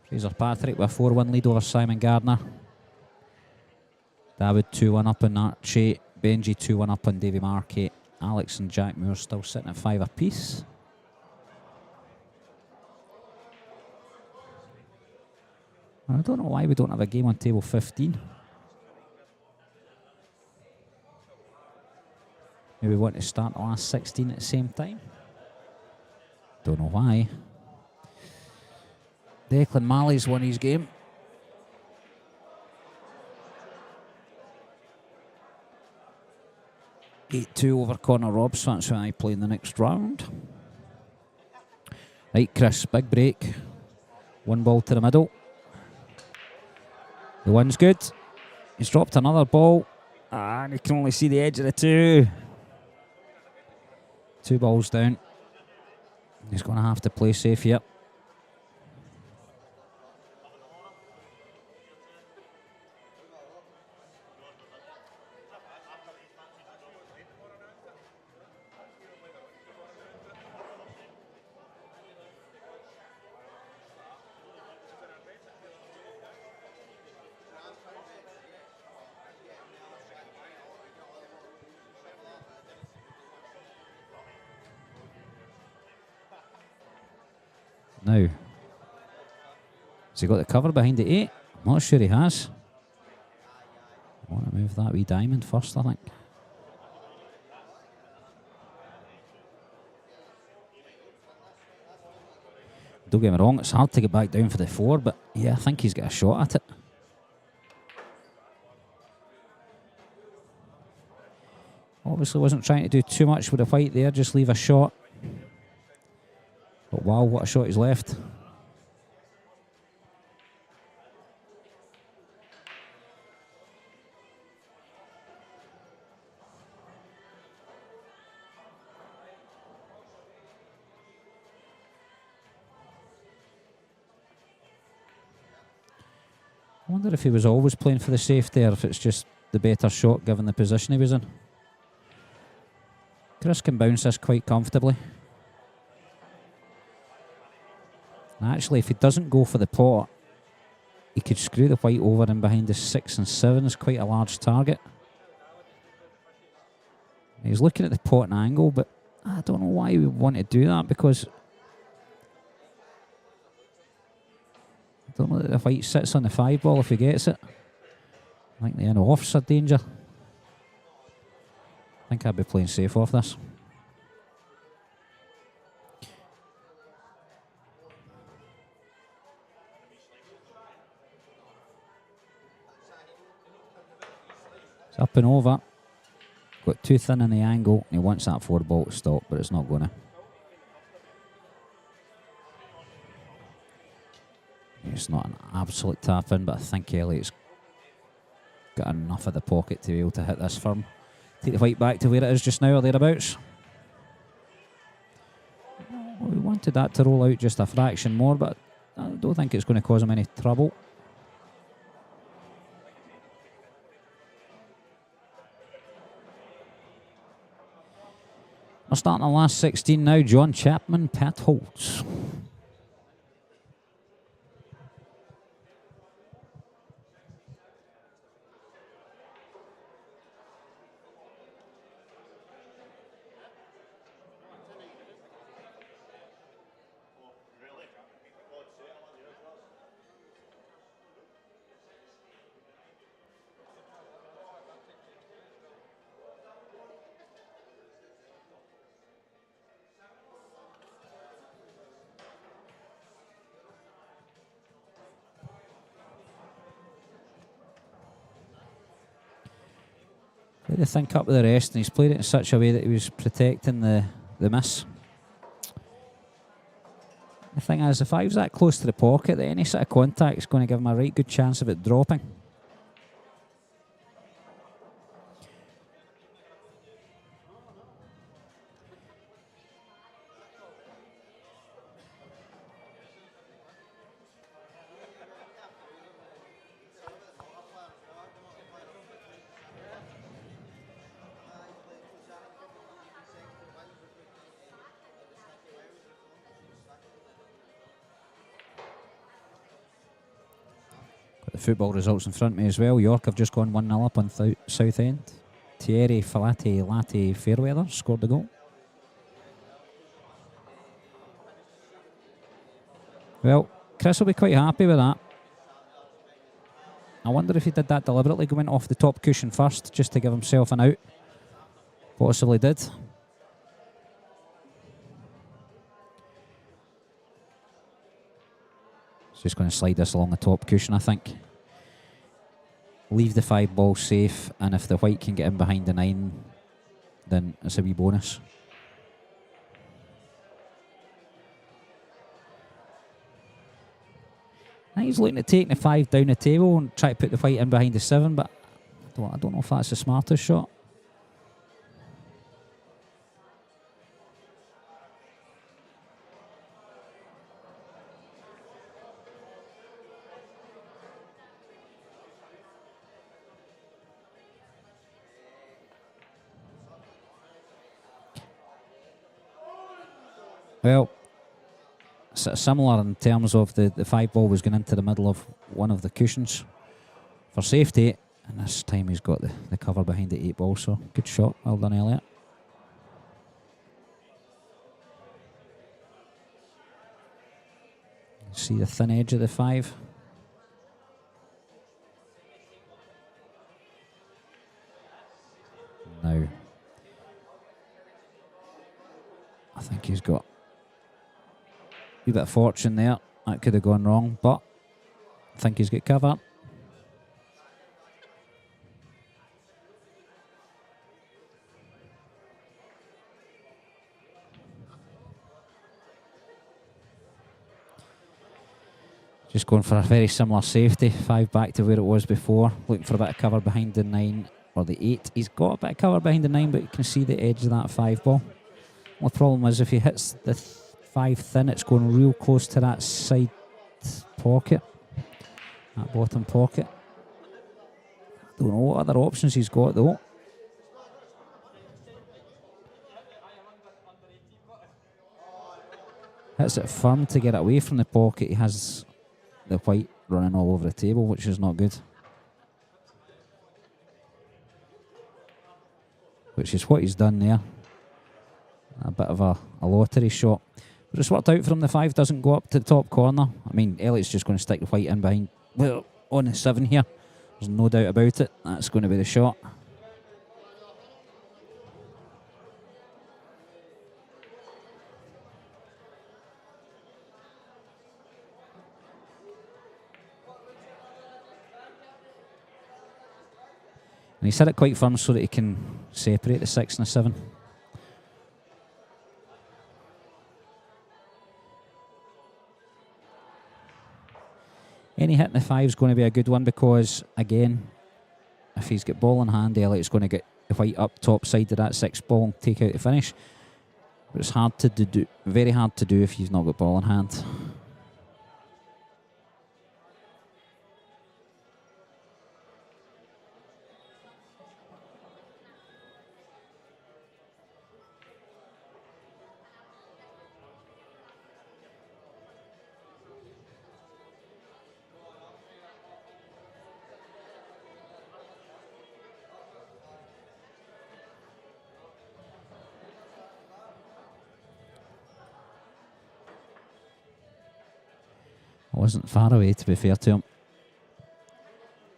Fraser Patrick with a 4-1 lead over Simon Gardner. David 2-1 up on Archie. Benji 2-1 up on Davy Markey. Alex and Jack Moore still sitting at 5 apiece. I don't know why we don't have a game on table 15. Maybe we want to start the last 16 at the same time. Don't know why. Declan Malley's won his game. (8-2) over Connor Robson. That's why I play in the next round. Right, Chris, big break. 1 ball to the middle. The 1's good. He's dropped another ball. And you can only see the edge of the 2. 2 balls down. He's going to have to play safe here. Now, has he got the cover behind the 8? I'm not sure he has. I want to move that wee diamond first, I think. Don't get me wrong, it's hard to get back down for the 4, but yeah, I think he's got a shot at it. Obviously wasn't trying to do too much with the white there, just leave a shot. But wow, what a shot he's left. I wonder if he was always playing for the safety or if it's just the better shot given the position he was in. Chris can bounce this quite comfortably. Actually, if he doesn't go for the pot, he could screw the white over and behind the 6 and 7 is quite a large target. He's looking at the pot and angle, but I don't know why he would want to do that, because I don't know that the white sits on the 5 ball if he gets it. I think the offs are danger. I think I'd be playing safe off this. It's up and over. Got too thin in the angle. He wants that 4 ball to stop, but it's not going to. It's not an absolute tap in, but I think Elliot's got enough of the pocket to be able to hit this firm. Take the white back to where it is just now, or thereabouts. Well, we wanted that to roll out just a fraction more, but I don't think it's going to cause him any trouble. We're starting the last 16 now. John Chapman, Pat Holtz. Played the think up with the rest, and he's played it in such a way that he was protecting the miss. The thing is, if I was that close to the pocket, that any sort of contact is going to give him a right good chance of it dropping. The football results in front of me as well. York have just gone 1-0 up on Southend. Thierry Falati Latte Fairweather scored the goal. Well, Chris will be quite happy with that. I wonder if he did that deliberately, going off the top cushion first, just to give himself an out. Possibly did. He's just going to slide this along the top cushion, I think. Leave the 5 ball safe, and if the white can get in behind the 9, then it's a wee bonus. I think he's looking at taking the 5 down the table and try to put the white in behind the 7, but I don't know if that's the smartest shot. Well, similar in terms of the 5 ball was going into the middle of one of the cushions for safety, and this time he's got the cover behind the 8 ball, so good shot. Well done, Elliot. See the thin edge of the 5. Now, I think he's got a bit of fortune there. That could have gone wrong, but I think he's got cover. Just going for a very similar safety. 5 back to where it was before. Looking for a bit of cover behind the 9 or the 8. He's got a bit of cover behind the 9, but you can see the edge of that 5 ball. Well, the problem is if he hits the 5 thin, it's going real close to that side pocket, that bottom pocket. Don't know what other options he's got though. Hits it firm to get it away from the pocket. He has the white running all over the table, which is not good. Which is what he's done there. A bit of a lottery shot. But it's worked out for him. The 5 doesn't go up to the top corner. I mean, Elliot's just going to stick the white in behind. Well, on the 7 here. There's no doubt about it. That's going to be the shot. And he's hit it quite firm so that he can separate the 6 and the 7. Any hit in the 5 is going to be a good one because, again, if he's got ball in hand, Elliot's going to get the white up top side of that 6 ball and take out the finish. But it's hard to do, very hard to do if he's not got ball in hand. Wasn't far away, to be fair to him.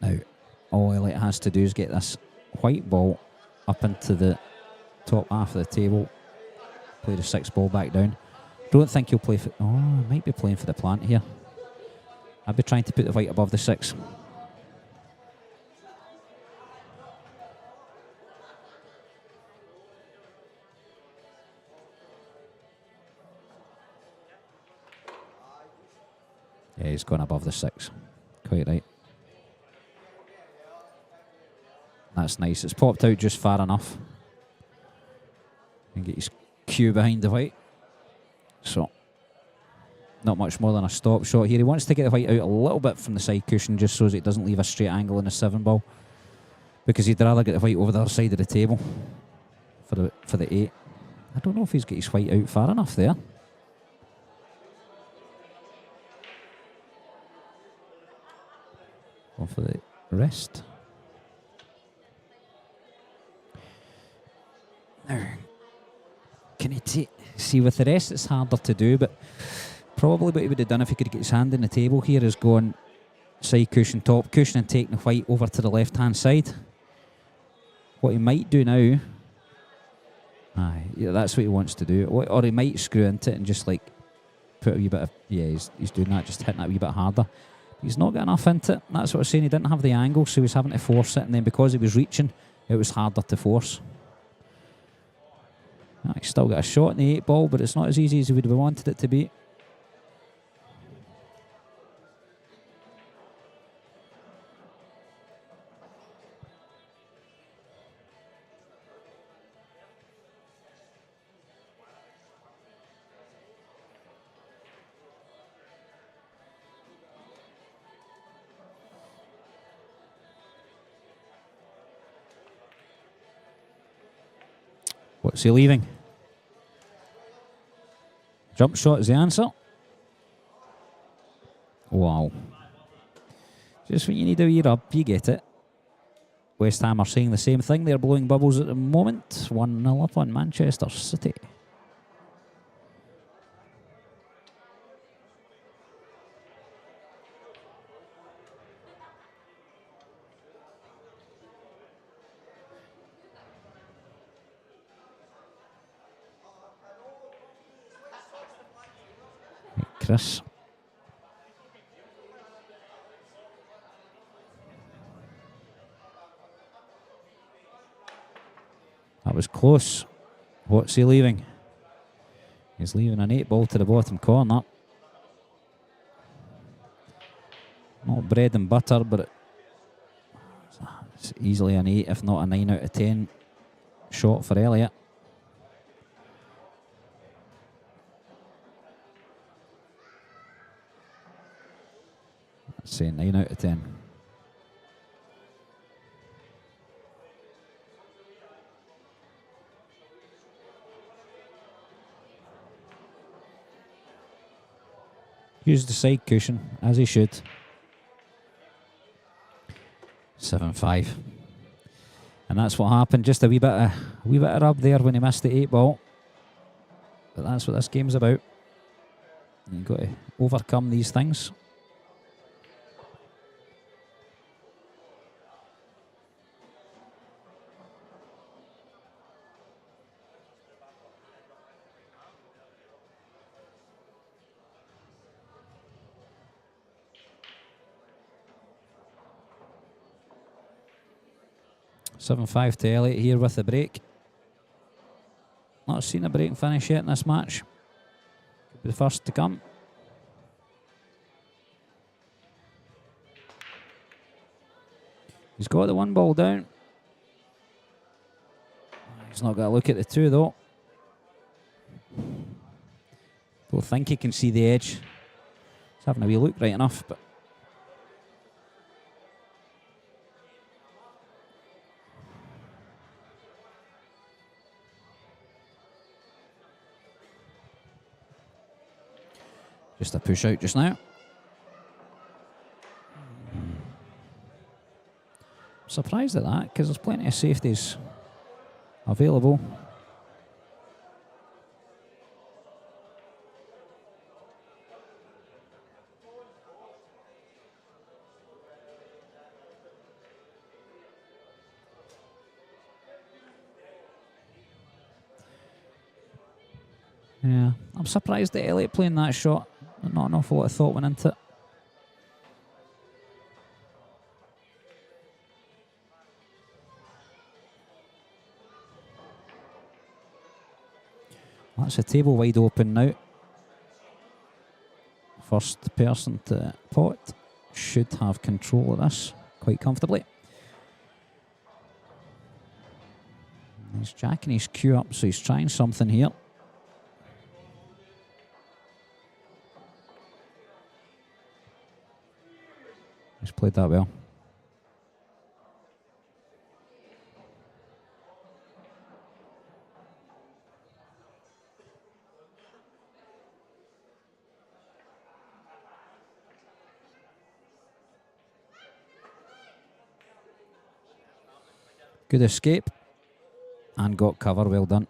Now, all Elliot has to do is get this white ball up into the top half of the table, play the 6 ball back down. Don't think he'll play for... Oh, might be playing for the plant here. I'd be trying to put the white above the 6. Yeah, he's gone above the 6. Quite right. That's nice. It's popped out just far enough. And get his cue behind the white. So, not much more than a stop shot here. He wants to get the white out a little bit from the side cushion just so that it doesn't leave a straight angle in the 7 ball. Because he'd rather get the white over the other side of the table for the 8. I don't know if he's got his white out far enough there. Go for the rest. Now, can he see with the rest it's harder to do, but probably what he would have done if he could get his hand in the table here is going side cushion, top cushion and taking the white over to the left hand side. What he might do now, yeah, that's what he wants to do, or he might screw into it and just like put a wee bit of, yeah, he's doing that, just hitting that a wee bit harder. He's not got enough into it. That's what I was saying. He didn't have the angle, so he was having to force it. And then because he was reaching, it was harder to force. He's still got a shot in the 8 ball, but it's not as easy as he would have wanted it to be. What's he leaving? Jump shot is the answer. Wow. Just when you need a wee rub, you get it. West Ham are saying the same thing. They're blowing bubbles at the moment. 1-0 up on Manchester City. Chris. That was close. What's he leaving? He's leaving an 8 ball to the bottom corner. Not bread and butter, but it's easily an 8, if not a 9 out of 10 shot for Elliot. I'd say 9 out of 10. Use the side cushion as he should. 7-5, and that's what happened. Just a wee bit of rub there when he missed the 8 ball. But that's what this game's about. You've got to overcome these things. $7-5 to Elliot here with the break. Not seen a break finish yet in this match. Could be the first to come. He's got the 1 ball down. He's not got a look at the 2 though. Don't think he can see the edge. He's having a wee look right enough, but just a push out just now. Surprised at that, because there's plenty of safeties available. Yeah, I'm surprised that Elliot playing that shot. Not an awful lot of thought went into it. That's the table wide open now. First person to pot should have control of this quite comfortably. He's jacking his cue up, so he's trying something here. He's played that well. Good escape and got cover, well done.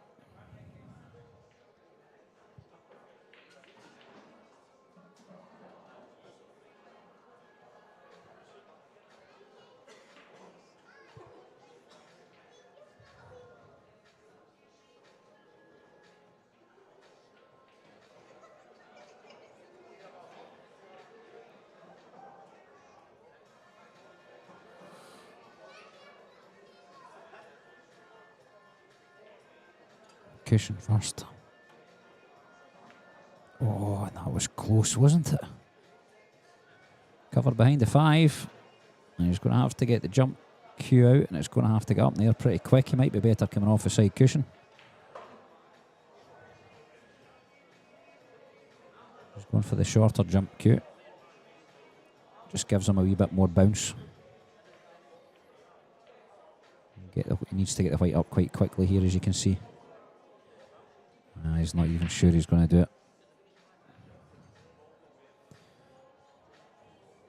Cushion first. Oh, that was close, wasn't it? Cover behind the 5. And he's going to have to get the jump cue out, and it's going to have to get up there pretty quick. He might be better coming off the side cushion. He's going for the shorter jump cue. Just gives him a wee bit more bounce. He needs to get the white up quite quickly here, as you can see. He's not even sure he's going to do it.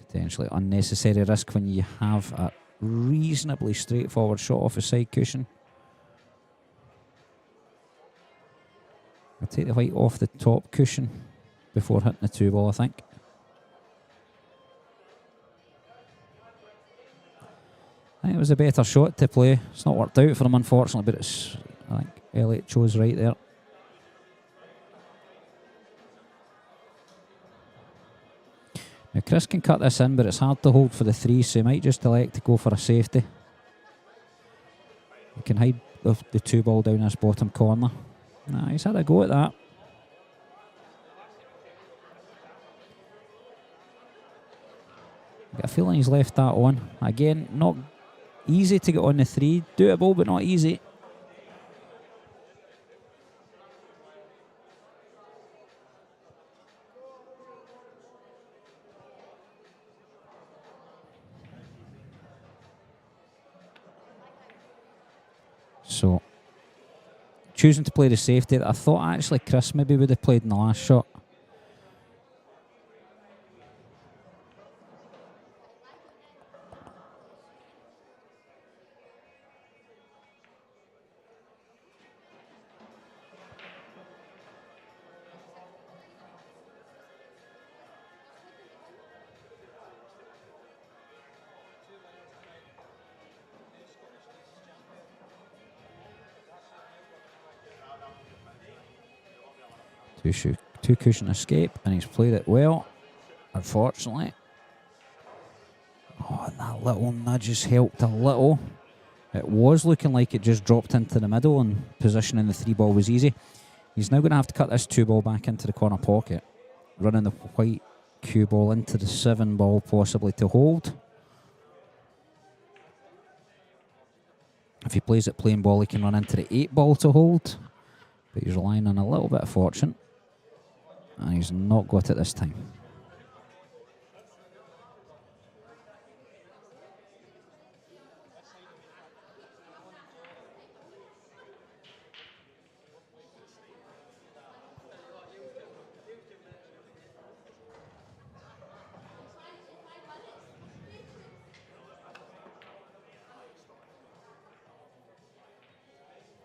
Potentially unnecessary risk when you have a reasonably straightforward shot off a side cushion. I'll take the white off the top cushion before hitting the 2 ball, I think. I think it was a better shot to play. It's not worked out for him, unfortunately, but I think Elliot chose right there. Now Chris can cut this in, but it's hard to hold for the 3, so he might just elect to go for a safety. He can hide the 2 ball down his bottom corner. Nah, he's had a go at that. Got a feeling he's left that on. Again, not easy to get on the 3. Doable, but not easy. So, choosing to play the safety. I thought actually Chris maybe would have played in the last shot. Two cushion escape, and he's played it well, unfortunately. Oh, and that little nudge has helped a little. It was looking like it just dropped into the middle, and positioning the 3 ball was easy. He's now going to have to cut this 2 ball back into the corner pocket, running the white cue ball into the 7 ball possibly to hold. If he plays it plain ball, he can run into the 8 ball to hold. But he's relying on a little bit of fortune. And he's not got it this time.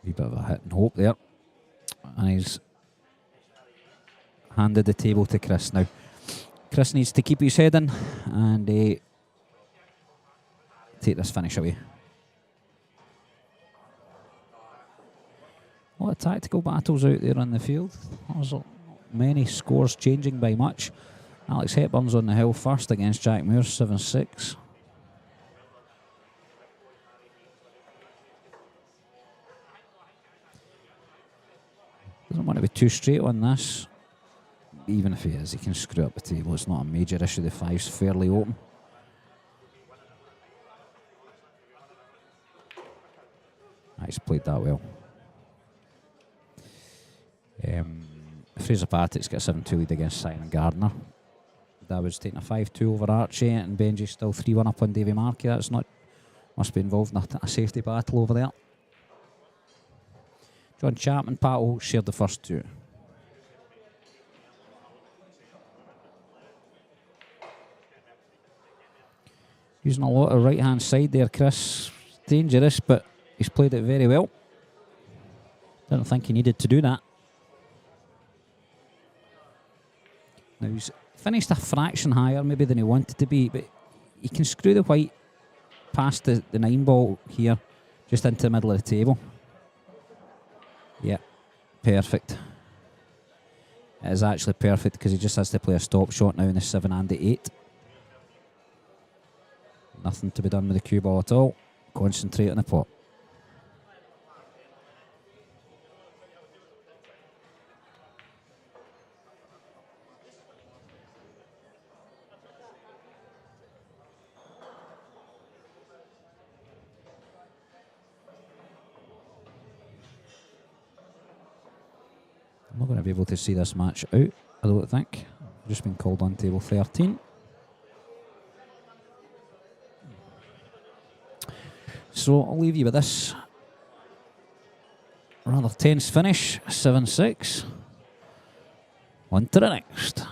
Wee bit of a hit and hope there. And he's handed the table to Chris now. Chris needs to keep his head in and take this finish away. A lot of tactical battles out there on the field. There's many scores changing by much. Alex Hepburn's on the hill first against Jack Moore, 7-6. Doesn't want to be too straight on this. Even if he is, he can screw up the table. It's not a major issue. The 5's fairly open. He's played that well. Fraser Patrick's got a 7-2 lead against Simon Gardner. David's taking a 5-2 over Archie, and Benji's still 3-1 up on Davy Markey. That's not, must be involved in a safety battle over there. John Chapman, Pat Holt shared the first 2. Using a lot of right-hand side there, Chris. Dangerous, but he's played it very well. Didn't think he needed to do that. Now he's finished a fraction higher maybe than he wanted to be, but he can screw the white past the 9 ball here, just into the middle of the table. Yeah, perfect. It is actually perfect because he just has to play a stop shot now in the 7 and the 8. Nothing to be done with the cue ball at all. Concentrate on the pot. I'm not going to be able to see this match out, I don't think. I've just been called on table 13. So I'll leave you with this rather tense finish, 7-6. On to the next.